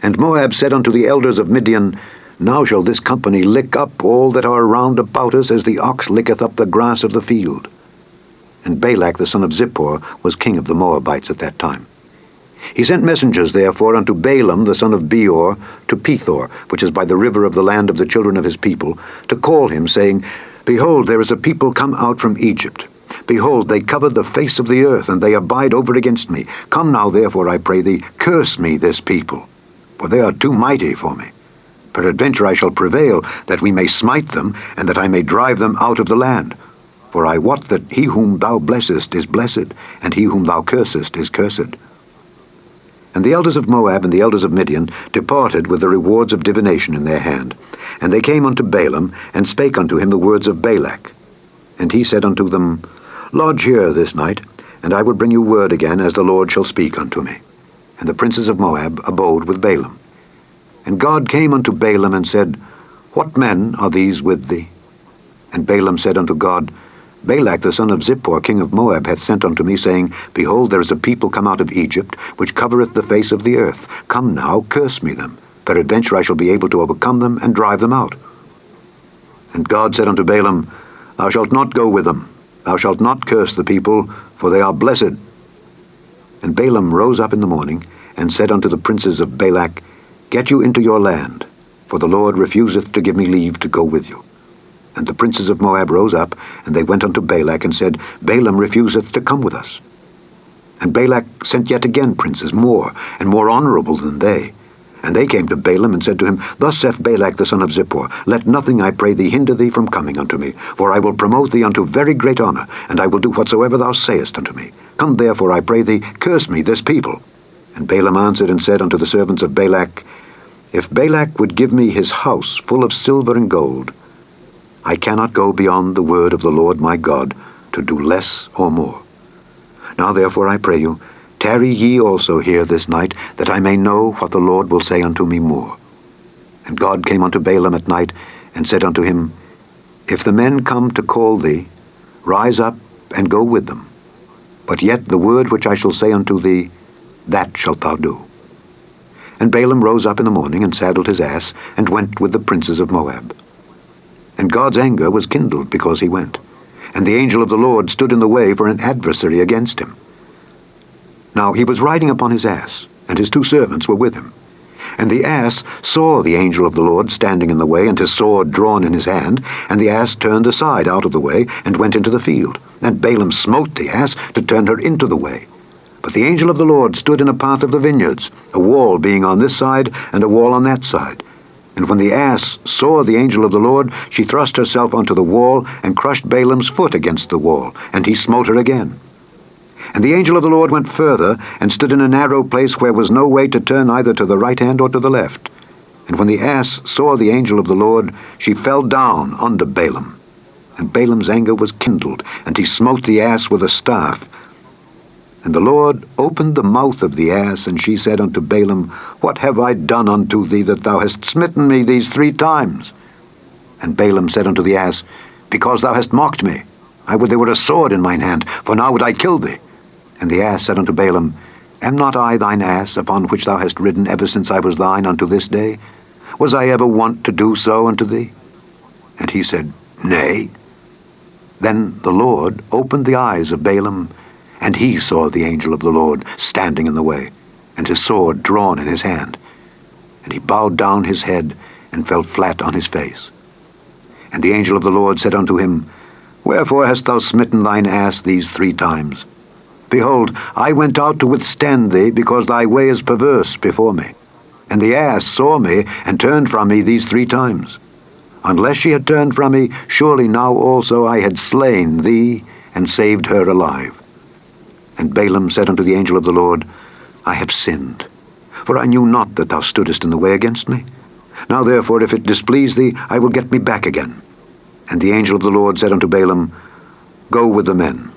And Moab said unto the elders of Midian, Now shall this company lick up all that are round about us, as the ox licketh up the grass of the field. And Balak the son of Zippor was king of the Moabites at that time. He sent messengers therefore unto Balaam the son of Beor to Pethor, which is by the river of the land of the children of his people, to call him, saying, Behold, there is a people come out from Egypt. Behold, they cover the face of the earth, and they abide over against me. Come now, therefore, I pray thee, curse me this people, for they are too mighty for me. Peradventure I shall prevail, that we may smite them, and that I may drive them out of the land. For I wot that he whom thou blessest is blessed, and he whom thou cursest is cursed. And the elders of Moab and the elders of Midian departed with the rewards of divination in their hand. And they came unto Balaam, and spake unto him the words of Balak. And he said unto them, Lodge here this night, and I will bring you word again, as the Lord shall speak unto me. And the princes of Moab abode with Balaam. And God came unto Balaam, and said, What men are these with thee? And Balaam said unto God, Balak the son of Zippor, king of Moab, hath sent unto me, saying, Behold, there is a people come out of Egypt, which covereth the face of the earth. Come now, curse me them. Peradventure I shall be able to overcome them, and drive them out. And God said unto Balaam, Thou shalt not go with them. Thou shalt not curse the people, for they are blessed. And Balaam rose up in the morning, and said unto the princes of Balak, Get you into your land, for the Lord refuseth to give me leave to go with you. And the princes of Moab rose up, and they went unto Balak, and said, Balaam refuseth to come with us. And Balak sent yet again princes, more and more honorable than they. And they came to Balaam, and said to him, Thus saith Balak the son of Zippor, Let nothing, I pray thee, hinder thee from coming unto me, for I will promote thee unto very great honor, and I will do whatsoever thou sayest unto me. Come therefore, I pray thee, curse me this people. And Balaam answered and said unto the servants of Balak, If Balak would give me his house full of silver and gold, I cannot go beyond the word of the Lord my God, to do less or more. Now therefore I pray you, tarry ye also here this night, that I may know what the Lord will say unto me more. And God came unto Balaam at night, and said unto him, If the men come to call thee, rise up and go with them. But yet the word which I shall say unto thee, that shalt thou do. And Balaam rose up in the morning, and saddled his ass, and went with the princes of Moab. And God's anger was kindled because he went. And the angel of the Lord stood in the way for an adversary against him. Now he was riding upon his ass, and his two servants were with him. And the ass saw the angel of the Lord standing in the way, and his sword drawn in his hand. And the ass turned aside out of the way, and went into the field. And Balaam smote the ass to turn her into the way. But the angel of the Lord stood in a path of the vineyards, a wall being on this side, and a wall on that side. And when the ass saw the angel of the Lord, she thrust herself unto the wall, and crushed Balaam's foot against the wall, and he smote her again. And the angel of the Lord went further, and stood in a narrow place where was no way to turn either to the right hand or to the left. And when the ass saw the angel of the Lord, she fell down under Balaam. And Balaam's anger was kindled, and he smote the ass with a staff. And the Lord opened the mouth of the ass, and she said unto Balaam, What have I done unto thee, that thou hast smitten me these 3 times? And Balaam said unto the ass, Because thou hast mocked me. I would there were a sword in mine hand, for now would I kill thee. And the ass said unto Balaam, Am not I thine ass, upon which thou hast ridden ever since I was thine unto this day? Was I ever wont to do so unto thee? And he said, Nay. Then the Lord opened the eyes of Balaam, and he saw the angel of the Lord standing in the way, and his sword drawn in his hand. And he bowed down his head, and fell flat on his face. And the angel of the Lord said unto him, Wherefore hast thou smitten thine ass these 3 times? Behold, I went out to withstand thee, because thy way is perverse before me. And the ass saw me, and turned from me these 3 times. Unless she had turned from me, surely now also I had slain thee, and saved her alive. And Balaam said unto the angel of the Lord, I have sinned, for I knew not that thou stoodest in the way against me. Now therefore, if it displease thee, I will get me back again. And the angel of the Lord said unto Balaam, Go with the men.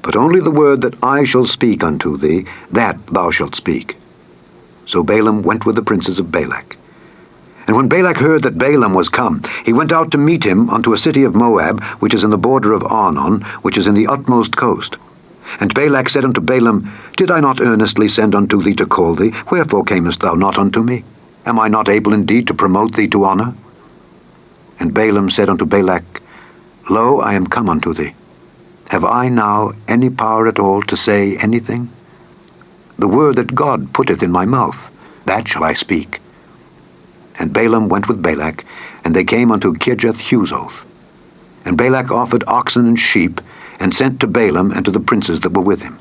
but only the word that I shall speak unto thee, that thou shalt speak. So Balaam went with the princes of Balak. And when Balak heard that Balaam was come, he went out to meet him unto a city of Moab, which is in the border of Arnon, which is in the utmost coast. And Balak said unto Balaam, Did I not earnestly send unto thee to call thee? Wherefore camest thou not unto me? Am I not able indeed to promote thee to honor? And Balaam said unto Balak, Lo, I am come unto thee. Have I now any power at all to say anything? The word that God putteth in my mouth, that shall I speak. And Balaam went with Balak, and they came unto Kirjath-Huzoth. And Balak offered oxen and sheep, and sent to Balaam and to the princes that were with him.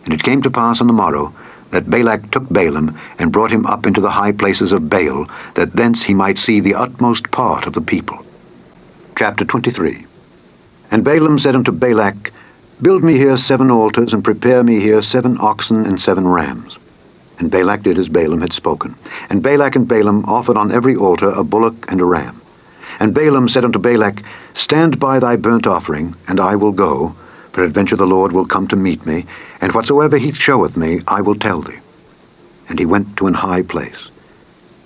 And it came to pass on the morrow, that Balak took Balaam, and brought him up into the high places of Baal, that thence he might see the utmost part of the people. Chapter 23. And Balaam said unto Balak, Build me here 7 altars, and prepare me here 7 oxen and 7 rams. And Balak did as Balaam had spoken. And Balak and Balaam offered on every altar a bullock and a ram. And Balaam said unto Balak, Stand by thy burnt offering, and I will go. Peradventure the Lord will come to meet me, and whatsoever he showeth me, I will tell thee. And he went to an high place.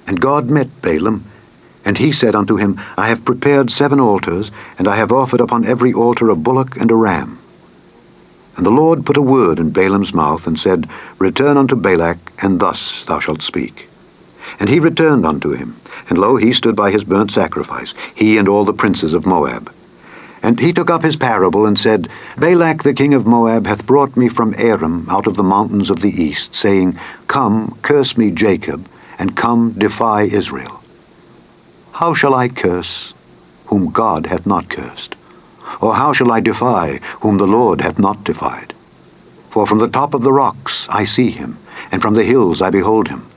And God met Balaam, and he said unto him, I have prepared 7 altars, and I have offered upon every altar a bullock and a ram. And the Lord put a word in Balaam's mouth, and said, Return unto Balak, and thus thou shalt speak. And he returned unto him, and lo, he stood by his burnt sacrifice, he and all the princes of Moab. And he took up his parable, and said, Balak the king of Moab hath brought me from Aram out of the mountains of the east, saying, Come, curse me Jacob, and come, defy Israel. How shall I curse whom God hath not cursed? Or how shall I defy whom the Lord hath not defied? For from the top of the rocks I see him, and from the hills I behold him.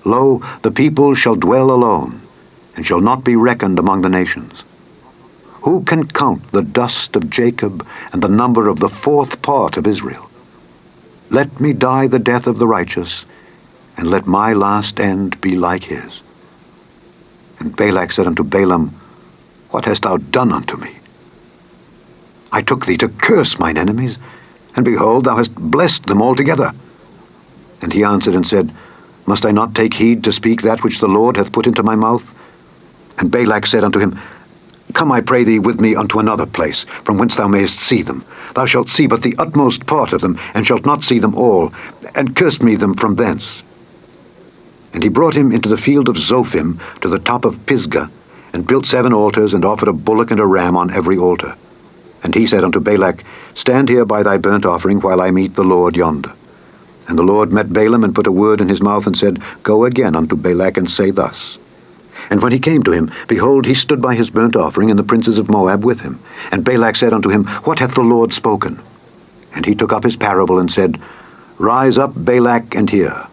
Lo, the people shall dwell alone, and shall not be reckoned among the nations. Who can count the dust of Jacob, and the number of the 4th part of Israel? Let me die the death of the righteous, and let my last end be like his. And Balak said unto Balaam, What hast thou done unto me? I took thee to curse mine enemies, and behold, thou hast blessed them altogether. And he answered and said, Must I not take heed to speak that which the Lord hath put into my mouth? And Balak said unto him, Come, I pray thee, with me unto another place, from whence thou mayest see them. Thou shalt see but the utmost part of them, and shalt not see them all, and curse me them from thence. And he brought him into the field of Zophim, to the top of Pisgah, and built 7 altars, and offered a bullock and a ram on every altar. And he said unto Balak, Stand here by thy burnt offering, while I meet the Lord yonder. And the Lord met Balaam, and put a word in his mouth, and said, Go again unto Balak, and say thus. And when he came to him, behold, he stood by his burnt offering, and the princes of Moab with him. And Balak said unto him, What hath the Lord spoken? And he took up his parable, and said, Rise up, Balak, and hear.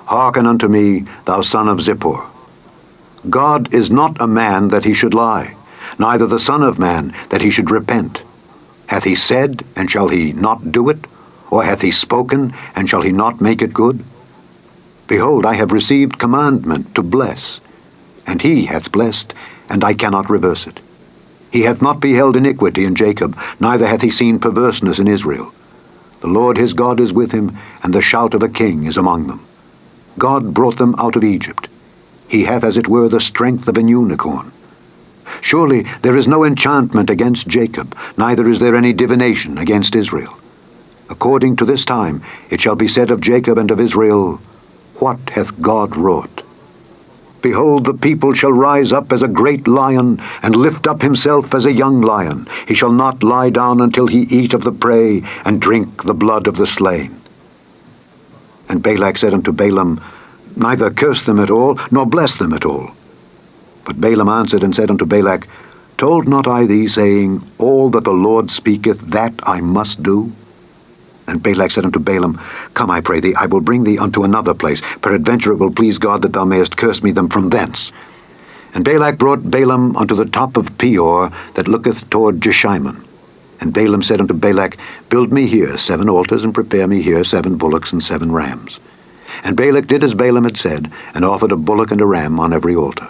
Hearken unto me, thou son of Zippor. God is not a man that he should lie, neither the Son of Man that he should repent. Hath he said, and shall he not do it? Or hath he spoken, and shall he not make it good? Behold, I have received commandment to bless, and he hath blessed, and I cannot reverse it. He hath not beheld iniquity in Jacob, neither hath he seen perverseness in Israel. The Lord his God is with him, and the shout of a king is among them. God brought them out of Egypt. He hath as it were the strength of an unicorn. Surely there is no enchantment against Jacob, neither is there any divination against Israel. According to this time it shall be said of Jacob and of Israel, What hath God wrought? Behold, the people shall rise up as a great lion, and lift up himself as a young lion. He shall not lie down until he eat of the prey, and drink the blood of the slain. And Balak said unto Balaam, Neither curse them at all, nor bless them at all. But Balaam answered and said unto Balak, Told not I thee, saying, All that the Lord speaketh, that I must do? And Balak said unto Balaam, Come, I pray thee, I will bring thee unto another place. Peradventure it will please God that thou mayest curse me them from thence. And Balak brought Balaam unto the top of Peor, that looketh toward Jeshimon. And Balaam said unto Balak, Build me here 7 altars, and prepare me here 7 bullocks and 7 rams. And Balak did as Balaam had said, and offered a bullock and a ram on every altar.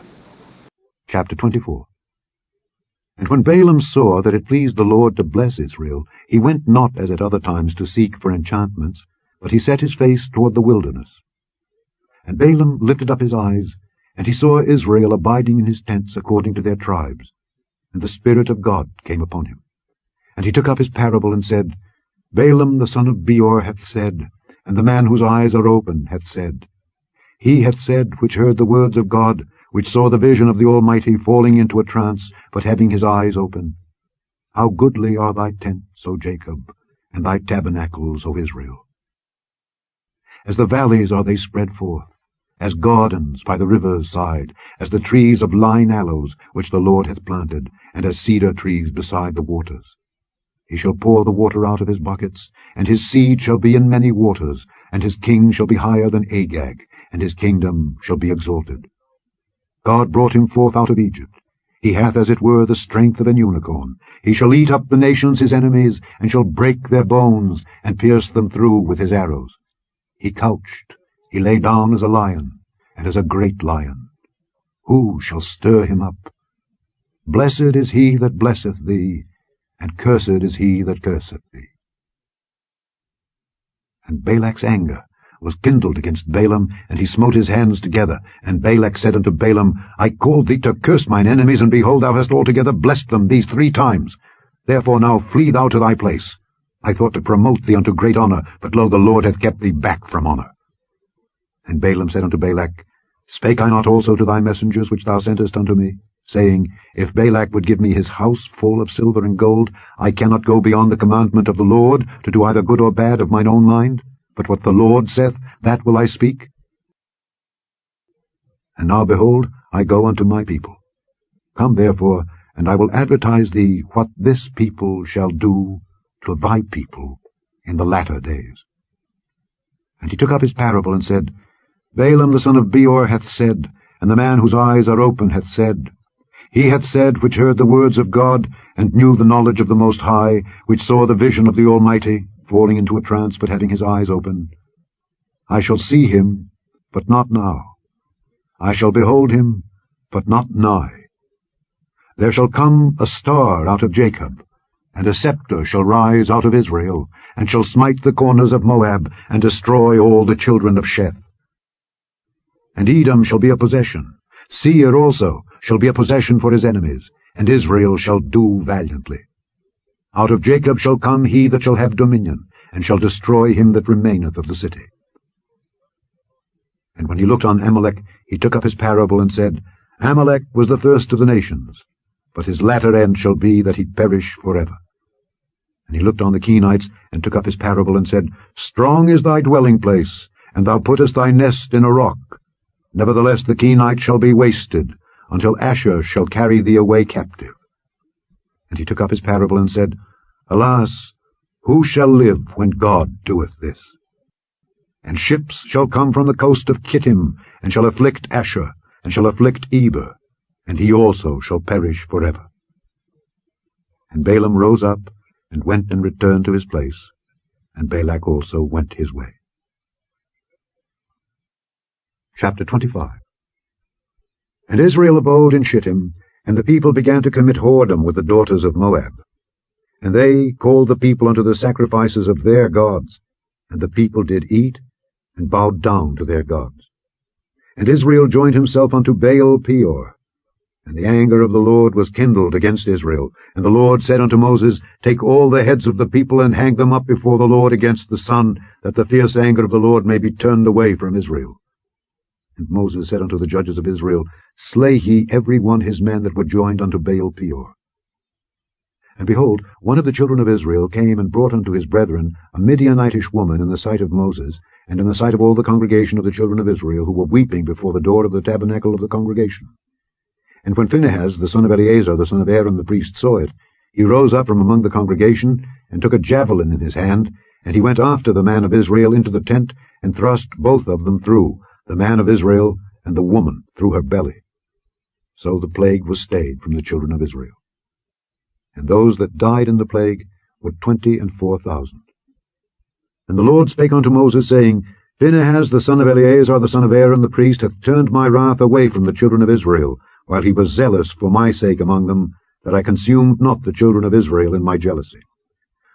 Chapter 24. And when Balaam saw that it pleased the Lord to bless Israel, he went not as at other times to seek for enchantments, but he set his face toward the wilderness. And Balaam lifted up his eyes, and he saw Israel abiding in his tents according to their tribes. And the Spirit of God came upon him. And he took up his parable and said, Balaam the son of Beor hath said, and the man whose eyes are open hath said, He hath said, which heard the words of God, which saw the vision of the Almighty, falling into a trance, but having his eyes open. How goodly are thy tents, O Jacob, and thy tabernacles, O Israel! As the valleys are they spread forth, as gardens by the river's side, as the trees of lign aloes, which the Lord hath planted, and as cedar trees beside the waters. He shall pour the water out of his buckets, and his seed shall be in many waters, and his king shall be higher than Agag, and his kingdom shall be exalted. God brought him forth out of Egypt. He hath as it were the strength of an unicorn. He shall eat up the nations his enemies, and shall break their bones, and pierce them through with his arrows. He couched, he lay down as a lion, and as a great lion. Who shall stir him up? Blessed is he that blesseth thee, and cursed is he that curseth thee. And Balak's anger was kindled against Balaam, and he smote his hands together. And Balak said unto Balaam, I called thee to curse mine enemies, and behold, thou hast altogether blessed them these 3 times. Therefore now flee thou to thy place. I thought to promote thee unto great honour, but lo, the Lord hath kept thee back from honour. And Balaam said unto Balak, Spake I not also to thy messengers which thou sentest unto me, saying, If Balak would give me his house full of silver and gold, I cannot go beyond the commandment of the Lord, to do either good or bad of mine own mind? But what the Lord saith, that will I speak. And now, behold, I go unto my people. Come therefore, and I will advertise thee what this people shall do to thy people in the latter days. And he took up his parable and said, Balaam the son of Beor hath said, and the man whose eyes are open hath said, He hath said, which heard the words of God, and knew the knowledge of the Most High, which saw the vision of the Almighty, falling into a trance, but having his eyes open. I shall see him, but not now. I shall behold him, but not nigh. There shall come a star out of Jacob, and a scepter shall rise out of Israel, and shall smite the corners of Moab, and destroy all the children of Sheth. And Edom shall be a possession. Seir also shall be a possession for his enemies, and Israel shall do valiantly. Out of Jacob shall come he that shall have dominion, and shall destroy him that remaineth of the city. And when he looked on Amalek, he took up his parable and said, Amalek was the first of the nations, but his latter end shall be that he perish forever. And he looked on the Kenites, and took up his parable and said, Strong is thy dwelling place, and thou puttest thy nest in a rock. Nevertheless the Kenites shall be wasted, until Asher shall carry thee away captive. And he took up his parable and said, Alas, who shall live when God doeth this? And ships shall come from the coast of Kittim, and shall afflict Asher, and shall afflict Eber, and he also shall perish forever. And Balaam rose up, and went and returned to his place, and Balak also went his way. Chapter 25. And Israel abode in Shittim, and the people began to commit whoredom with the daughters of Moab. And they called the people unto the sacrifices of their gods, and the people did eat, and bowed down to their gods. And Israel joined himself unto Baal Peor. And the anger of the Lord was kindled against Israel. And the Lord said unto Moses, Take all the heads of the people, and hang them up before the Lord against the sun, that the fierce anger of the Lord may be turned away from Israel. And Moses said unto the judges of Israel, Slay ye every one his men that were joined unto Baal Peor. And behold, one of the children of Israel came and brought unto his brethren a Midianitish woman in the sight of Moses, and in the sight of all the congregation of the children of Israel, who were weeping before the door of the tabernacle of the congregation. And when Phinehas, the son of Eleazar, the son of Aaron the priest, saw it, he rose up from among the congregation, and took a javelin in his hand, and he went after the man of Israel into the tent, and thrust both of them through, the man of Israel and the woman through her belly. So the plague was stayed from the children of Israel. And those that died in the plague were 24,000. And the Lord spake unto Moses, saying, Phinehas the son of Eleazar, the son of Aaron the priest, hath turned my wrath away from the children of Israel, while he was zealous for my sake among them, that I consumed not the children of Israel in my jealousy.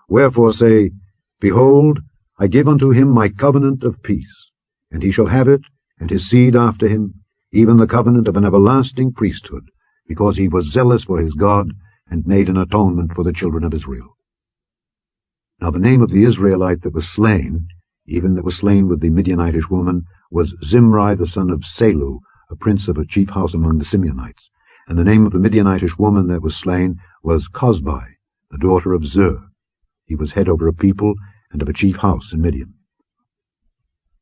Wherefore say, Behold, I give unto him my covenant of peace, and he shall have it, and his seed after him, even the covenant of an everlasting priesthood, because he was zealous for his God, and made an atonement for the children of Israel. Now the name of the Israelite that was slain, even that was slain with the Midianitish woman, was Zimri the son of Salu, a prince of a chief house among the Simeonites. And the name of the Midianitish woman that was slain was Cosbi, the daughter of Zur. He was head over a people, and of a chief house in Midian.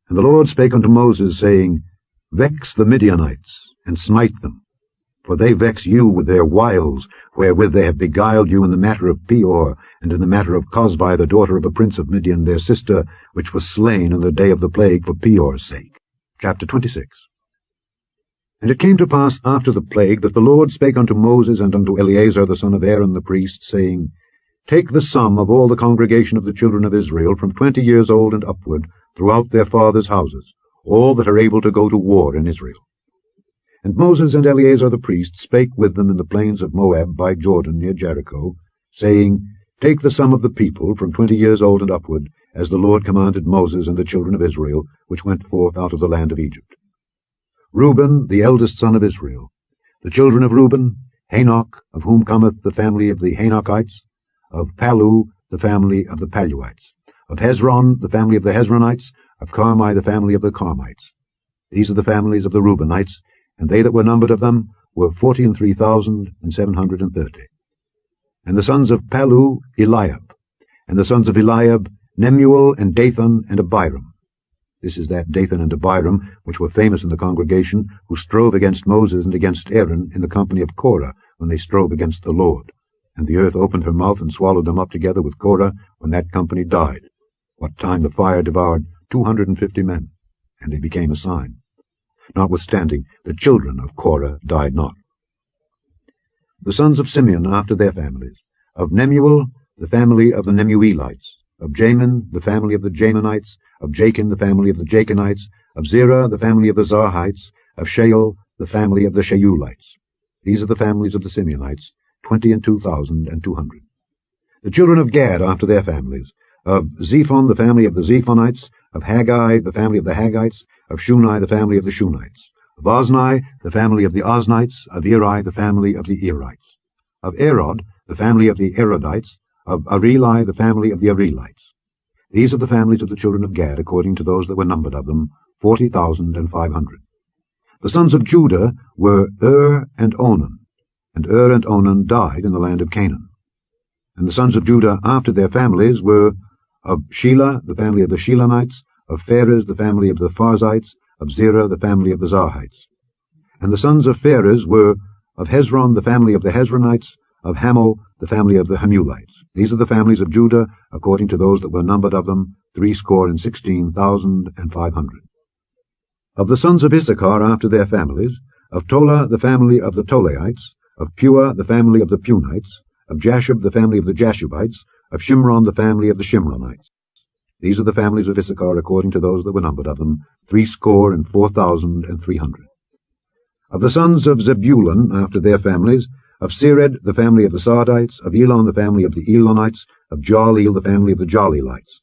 And the Lord spake unto Moses, saying, Vex the Midianites, and smite them, for they vex you with their wiles, wherewith they have beguiled you in the matter of Peor, and in the matter of Cosbi, the daughter of a prince of Midian, their sister, which was slain in the day of the plague for Peor's sake. Chapter 26. And it came to pass after the plague that the Lord spake unto Moses and unto Eleazar the son of Aaron the priest, saying, Take the sum of all the congregation of the children of Israel from 20 years old and upward throughout their fathers' houses, all that are able to go to war in Israel. And Moses and Eleazar the priest spake with them in the plains of Moab by Jordan near Jericho, saying, Take the sum of the people from 20 years old and upward, as the Lord commanded Moses and the children of Israel, which went forth out of the land of Egypt. Reuben, the eldest son of Israel. The children of Reuben, Hanok, of whom cometh the family of the Hanokites, of Palu, the family of the Paluites, of Hezron, the family of the Hezronites, of Carmi, the family of the Carmites. These are the families of the Reubenites, and they that were numbered of them were 43,730. And the sons of Palu, Eliab, and the sons of Eliab, Nemuel, and Dathan, and Abiram. This is that Dathan and Abiram, which were famous in the congregation, who strove against Moses and against Aaron in the company of Korah, when they strove against the Lord. And the earth opened her mouth and swallowed them up together with Korah, when that company died, what time the fire devoured 250 men, and they became a sign. Notwithstanding, the children of Korah died not. The sons of Simeon after their families, of Nemuel, the family of the Nemuelites, of Jamin, the family of the Jaminites, of Jachin, the family of the Jachinites, of Zerah, the family of the Zarhites, of Shael, the family of the Sheulites. These are the families of the Simeonites, 22,200. The children of Gad after their families, of Zephon, the family of the Zephonites, of Haggai, the family of the Haggites, of Shuni, the family of the Shunites, of Ozni, the family of the Oznites, of Eri, the family of the Erites, of Arod, the family of the Arodites, of Areli, the family of the Arelites. These are the families of the children of Gad, according to those that were numbered of them, 40,500. The sons of Judah were and Onan died in the land of Canaan. And the sons of Judah after their families were of Shelah, the family of the Shelonites, of Pharez, the family of the Pharzites, of Zerah, the family of the Zarhites. And the sons of Pharez were of Hezron, the family of the Hezronites, of Hamul, the family of the Hamulites. These are the families of Judah, according to those that were numbered of them, 16,500. Of the sons of Issachar after their families, of Tola, the family of the Tolaites, of Pua, the family of the Punites, of Jashub, the family of the Jashubites, of Shimron, the family of the Shimronites. These are the families of Issachar, according to those that were numbered of them, 64,300. Of the sons of Zebulun after their families, of Sered, the family of the Sardites, of Elon, the family of the Elonites, of Jaleel, the family of the Jalielites.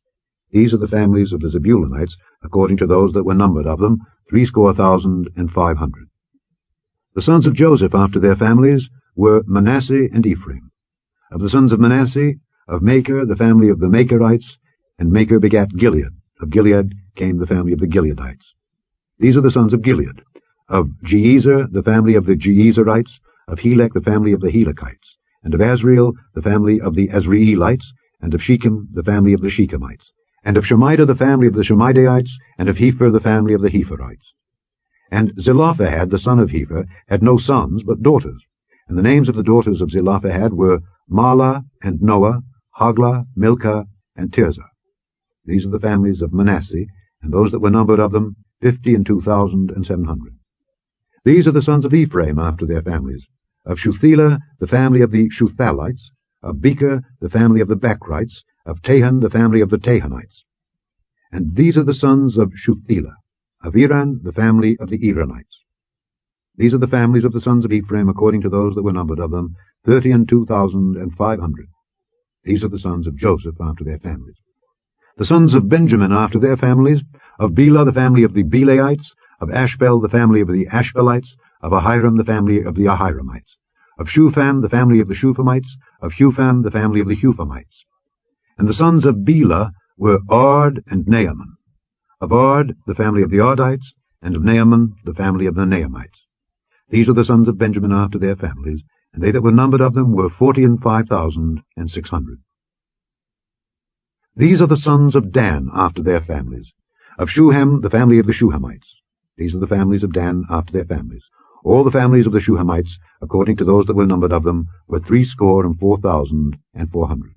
These are the families of the Zebulunites, according to those that were numbered of them, 70,500. The sons of Joseph after their families were Manasseh and Ephraim. Of the sons of Manasseh, of Machir, the family of the Machirites, and Machir begat Gilead. Of Gilead came the family of the Gileadites. These are the sons of Gilead. Of Jeezer, the family of the Jeezerites, of Helek, the family of the Helekites, and of Azriel, the family of the Azrielites, and of Shechem, the family of the Shechemites, and of Shemida, the family of the Shemidaites, and of Hepher, the family of the Hepherites. And Zelophehad, the son of Hepher, had no sons, but daughters. And the names of the daughters of Zelophehad were Mahlah, and Noah, Hoglah, Milcah, and Tirzah. These are the families of Manasseh, and those that were numbered of them, 52,700. These are the sons of Ephraim after their families, of Shuthelah, the family of the Shuthalites, of Becher, the family of the Bachrites, of Tahan, the family of the Tahanites. And these are the sons of Shuthelah, of Iran, the family of the Iranites. These are the families of the sons of Ephraim, according to those that were numbered of them, 32,500. These are the sons of Joseph after their families. The sons of Benjamin after their families, of Bela the family of the Belaites, of Ashbel the family of the Ashbelites, of Ahiram the family of the Ahiramites, of Shupham the family of the Shuphamites, of Hupham the family of the Huphamites. And the sons of Bela were Ard and Naaman, of Ard the family of the Ardites, and of Naaman the family of the Naamites. These are the sons of Benjamin after their families, and they that were numbered of them were 45,600. These are the sons of Dan after their families, of Shuham the family of the Shuhamites. These are the families of Dan after their families. All the families of the Shuhamites, according to those that were numbered of them, were 64,400.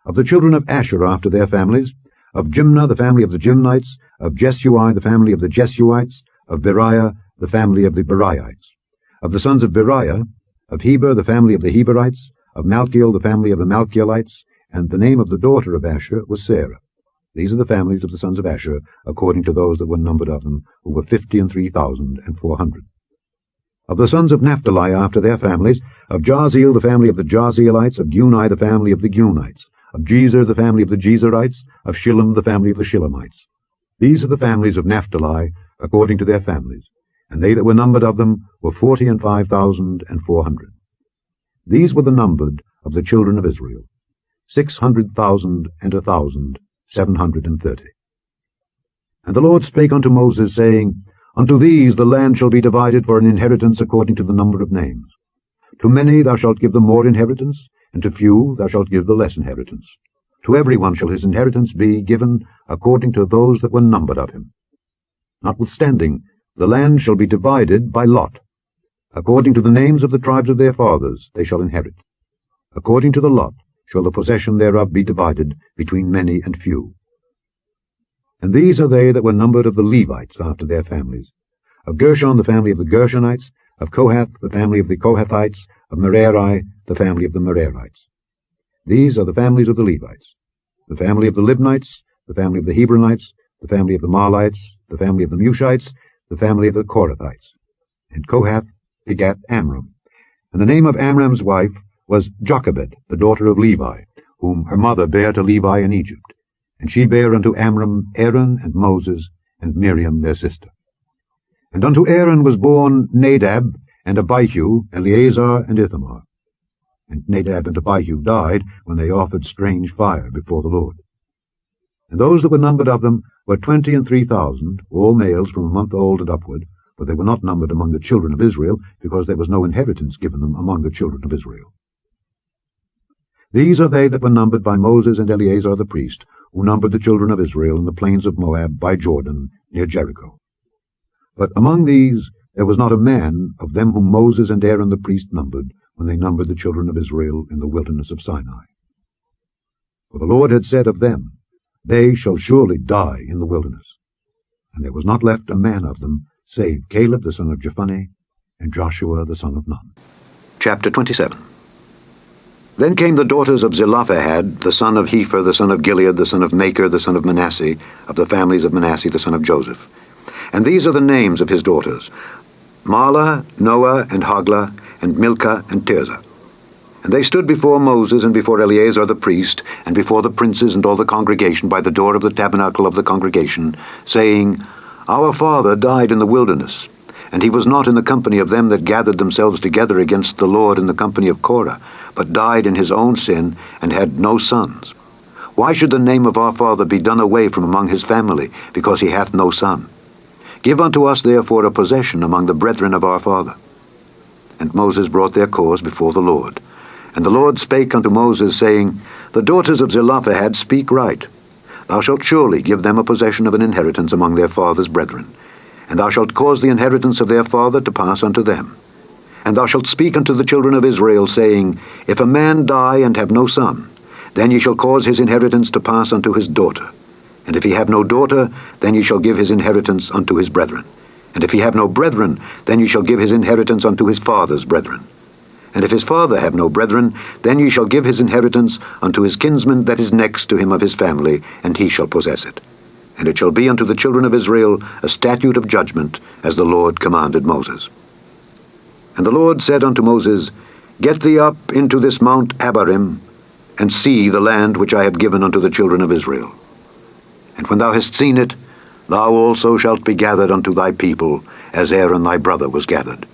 Of the children of Asher after their families, of Jimnah the family of the Jimnites, of Jesui the family of the Jesuites, of Beriah the family of the Beriites. Of the sons of Beriah, of Heber the family of the Heberites, of Malchiel the family of the Malchielites, and the name of the daughter of Asher was Sarah. These are the families of the sons of Asher, according to those that were numbered of them, who were 53,400. Of the sons of Naphtali after their families, of Jaziel the family of the Jazielites, of Guni the family of the Gunites, of Jezer the family of the Jezerites, of Shillem the family of the Shillemites. These are the families of Naphtali, according to their families, and they that were numbered of them were 45,400. These were the numbered of the children of Israel, 600,730. And the Lord spake unto Moses, saying, Unto these the land shall be divided for an inheritance according to the number of names. To many thou shalt give the more inheritance, and to few thou shalt give the less inheritance. To every one shall his inheritance be given according to those that were numbered of him. Notwithstanding, the land shall be divided by lot. According to the names of the tribes of their fathers they shall inherit. According to the lot shall the possession thereof be divided between many and few. And these are they that were numbered of the Levites after their families. Of Gershon the family of the Gershonites, of Kohath the family of the Kohathites, of Merari the family of the Merarites. These are the families of the Levites. The family of the Libnites, the family of the Hebronites, the family of the Mahlites, the family of the Mushites, the family of the Korathites. And Kohath begat Amram. And the name of Amram's wife was Jochebed, the daughter of Levi, whom her mother bare to Levi in Egypt. And she bare unto Amram Aaron and Moses, and Miriam their sister. And unto Aaron was born Nadab, and Abihu, Eleazar, and Ithamar. And Nadab and Abihu died when they offered strange fire before the Lord. And those that were numbered of them were 23,000, all males from a month old and upward, but they were not numbered among the children of Israel, because there was no inheritance given them among the children of Israel. These are they that were numbered by Moses and Eleazar the priest, who numbered the children of Israel in the plains of Moab by Jordan, near Jericho. But among these there was not a man of them whom Moses and Aaron the priest numbered, when they numbered the children of Israel in the wilderness of Sinai. For the Lord had said of them, They shall surely die in the wilderness. And there was not left a man of them, save Caleb the son of Jephunneh, and Joshua the son of Nun. Chapter 27. Then came the daughters of Zelophehad, the son of Hepher, the son of Gilead, the son of Machir, the son of Manasseh, of the families of Manasseh, the son of Joseph. And these are the names of his daughters, Mahlah, Noah, and Hoglah, and Milcah, and Tirzah. And they stood before Moses, and before Eleazar the priest, and before the princes and all the congregation by the door of the tabernacle of the congregation, saying, Our father died in the wilderness, and he was not in the company of them that gathered themselves together against the Lord in the company of Korah, but died in his own sin, and had no sons. Why should the name of our father be done away from among his family, because he hath no son? Give unto us therefore a possession among the brethren of our father. And Moses brought their cause before the Lord. And the Lord spake unto Moses, saying, The daughters of Zelophehad speak right. Thou shalt surely give them a possession of an inheritance among their father's brethren. And thou shalt cause the inheritance of their father to pass unto them. And thou shalt speak unto the children of Israel, saying, If a man die and have no son, then ye shall cause his inheritance to pass unto his daughter. And if he have no daughter, then ye shall give his inheritance unto his brethren. And if he have no brethren, then ye shall give his inheritance unto his father's brethren. And if his father have no brethren, then ye shall give his inheritance unto his kinsman that is next to him of his family, and he shall possess it. And it shall be unto the children of Israel a statute of judgment, as the Lord commanded Moses. And the Lord said unto Moses, Get thee up into this mount Abarim, and see the land which I have given unto the children of Israel. And when thou hast seen it, thou also shalt be gathered unto thy people, as Aaron thy brother was gathered.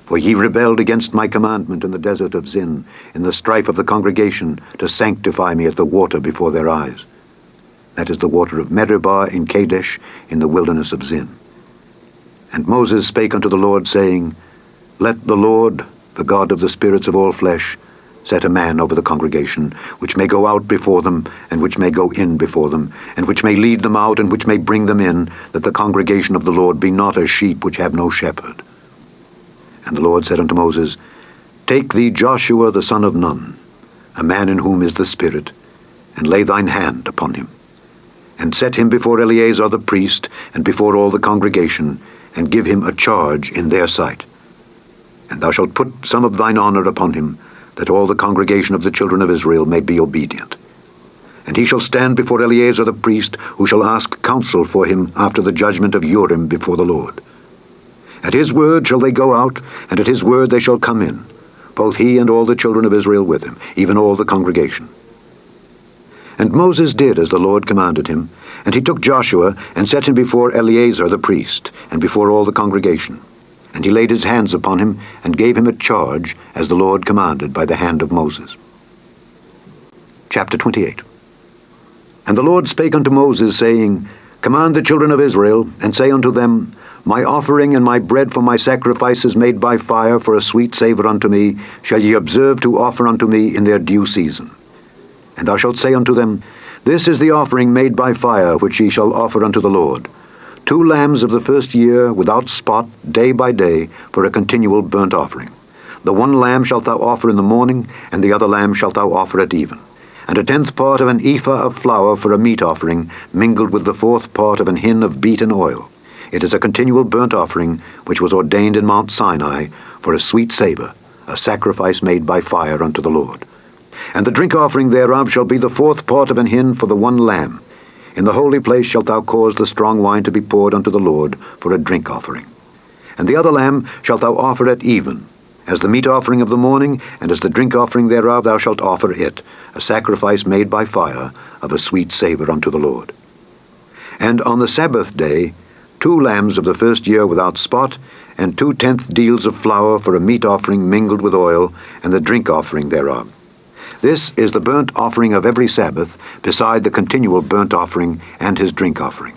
For ye rebelled against my commandment in the desert of Zin, in the strife of the congregation, to sanctify me as the water before their eyes. That is the water of Meribah in Kadesh, in the wilderness of Zin. And Moses spake unto the Lord, saying, Let the Lord, the God of the spirits of all flesh, set a man over the congregation, which may go out before them, and which may go in before them, and which may lead them out, and which may bring them in, that the congregation of the Lord be not as sheep which have no shepherd. And the Lord said unto Moses, Take thee Joshua the son of Nun, a man in whom is the Spirit, and lay thine hand upon him, and set him before Eleazar the priest, and before all the congregation, and give him a charge in their sight. And thou shalt put some of thine honor upon him, that all the congregation of the children of Israel may be obedient. And he shall stand before Eleazar the priest, who shall ask counsel for him after the judgment of Urim before the Lord. At his word shall they go out, and at his word they shall come in, both he and all the children of Israel with him, even all the congregation. And Moses did as the Lord commanded him, and he took Joshua, and set him before Eleazar the priest, and before all the congregation. And he laid his hands upon him, and gave him a charge, as the Lord commanded by the hand of Moses. Chapter 28. And the Lord spake unto Moses, saying, Command the children of Israel, and say unto them, My offering and my bread for my sacrifices made by fire for a sweet savour unto me, shall ye observe to offer unto me in their due season. And thou shalt say unto them, This is the offering made by fire, which ye shall offer unto the Lord. 2 lambs of the first year, without spot, day by day, for a continual burnt offering. The 1 lamb shalt thou offer in the morning, and the other lamb shalt thou offer at even. And a 10th part of an ephah of flour for a meat offering, mingled with the 4th part of an hin of beaten oil. It is a continual burnt offering, which was ordained in Mount Sinai, for a sweet savour, a sacrifice made by fire unto the Lord. And the drink offering thereof shall be the 4th part of an hin for the 1 lamb. In the holy place shalt thou cause the strong wine to be poured unto the Lord for a drink offering. And the other lamb shalt thou offer at even, as the meat offering of the morning, and as the drink offering thereof thou shalt offer it, a sacrifice made by fire, of a sweet savour unto the Lord. And on the Sabbath day 2 lambs of the first year without spot, and 2 tenth deals of flour for a meat offering mingled with oil, and the drink offering thereof. This is the burnt offering of every Sabbath, beside the continual burnt offering and his drink offering.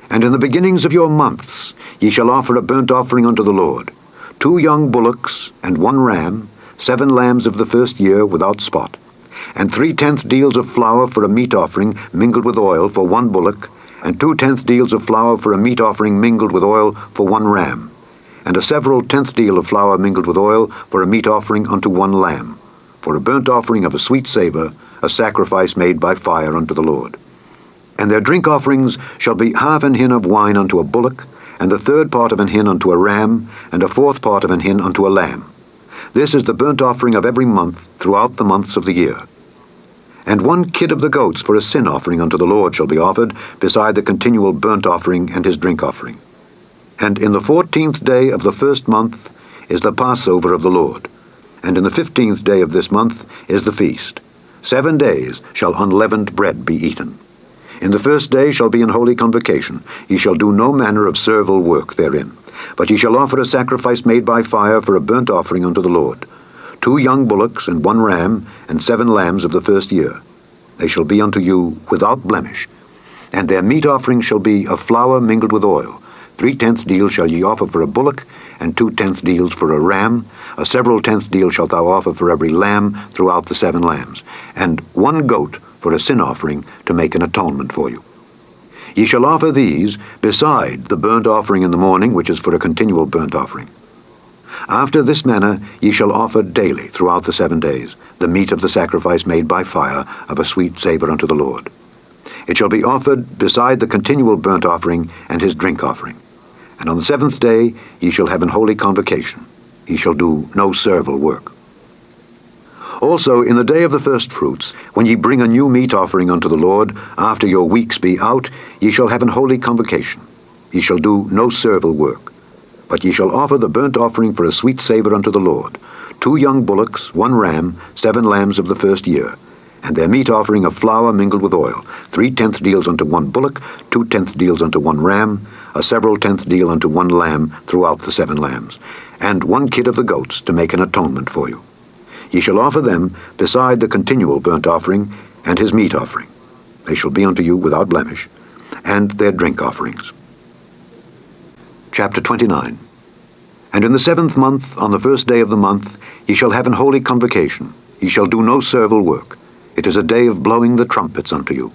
And in the beginnings of your months ye shall offer a burnt offering unto the Lord, 2 young bullocks, and 1 ram, 7 lambs of the first year without spot, and 3 tenth deals of flour for a meat offering mingled with oil for 1 bullock, and 2 tenth deals of flour for a meat offering mingled with oil for 1 ram, and a several 10th deal of flour mingled with oil for a meat offering unto 1 lamb, for a burnt offering of a sweet savour, a sacrifice made by fire unto the Lord. And their drink offerings shall be 1/2 an hin of wine unto a bullock, and the 3rd part of an hin unto a ram, and a 4th part of an hin unto a lamb. This is the burnt offering of every month throughout the months of the year. And 1 kid of the goats for a sin offering unto the Lord shall be offered, beside the continual burnt offering and his drink offering. And in the 14th day of the 1st month is the Passover of the Lord. And in the 15th day of this month is the feast. 7 days shall unleavened bread be eaten. In the 1st day shall be an holy convocation. Ye shall do no manner of servile work therein. But ye shall offer a sacrifice made by fire for a burnt offering unto the Lord. 2 young bullocks, and 1 ram, and 7 lambs of the first year. They shall be unto you without blemish. And their meat offering shall be of flour mingled with oil. 3 tenth deals shall ye offer for a bullock, and 2 tenth deals for a ram. A several tenth deal shalt thou offer for every lamb throughout the 7 lambs, and 1 goat for a sin offering to make an atonement for you. Ye shall offer these beside the burnt offering in the morning, which is for a continual burnt offering. After this manner ye shall offer daily throughout the 7 days the meat of the sacrifice made by fire, of a sweet savour unto the Lord. It shall be offered beside the continual burnt offering and his drink offering. And on the 7th day ye shall have an holy convocation. Ye shall do no servile work. Also in the day of the first fruits, when ye bring a new meat offering unto the Lord, after your weeks be out, ye shall have an holy convocation. Ye shall do no servile work. But ye shall offer the burnt offering for a sweet savour unto the Lord, 2 young bullocks, 1 ram, 7 lambs of the first year, and their meat offering of flour mingled with oil, 3/10 deals unto 1 bullock, 2/10 deals unto 1 ram, a several tenth deal unto 1 lamb throughout the 7 lambs, and 1 kid of the goats to make an atonement for you. Ye shall offer them beside the continual burnt offering and his meat offering. They shall be unto you without blemish, and their drink offerings. Chapter 29. And in the 7th month, on the 1st day of the month, ye shall have an holy convocation. Ye shall do no servile work. It is a day of blowing the trumpets unto you.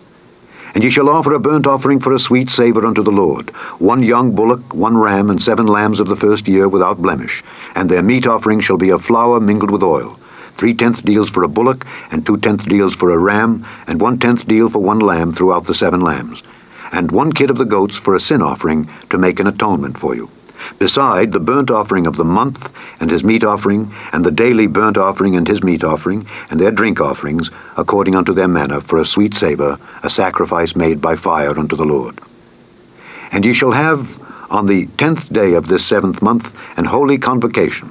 And ye shall offer a burnt offering for a sweet savour unto the Lord, 1 young bullock, 1 ram, and 7 lambs of the first year without blemish, and their meat offering shall be of flour mingled with oil, 3/10 deals for a bullock, and 2/10 deals for a ram, and 1/10 deal for 1 lamb throughout the 7 lambs, and 1 kid of the goats for a sin offering to make an atonement for you, beside the burnt offering of the month and his meat offering, and the daily burnt offering and his meat offering, and their drink offerings, according unto their manner, for a sweet savour, a sacrifice made by fire unto the Lord. And ye shall have on the 10th day of this 7th month an holy convocation,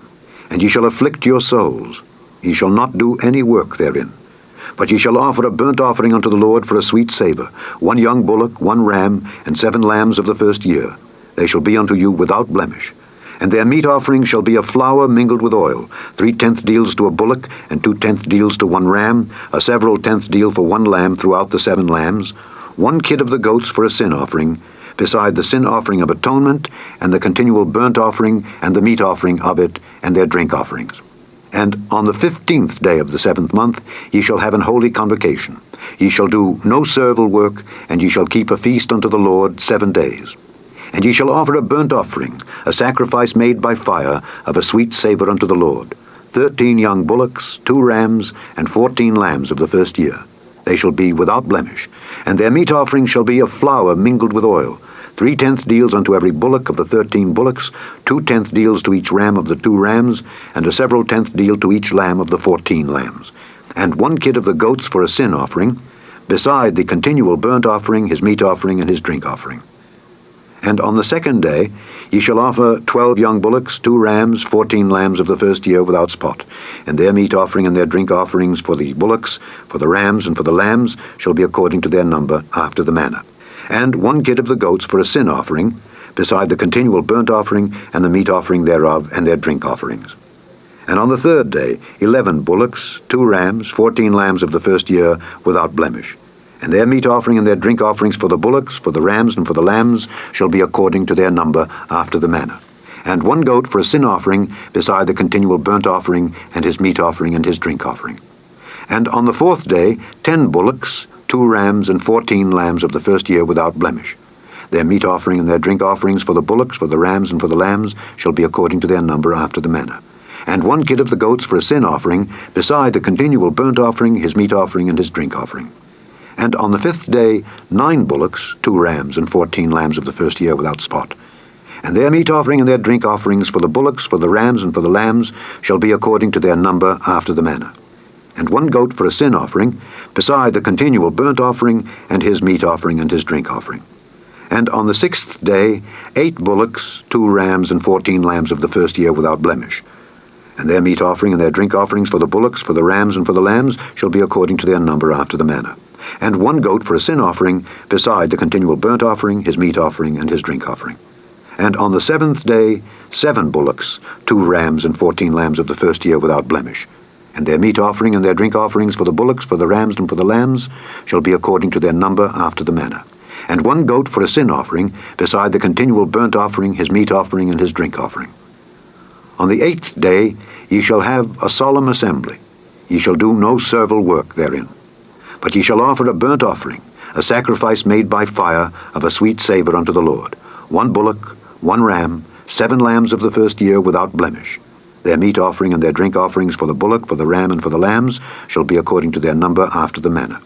and ye shall afflict your souls. Ye shall not do any work therein. But ye shall offer a burnt offering unto the Lord for a sweet savour, 1 young bullock, 1 ram, and 7 lambs of the first year. They shall be unto you without blemish. And their meat offering shall be of flour mingled with oil, 3/10 deals to a bullock, and 2/10 deals to 1 ram, a several tenth deal for 1 lamb throughout the 7 lambs, 1 kid of the goats for a sin offering, beside the sin offering of atonement, and the continual burnt offering, and the meat offering of it, and their drink offerings. And on the 15th day of the 7th month ye shall have an holy convocation. Ye shall do no servile work, and ye shall keep a feast unto the Lord 7 days. And ye shall offer a burnt offering, a sacrifice made by fire, of a sweet savour unto the Lord, 13 young bullocks, 2 rams, and 14 lambs of the first year. They shall be without blemish, and their meat offering shall be of flour mingled with oil, 3/10 deals unto every bullock of the 13 bullocks, 2/10 deals to each ram of the 2 rams, and a several tenth deal to each lamb of the 14 lambs, and 1 kid of the goats for a sin offering, beside the continual burnt offering, his meat offering, and his drink offering. And on the 2nd day ye shall offer 12 young bullocks, 2 rams, 14 lambs of the first year without spot, and their meat offering and their drink offerings for the bullocks, for the rams, and for the lambs shall be according to their number, after the manner. And 1 kid of the goats for a sin offering, beside the continual burnt offering, and the meat offering thereof, and their drink offerings. And on the 3rd day 11 bullocks, 2 rams, 14 lambs of the first year without blemish, and their meat offering and their drink offerings for the bullocks, for the rams, and for the lambs shall be according to their number, after the manner. And 1 goat for a sin offering, beside the continual burnt offering, and his meat offering, and his drink offering. And on the 4th day 10 bullocks, 2 rams, and 14 lambs of the first year without blemish. Their meat offering and their drink offerings for the bullocks, for the rams, and for the lambs shall be according to their number, after the manner. And 1 kid of the goats for a sin offering, beside the continual burnt offering, his meat offering, and his drink offering. And on the 5th day 9 bullocks, 2 rams, and 14 lambs of the first year without spot. And their meat offering and their drink offerings for the bullocks, for the rams, and for the lambs shall be according to their number, after the manner. And 1 goat for a sin offering, beside the continual burnt offering, and his meat offering, and his drink offering. And on the 6th day 8 bullocks, 2 rams, and 14 lambs of the first year without blemish. And their meat offering and their drink offerings for the bullocks, for the rams, and for the lambs shall be according to their number, after the manner. And 1 goat for a sin offering, beside the continual burnt offering, his meat offering, and his drink offering. And on the 7th day 7 bullocks, 2 rams, and 14 lambs of the first year without blemish. And their meat offering and their drink offerings for the bullocks, for the rams, and for the lambs shall be according to their number, after the manner. And 1 goat for a sin offering, beside the continual burnt offering, his meat offering, and his drink offering. On the 8th day ye shall have a solemn assembly. Ye shall do no servile work therein. But ye shall offer a burnt offering, a sacrifice made by fire, of a sweet savour unto the Lord, 1 bullock, 1 ram, 7 lambs of the first year without blemish. Their meat offering and their drink offerings for the bullock, for the ram, and for the lambs shall be according to their number, after the manner.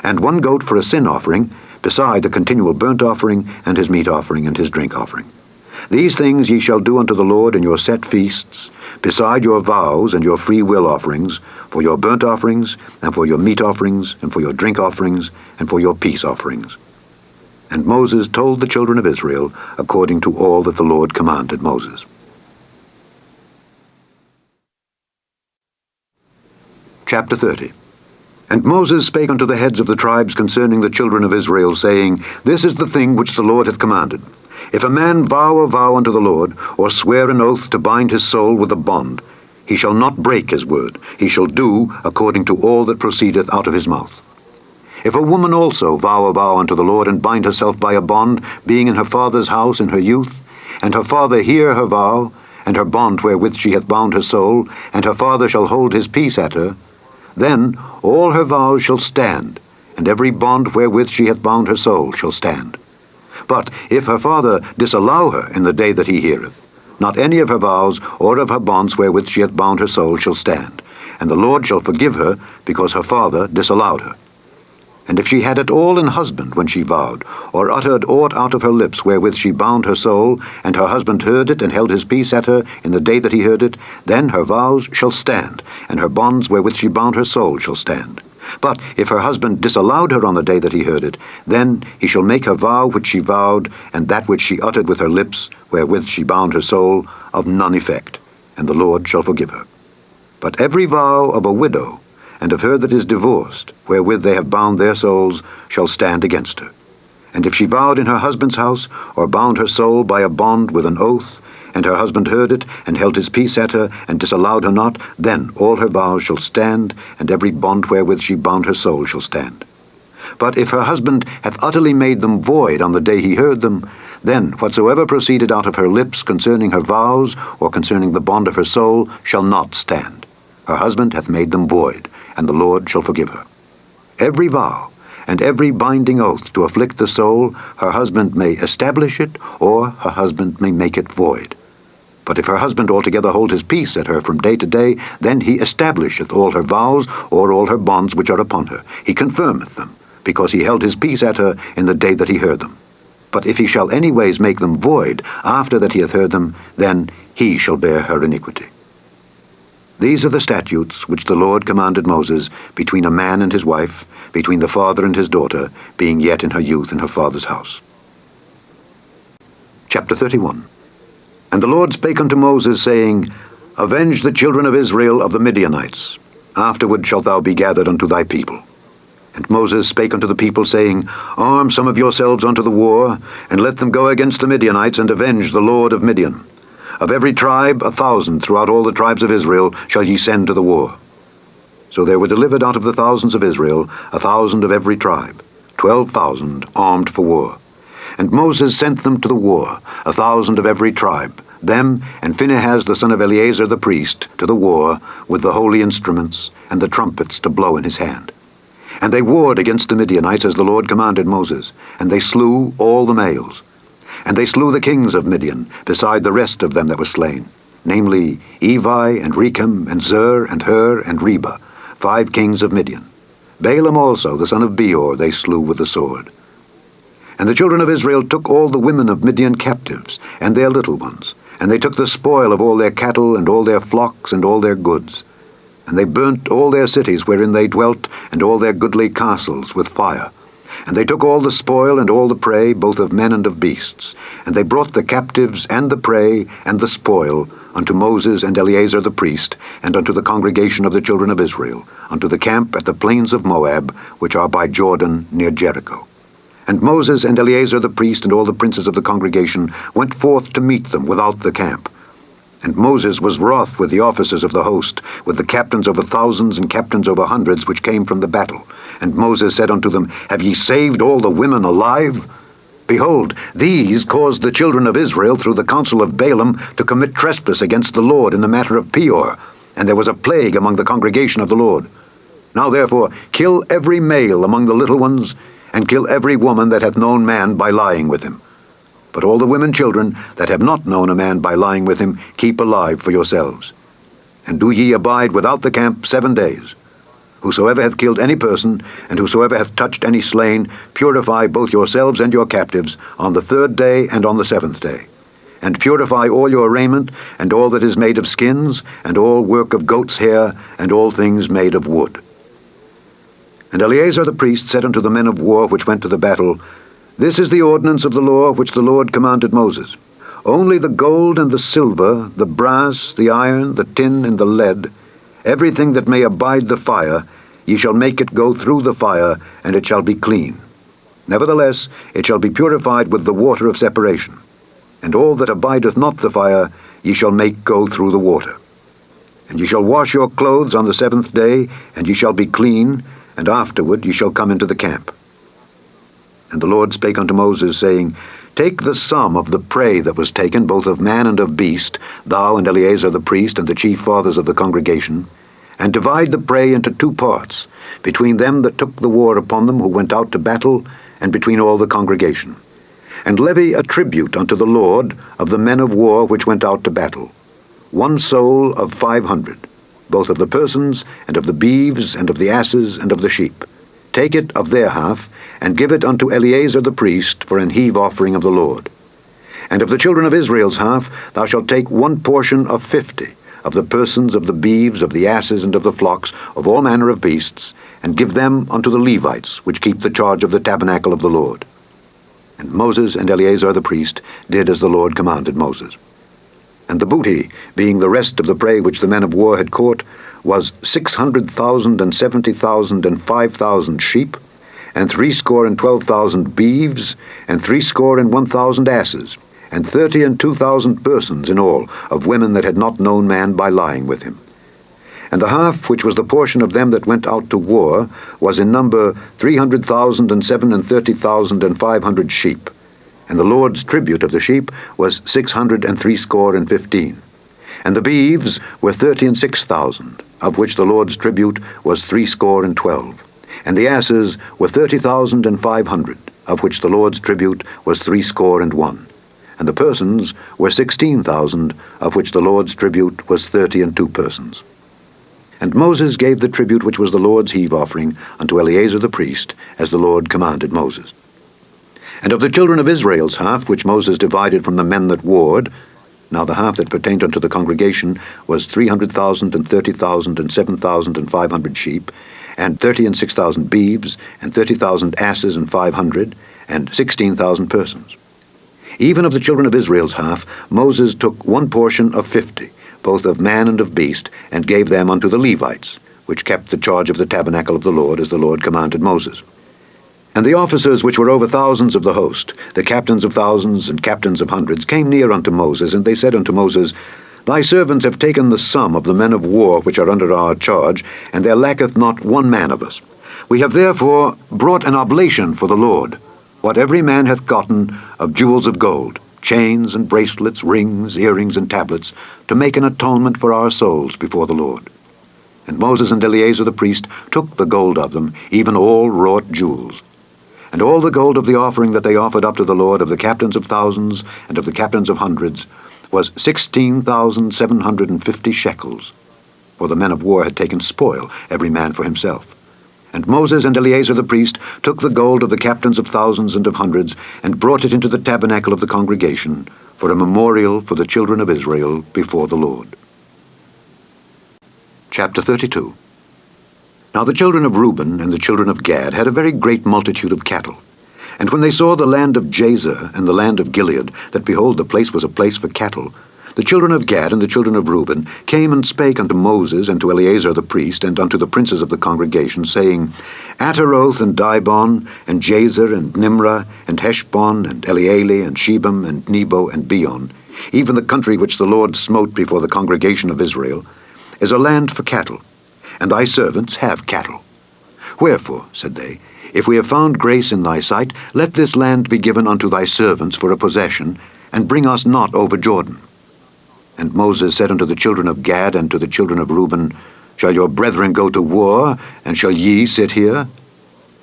And 1 goat for a sin offering, beside the continual burnt offering, and his meat offering, and his drink offering. These things ye shall do unto the Lord in your set feasts, beside your vows and your free will offerings, for your burnt offerings, and for your meat offerings, and for your drink offerings, and for your peace offerings. And Moses told the children of Israel according to all that the Lord commanded Moses. Chapter 30. And Moses spake unto the heads of the tribes concerning the children of Israel, saying, This is the thing which the Lord hath commanded. If a man vow a vow unto the Lord, or swear an oath to bind his soul with a bond, he shall not break his word. He shall do according to all that proceedeth out of his mouth. If a woman also vow a vow unto the Lord, and bind herself by a bond, being in her father's house in her youth, and her father hear her vow, and her bond wherewith she hath bound her soul, and her father shall hold his peace at her, then all her vows shall stand, and every bond wherewith she hath bound her soul shall stand. But if her father disallow her in the day that he heareth, not any of her vows or of her bonds wherewith she hath bound her soul shall stand, and the Lord shall forgive her, because her father disallowed her. And if she had at all an husband when she vowed, or uttered aught out of her lips wherewith she bound her soul, and her husband heard it, and held his peace at her in the day that he heard it, then her vows shall stand, and her bonds wherewith she bound her soul shall stand. But if her husband disallowed her on the day that he heard it, then he shall make her vow which she vowed, and that which she uttered with her lips, wherewith she bound her soul, of none effect, and the Lord shall forgive her. But every vow of a widow, and of her that is divorced, wherewith they have bound their souls, shall stand against her. And if she vowed in her husband's house, or bound her soul by a bond with an oath, and her husband heard it, and held his peace at her, and disallowed her not, then all her vows shall stand, and every bond wherewith she bound her soul shall stand. But if her husband hath utterly made them void on the day he heard them, then whatsoever proceeded out of her lips concerning her vows, or concerning the bond of her soul, shall not stand. Her husband hath made them void, and the Lord shall forgive her. Every vow, and every binding oath to afflict the soul, her husband may establish it, or her husband may make it void. But if her husband altogether hold his peace at her from day to day, then he establisheth all her vows, or all her bonds which are upon her. He confirmeth them, because he held his peace at her in the day that he heard them. But if he shall anyways make them void after that he hath heard them, then he shall bear her iniquity. These are the statutes which the Lord commanded Moses between a man and his wife, between the father and his daughter, being yet in her youth in her father's house. Chapter 31. And the Lord spake unto Moses, saying, Avenge the children of Israel of the Midianites. Afterward shalt thou be gathered unto thy people. And Moses spake unto the people, saying, Arm some of yourselves unto the war, and let them go against the Midianites, and avenge the lord of Midian. Of every tribe 1,000 throughout all the tribes of Israel shall ye send to the war. So there were delivered out of the thousands of Israel 1,000 of every tribe, 12,000 armed for war. And Moses sent them to the war, 1,000 of every tribe, them and Phinehas the son of Eleazar the priest, to the war, with the holy instruments, and the trumpets to blow in his hand. And they warred against the Midianites as the Lord commanded Moses, and they slew all the males. And they slew the kings of Midian, beside the rest of them that were slain, namely Evi, and Rechem, and Zur, and Hur, and Reba, 5 kings of Midian. Balaam also, the son of Beor, they slew with the sword. And the children of Israel took all the women of Midian captives, and their little ones, and they took the spoil of all their cattle, and all their flocks, and all their goods. And they burnt all their cities wherein they dwelt, and all their goodly castles with fire. And they took all the spoil and all the prey, both of men and of beasts. And they brought the captives and the prey and the spoil unto Moses and Eleazar the priest, and unto the congregation of the children of Israel, unto the camp at the plains of Moab, which are by Jordan near Jericho. And Moses and Eleazar the priest and all the princes of the congregation went forth to meet them without the camp. And Moses was wroth with the officers of the host, with the captains over thousands and captains over hundreds which came from the battle. And Moses said unto them, Have ye saved all the women alive? Behold, these caused the children of Israel through the counsel of Balaam to commit trespass against the Lord in the matter of Peor, and there was a plague among the congregation of the Lord. Now therefore kill every male among the little ones, and kill every woman that hath known man by lying with him. But all the women children that have not known a man by lying with him, keep alive for yourselves. And do ye abide without the camp 7 days. Whosoever hath killed any person, and whosoever hath touched any slain, purify both yourselves and your captives on the 3rd day and on the 7th day. And purify all your raiment, and all that is made of skins, and all work of goat's hair, and all things made of wood. And Eleazar the priest said unto the men of war which went to the battle, This is the ordinance of the law which the Lord commanded Moses. Only the gold and the silver, the brass, the iron, the tin, and the lead, Everything that may abide the fire, ye shall make it go through the fire, and it shall be clean. Nevertheless, it shall be purified with the water of separation. And all that abideth not the fire, ye shall make go through the water. And ye shall wash your clothes on the 7th day, and ye shall be clean, and afterward ye shall come into the camp. And the Lord spake unto Moses, saying, Take the sum of the prey that was taken, both of man and of beast, thou and Eleazar the priest, and the chief fathers of the congregation, and divide the prey into 2 parts, between them that took the war upon them who went out to battle, and between all the congregation. And levy a tribute unto the Lord of the men of war which went out to battle, 1 soul of 500, both of the persons, and of the beeves, and of the asses, and of the sheep. Take it of their half, and give it unto Eleazar the priest for an heave offering of the Lord. And of the children of Israel's half, thou shalt take 1 portion of 50, of the persons, of the beeves, of the asses, and of the flocks, of all manner of beasts, and give them unto the Levites, which keep the charge of the tabernacle of the Lord. And Moses and Eleazar the priest did as the Lord commanded Moses. And the booty, being the rest of the prey which the men of war had caught, was 600,000 and 70,000 and 5,000 sheep, and 12,000 beeves, and 1,000 asses, and 32,000 persons in all, of women that had not known man by lying with him. And the half which was the portion of them that went out to war was in number 300,000 and 37,000 and 500 sheep. And the Lord's tribute of the sheep was 615. And the beeves were 36,000, of which the Lord's tribute was 12. And the asses were 30,500, of which the Lord's tribute was 61. And the persons were 16,000, of which the Lord's tribute was 32 persons. And Moses gave the tribute which was the Lord's heave offering unto Eleazar the priest, as the Lord commanded Moses. And of the children of Israel's half, which Moses divided from the men that warred, now the half that pertained unto the congregation was 300,000 and 30,000 and 7,500 sheep, and 36,000 beeves, and 30,000 asses and 500, and 16,000 persons. Even of the children of Israel's half, Moses took 1 portion of 50, both of man and of beast, and gave them unto the Levites, which kept the charge of the tabernacle of the Lord, as the Lord commanded Moses. And the officers which were over thousands of the host, the captains of thousands and captains of hundreds, came near unto Moses, and they said unto Moses, Thy servants have taken the sum of the men of war which are under our charge, and there lacketh not 1 man of us. We have therefore brought an oblation for the Lord, what every man hath gotten of jewels of gold, chains and bracelets, rings, earrings, and tablets, to make an atonement for our souls before the Lord. And Moses and Eleazar the priest took the gold of them, even all wrought jewels. And all the gold of the offering that they offered up to the Lord of the captains of thousands and of the captains of hundreds was 16,750 shekels. For the men of war had taken spoil, every man for himself. And Moses and Eleazar the priest took the gold of the captains of thousands and of hundreds, and brought it into the tabernacle of the congregation, for a memorial for the children of Israel before the Lord. Chapter 32. Now the children of Reuben and the children of Gad had a very great multitude of cattle. And when they saw the land of Jazer and the land of Gilead, that behold, the place was a place for cattle, the children of Gad and the children of Reuben came and spake unto Moses and to Eleazar the priest and unto the princes of the congregation, saying, Ataroth and Dibon and Jazer and Nimrah and Heshbon and Elealeh and Shebam and Nebo and Beon, even the country which the Lord smote before the congregation of Israel, is a land for cattle, and thy servants have cattle. Wherefore, said they, if we have found grace in thy sight, let this land be given unto thy servants for a possession, and bring us not over Jordan. And Moses said unto the children of Gad and to the children of Reuben, Shall your brethren go to war, and shall ye sit here?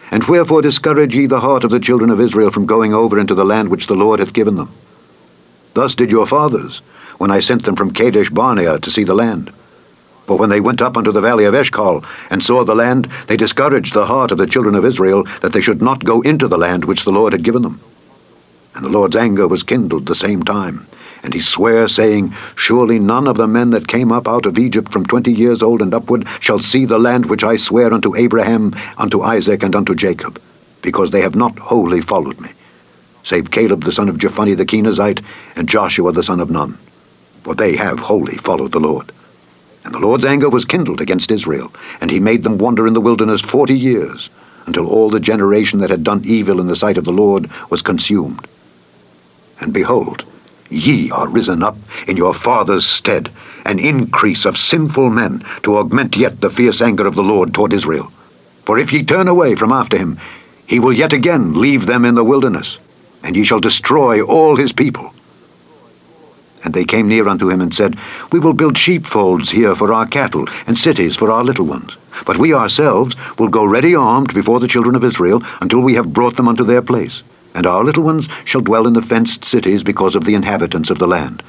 And wherefore discourage ye the heart of the children of Israel from going over into the land which the Lord hath given them? Thus did your fathers, when I sent them from Kadesh Barnea to see the land. For when they went up unto the valley of Eshcol, and saw the land, they discouraged the heart of the children of Israel, that they should not go into the land which the Lord had given them. And the Lord's anger was kindled the same time, and he sware, saying, Surely none of the men that came up out of Egypt from 20 years old and upward shall see the land which I sware unto Abraham, unto Isaac, and unto Jacob, because they have not wholly followed me, save Caleb the son of Jephunneh the Kenizzite, and Joshua the son of Nun, for they have wholly followed the Lord. And the Lord's anger was kindled against Israel, and he made them wander in the wilderness 40 years, until all the generation that had done evil in the sight of the Lord was consumed. And behold, ye are risen up in your fathers' stead, an increase of sinful men, to augment yet the fierce anger of the Lord toward Israel. For if ye turn away from after him, he will yet again leave them in the wilderness, and ye shall destroy all his people. And they came near unto him, and said, We will build sheepfolds here for our cattle, and cities for our little ones. But we ourselves will go ready armed before the children of Israel, until we have brought them unto their place. And our little ones shall dwell in the fenced cities because of the inhabitants of the land.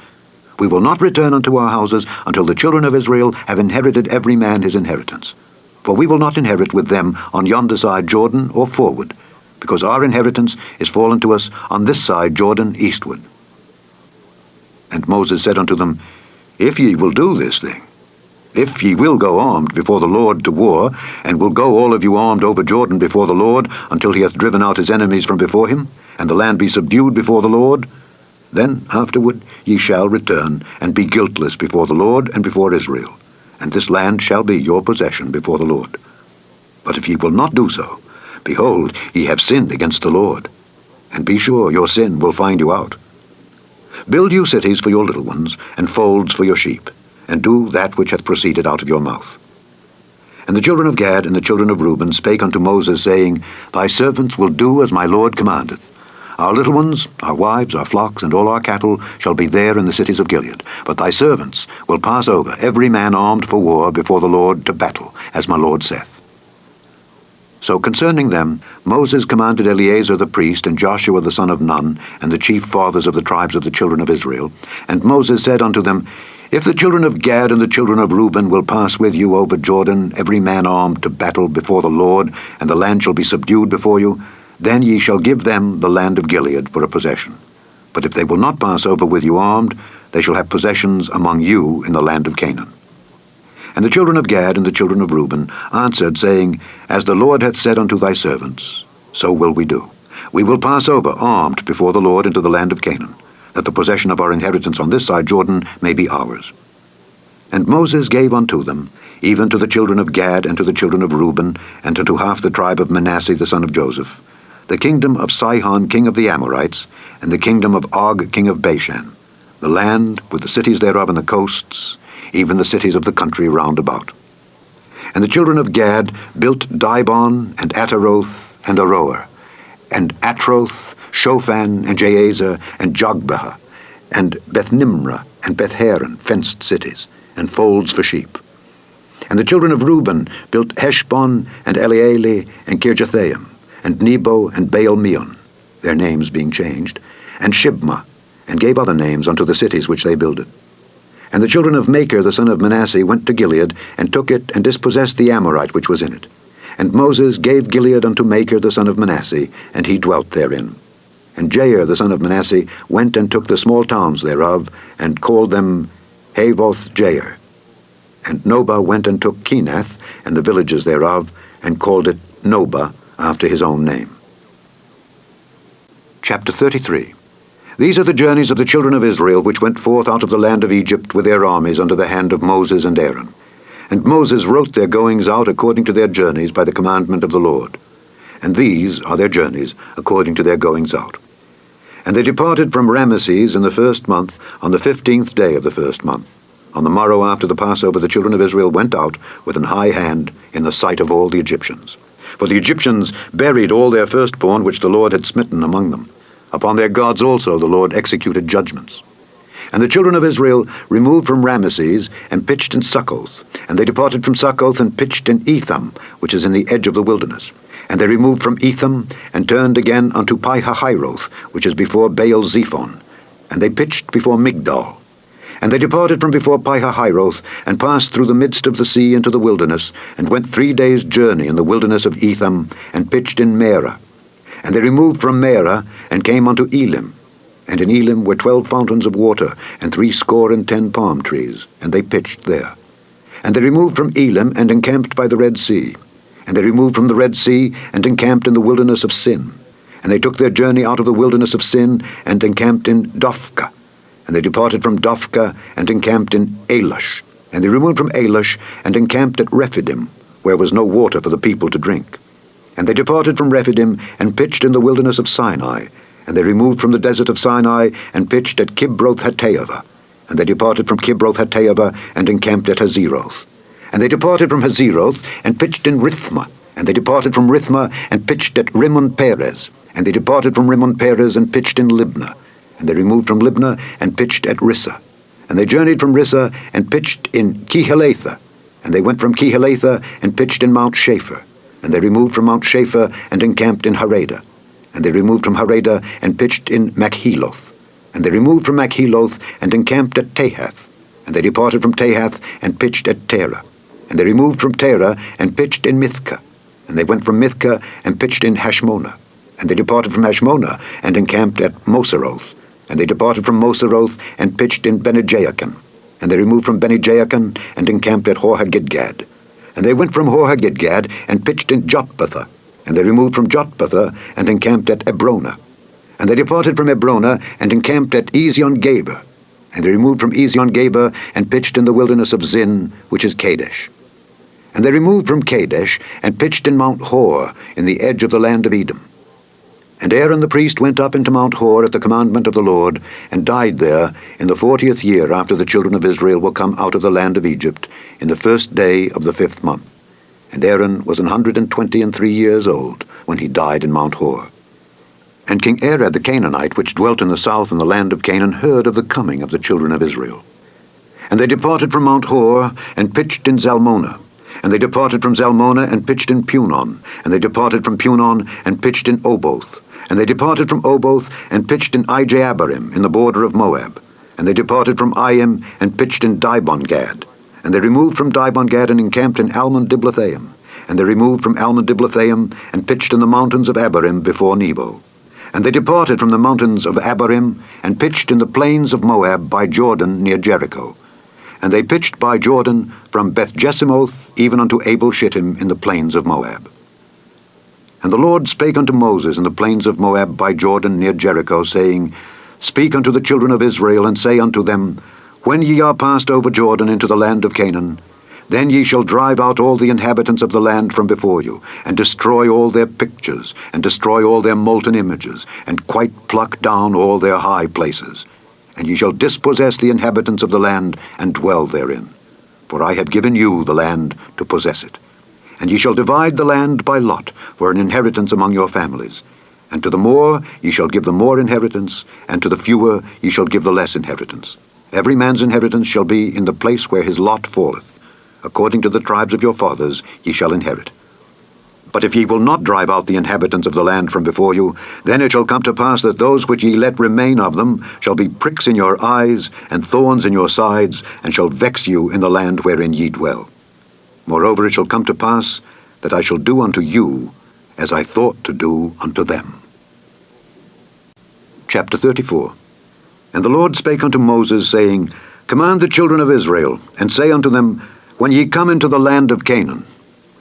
We will not return unto our houses until the children of Israel have inherited every man his inheritance. For we will not inherit with them on yonder side Jordan or forward, because our inheritance is fallen to us on this side Jordan eastward. And Moses said unto them, If ye will do this thing, if ye will go armed before the Lord to war, and will go all of you armed over Jordan before the Lord, until he hath driven out his enemies from before him, and the land be subdued before the Lord, then afterward ye shall return, and be guiltless before the Lord and before Israel, and this land shall be your possession before the Lord. But if ye will not do so, behold, ye have sinned against the Lord, and be sure your sin will find you out. Build you cities for your little ones, and folds for your sheep, and do that which hath proceeded out of your mouth. And the children of Gad and the children of Reuben spake unto Moses, saying, Thy servants will do as my Lord commandeth. Our little ones, our wives, our flocks, and all our cattle shall be there in the cities of Gilead. But thy servants will pass over, every man armed for war before the Lord to battle, as my Lord saith. So concerning them, Moses commanded Eleazar the priest, and Joshua the son of Nun, and the chief fathers of the tribes of the children of Israel. And Moses said unto them, If the children of Gad and the children of Reuben will pass with you over Jordan, every man armed to battle before the Lord, and the land shall be subdued before you, then ye shall give them the land of Gilead for a possession. But if they will not pass over with you armed, they shall have possessions among you in the land of Canaan. And the children of Gad and the children of Reuben answered, saying, As the Lord hath said unto thy servants, so will we do. We will pass over armed before the Lord into the land of Canaan, that the possession of our inheritance on this side Jordan may be ours. And Moses gave unto them, even to the children of Gad and to the children of Reuben, and unto half the tribe of Manasseh the son of Joseph, the kingdom of Sihon king of the Amorites, and the kingdom of Og king of Bashan, the land with the cities thereof and the coasts, even the cities of the country round about. And the children of Gad built Dibon, and Ataroth, and Aroer, and Atroth, Shophan, and Jazer, and Jogbehah, and Bethnimrah, and Bethharan, fenced cities, and folds for sheep. And the children of Reuben built Heshbon, and Elealeh, and Kirjathaim, and Nebo, and Baal-meon, their names being changed, and Shibmah, and gave other names unto the cities which they builded. And the children of Machir the son of Manasseh went to Gilead, and took it, and dispossessed the Amorite which was in it. And Moses gave Gilead unto Machir the son of Manasseh, and he dwelt therein. And Jair the son of Manasseh went and took the small towns thereof, and called them Havoth Jair. And Nobah went and took Kenath, and the villages thereof, and called it Nobah, after his own name. Chapter 33. These are the journeys of the children of Israel, which went forth out of the land of Egypt with their armies under the hand of Moses and Aaron. And Moses wrote their goings out according to their journeys by the commandment of the Lord. And these are their journeys according to their goings out. And they departed from Ramesses in the 1st month, on the 15th day of the 1st month. On the morrow after the Passover the children of Israel went out with an high hand in the sight of all the Egyptians. For the Egyptians buried all their firstborn which the Lord had smitten among them. Upon their gods also the Lord executed judgments. And the children of Israel removed from Ramesses, and pitched in Succoth. And they departed from Succoth, and pitched in Etham, which is in the edge of the wilderness. And they removed from Etham, and turned again unto Pi-hahiroth, which is before Baal-zephon. And they pitched before Migdol. And they departed from before Pi-hahiroth, and passed through the midst of the sea into the wilderness, and went 3 days' journey in the wilderness of Etham, and pitched in Mearah. And they removed from Mearah, and came unto Elim. And in Elim were 12 fountains of water, and 70 palm trees, and they pitched there. And they removed from Elim, and encamped by the Red Sea. And they removed from the Red Sea, and encamped in the wilderness of Sin. And they took their journey out of the wilderness of Sin, and encamped in Dophkah. And they departed from Dophkah, and encamped in Elash. And they removed from Alush, and encamped at Rephidim, where was no water for the people to drink. And they departed from Rephidim, and pitched in the wilderness of Sinai. And they removed from the desert of Sinai, and pitched at Kibroth-Hattaavah. And they departed from Kibroth-Hattaavah, and encamped at Hazeroth. And they departed from Hazeroth, and pitched in Rithmah. And they departed from Rithmah, and pitched at Rimmon-Perez. And they departed from Rimmon-Perez, and pitched in Libnah. And they removed from Libnah, and pitched at Rissah. And they journeyed from Rissah, and pitched in Kehelatha. And they went from Kehelatha, and pitched in Mount Shapher. And they removed from Mount Shapher, and encamped in Harada. And they removed from Harada, and pitched in Machheloth. And they removed from Machheloth, and encamped at Tahath. And they departed from Tahath, and pitched at Terah. And they removed from Terah, and pitched in Mithkah. And they went from Mithkah, and pitched in Hashmonah. And they departed from Hashmonah, and encamped at Moseroth. And they departed from Moseroth, and pitched in Bene-Jaakan. And they removed from Bene-Jaakan, and encamped at Hor-Haggidgad. And they went from Hor-Haggidgad, and pitched in Jotbathah. And they removed from Jotbathah, and encamped at Ebrona. And they departed from Ebrona, and encamped at Ezion-Geber. And they removed from Ezion-Geber, and pitched in the wilderness of Zin, which is Kadesh. And they removed from Kadesh, and pitched in Mount Hor, in the edge of the land of Edom. And Aaron the priest went up into Mount Hor at the commandment of the Lord, and died there in the 40th year after the children of Israel were come out of the land of Egypt, in the 1st day of the 5th month. And Aaron was 123 years old when he died in Mount Hor. And King Arad the Canaanite, which dwelt in the south in the land of Canaan, heard of the coming of the children of Israel. And they departed from Mount Hor, and pitched in Zalmonah. And they departed from Zalmonah, and pitched in Punon. And they departed from Punon, and pitched in Oboth. And they departed from Oboth, and pitched in Ijeabarim, in the border of Moab. And they departed from Iim, and pitched in Dibon-Gad. And they removed from Dibon-Gad, and encamped in Almon-Diblathaim. And they removed from Almon-Diblathaim, and pitched in the mountains of Abarim before Nebo. And they departed from the mountains of Abarim, and pitched in the plains of Moab by Jordan near Jericho. And they pitched by Jordan from Beth-Jesimoth even unto Abel-Shittim in the plains of Moab. And the Lord spake unto Moses in the plains of Moab by Jordan near Jericho, saying, Speak unto the children of Israel, and say unto them, When ye are passed over Jordan into the land of Canaan, then ye shall drive out all the inhabitants of the land from before you, and destroy all their pictures, and destroy all their molten images, and quite pluck down all their high places. And ye shall dispossess the inhabitants of the land, and dwell therein. For I have given you the land to possess it. And ye shall divide the land by lot, for an inheritance among your families. And to the more ye shall give the more inheritance, and to the fewer ye shall give the less inheritance. Every man's inheritance shall be in the place where his lot falleth. According to the tribes of your fathers ye shall inherit. But if ye will not drive out the inhabitants of the land from before you, then it shall come to pass that those which ye let remain of them shall be pricks in your eyes, and thorns in your sides, and shall vex you in the land wherein ye dwell. Moreover, it shall come to pass that I shall do unto you as I thought to do unto them. Chapter 34. And the Lord spake unto Moses, saying, Command the children of Israel, and say unto them, When ye come into the land of Canaan,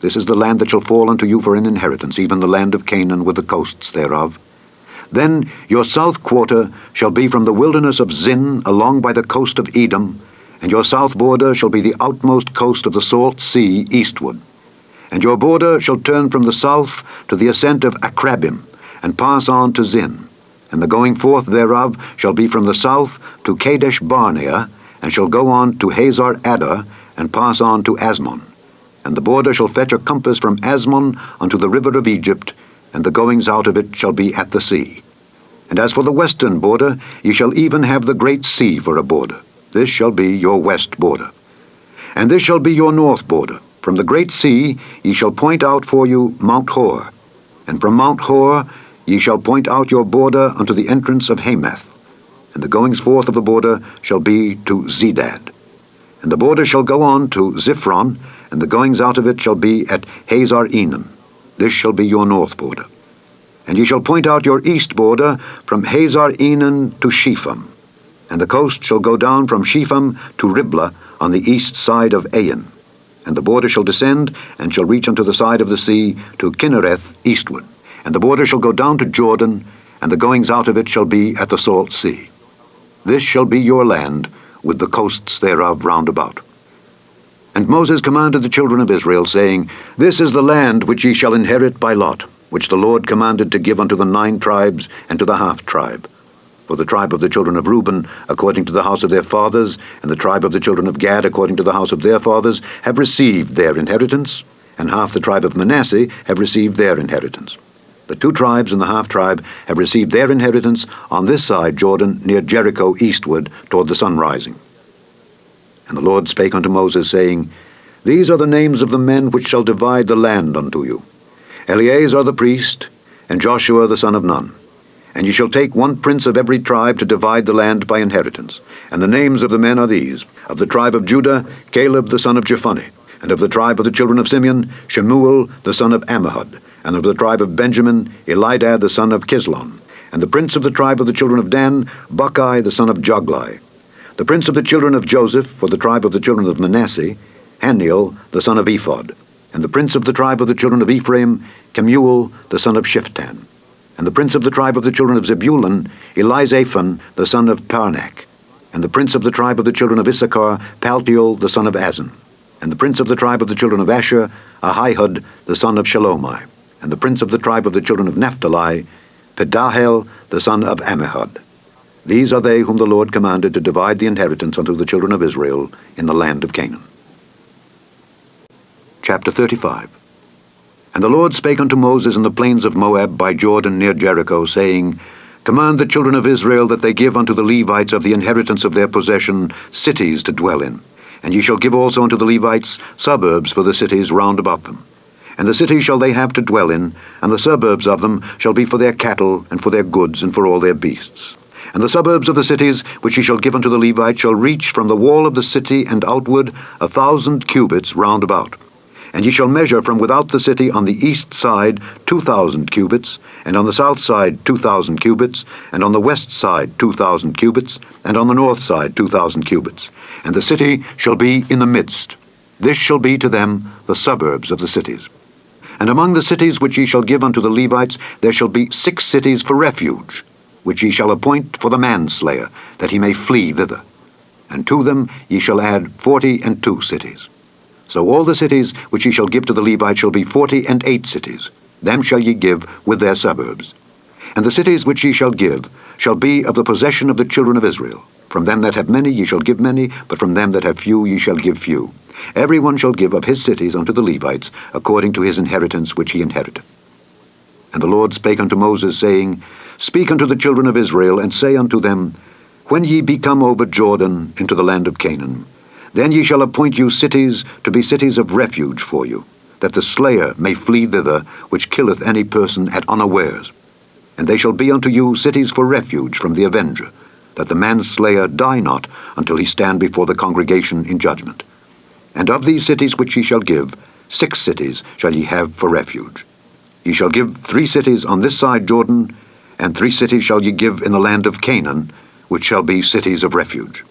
this is the land that shall fall unto you for an inheritance, even the land of Canaan with the coasts thereof. Then your south quarter shall be from the wilderness of Zin along by the coast of Edom, and your south border shall be the outmost coast of the salt sea eastward. And your border shall turn from the south to the ascent of Akrabim, and pass on to Zin. And the going forth thereof shall be from the south to Kadesh Barnea, and shall go on to Hazar Adar, and pass on to Asmon. And the border shall fetch a compass from Asmon unto the river of Egypt, and the goings out of it shall be at the sea. And as for the western border, ye shall even have the great sea for a border. This shall be your west border. And this shall be your north border. From the great sea ye shall point out for you Mount Hor. And from Mount Hor ye shall point out your border unto the entrance of Hamath. And the goings forth of the border shall be to Zedad. And the border shall go on to Ziphron, and the goings out of it shall be at Hazar Enan. This shall be your north border. And ye shall point out your east border from Hazar Enan to Shepham. And the coast shall go down from Shepham to Riblah on the east side of Ain. And the border shall descend, and shall reach unto the side of the sea, to Kinnereth eastward. And the border shall go down to Jordan, and the goings out of it shall be at the salt sea. This shall be your land, with the coasts thereof round about. And Moses commanded the children of Israel, saying, This is the land which ye shall inherit by lot, which the Lord commanded to give unto the 9 tribes and to the half-tribe. For the tribe of the children of Reuben, according to the house of their fathers, and the tribe of the children of Gad, according to the house of their fathers, have received their inheritance, and half the tribe of Manasseh have received their inheritance. The 2 tribes and the half-tribe have received their inheritance on this side Jordan, near Jericho, eastward, toward the sun rising. And the Lord spake unto Moses, saying, These are the names of the men which shall divide the land unto you: Eleazar the priest, and Joshua the son of Nun. And ye shall take 1 prince of every tribe to divide the land by inheritance. And the names of the men are these: of the tribe of Judah, Caleb the son of Jephunneh; and of the tribe of the children of Simeon, Shemuel the son of Ammihud; and of the tribe of Benjamin, Elidad the son of Kislon; and the prince of the tribe of the children of Dan, Buckai the son of Joglai; the prince of the children of Joseph, for the tribe of the children of Manasseh, Haniel the son of Ephod; and the prince of the tribe of the children of Ephraim, Kemuel the son of Shiftan; and the prince of the tribe of the children of Zebulun, Elizaphan the son of Parnak; and the prince of the tribe of the children of Issachar, Paltiel the son of Azan; and the prince of the tribe of the children of Asher, Ahihud the son of Shalomai; and the prince of the tribe of the children of Naphtali, Pedahel the son of Ammihud. These are they whom the Lord commanded to divide the inheritance unto the children of Israel in the land of Canaan. Chapter 35. And the Lord spake unto Moses in the plains of Moab by Jordan near Jericho, saying, Command the children of Israel that they give unto the Levites of the inheritance of their possession cities to dwell in. And ye shall give also unto the Levites suburbs for the cities round about them. And the cities shall they have to dwell in, and the suburbs of them shall be for their cattle, and for their goods, and for all their beasts. And the suburbs of the cities which ye shall give unto the Levites shall reach from the wall of the city and outward 1,000 cubits round about. And ye shall measure from without the city on the east side 2,000 cubits, and on the south side 2,000 cubits, and on the west side 2,000 cubits, and on the north side 2,000 cubits. And the city shall be in the midst. This shall be to them the suburbs of the cities. And among the cities which ye shall give unto the Levites there shall be 6 cities for refuge, which ye shall appoint for the manslayer, that he may flee thither. And to them ye shall add 42 cities. So all the cities which ye shall give to the Levites shall be 48 cities. Them shall ye give with their suburbs. And the cities which ye shall give shall be of the possession of the children of Israel. From them that have many ye shall give many, but from them that have few ye shall give few. Every one shall give of his cities unto the Levites, according to his inheritance which he inheriteth. And the Lord spake unto Moses, saying, Speak unto the children of Israel, and say unto them, When ye be come over Jordan into the land of Canaan, then ye shall appoint you cities to be cities of refuge for you, that the slayer may flee thither, which killeth any person at unawares. And they shall be unto you cities for refuge from the avenger, that the manslayer die not until he stand before the congregation in judgment. And of these cities which ye shall give, 6 cities shall ye have for refuge. Ye shall give 3 cities on this side Jordan, and 3 cities shall ye give in the land of Canaan, which shall be cities of refuge.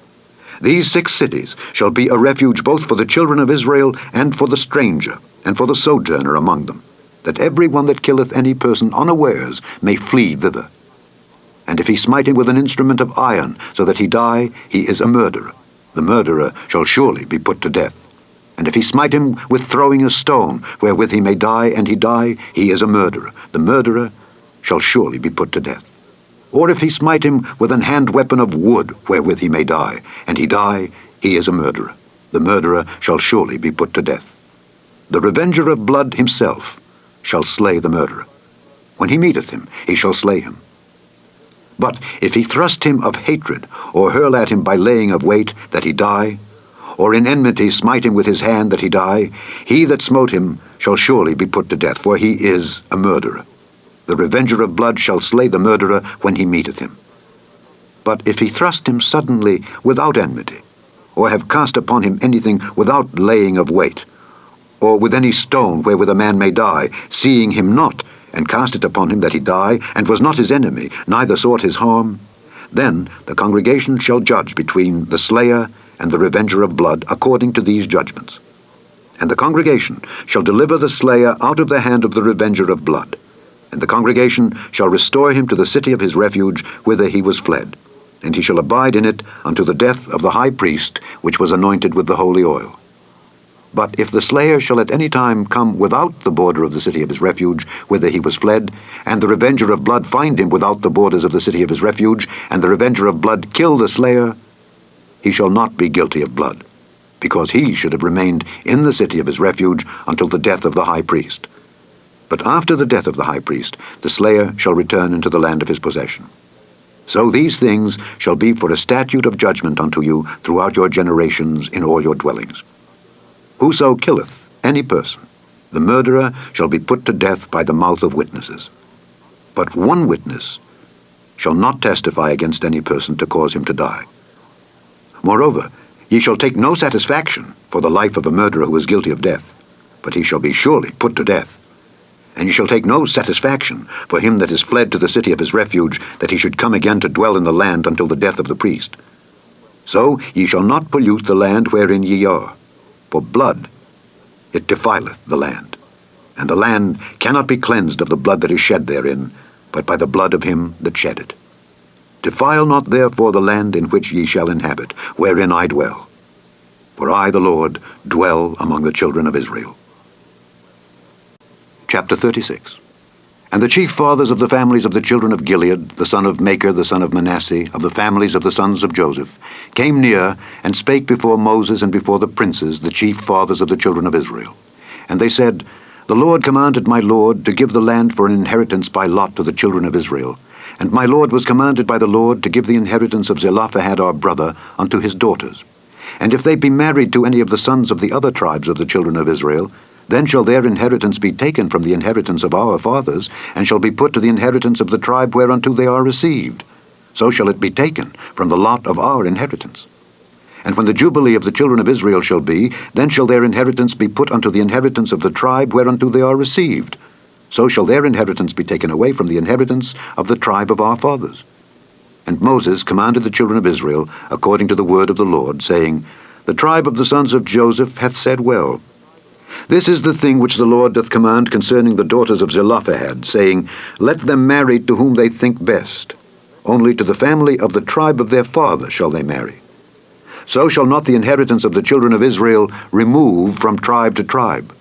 These 6 cities shall be a refuge both for the children of Israel, and for the stranger, and for the sojourner among them, that every one that killeth any person unawares may flee thither. And if he smite him with an instrument of iron, so that he die, he is a murderer. The murderer shall surely be put to death. And if he smite him with throwing a stone, wherewith he may die, and he die, he is a murderer. The murderer shall surely be put to death. Or if he smite him with an hand weapon of wood, wherewith he may die, and he die, he is a murderer. The murderer shall surely be put to death. The revenger of blood himself shall slay the murderer. When he meeteth him, he shall slay him. But if he thrust him of hatred, or hurl at him by laying of weight, that he die, or in enmity smite him with his hand, that he die, he that smote him shall surely be put to death, for he is a murderer. The revenger of blood shall slay the murderer when he meeteth him. But if he thrust him suddenly without enmity, or have cast upon him anything without laying of weight, or with any stone wherewith a man may die, seeing him not, and cast it upon him that he die, and was not his enemy, neither sought his harm, then the congregation shall judge between the slayer and the revenger of blood according to these judgments. And the congregation shall deliver the slayer out of the hand of the revenger of blood, and the congregation shall restore him to the city of his refuge, whither he was fled, and he shall abide in it unto the death of the high priest, which was anointed with the holy oil. But if the slayer shall at any time come without the border of the city of his refuge, whither he was fled, and the revenger of blood find him without the borders of the city of his refuge, and the revenger of blood kill the slayer, he shall not be guilty of blood, because he should have remained in the city of his refuge until the death of the high priest. But after the death of the high priest, the slayer shall return into the land of his possession. So these things shall be for a statute of judgment unto you throughout your generations in all your dwellings. Whoso killeth any person, the murderer shall be put to death by the mouth of witnesses. But one witness shall not testify against any person to cause him to die. Moreover, ye shall take no satisfaction for the life of a murderer who is guilty of death, but he shall be surely put to death. And ye shall take no satisfaction for him that is fled to the city of his refuge, that he should come again to dwell in the land until the death of the priest. So ye shall not pollute the land wherein ye are. For blood, it defileth the land, and the land cannot be cleansed of the blood that is shed therein, but by the blood of him that shed it. Defile not therefore the land in which ye shall inhabit, wherein I dwell. For I, the Lord, dwell among the children of Israel. Chapter 36. And the chief fathers of the families of the children of Gilead, the son of Machir, the son of Manasseh, of the families of the sons of Joseph, came near, and spake before Moses and before the princes, the chief fathers of the children of Israel. And they said, The Lord commanded my Lord to give the land for an inheritance by lot to the children of Israel. And my Lord was commanded by the Lord to give the inheritance of Zelophehad our brother unto his daughters. And if they be married to any of the sons of the other tribes of the children of Israel, then shall their inheritance be taken from the inheritance of our fathers, and shall be put to the inheritance of the tribe whereunto they are received. So shall it be taken from the lot of our inheritance. And when the jubilee of the children of Israel shall be, then shall their inheritance be put unto the inheritance of the tribe whereunto they are received. So shall their inheritance be taken away from the inheritance of the tribe of our fathers. And Moses commanded the children of Israel according to the word of the Lord, saying, The tribe of the sons of Joseph hath said well. This is the thing which the Lord doth command concerning the daughters of Zelophehad, saying, Let them marry to whom they think best. Only to the family of the tribe of their father shall they marry. So shall not the inheritance of the children of Israel remove from tribe to tribe.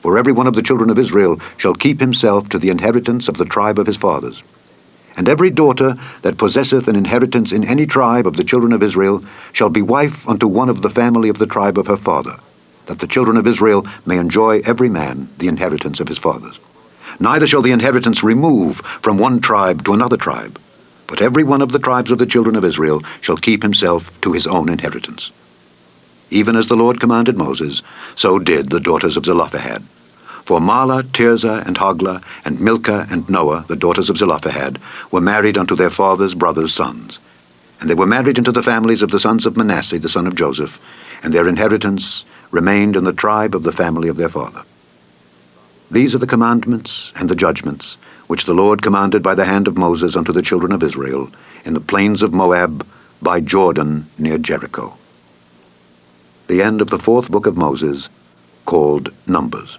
For every one of the children of Israel shall keep himself to the inheritance of the tribe of his fathers. And every daughter that possesseth an inheritance in any tribe of the children of Israel shall be wife unto one of the family of the tribe of her father, that the children of Israel may enjoy every man the inheritance of his fathers. Neither shall the inheritance remove from one tribe to another tribe, but every one of the tribes of the children of Israel shall keep himself to his own inheritance. Even as the Lord commanded Moses, so did the daughters of Zelophehad. For Mahlah, Tirzah, and Hoglah, and Milcah, and Noah, the daughters of Zelophehad, were married unto their father's brothers' sons. And they were married into the families of the sons of Manasseh, the son of Joseph, and their inheritance remained in the tribe of the family of their father. These are the commandments and the judgments which the Lord commanded by the hand of Moses unto the children of Israel in the plains of Moab by Jordan near Jericho. The end of the 4th book of Moses, called Numbers.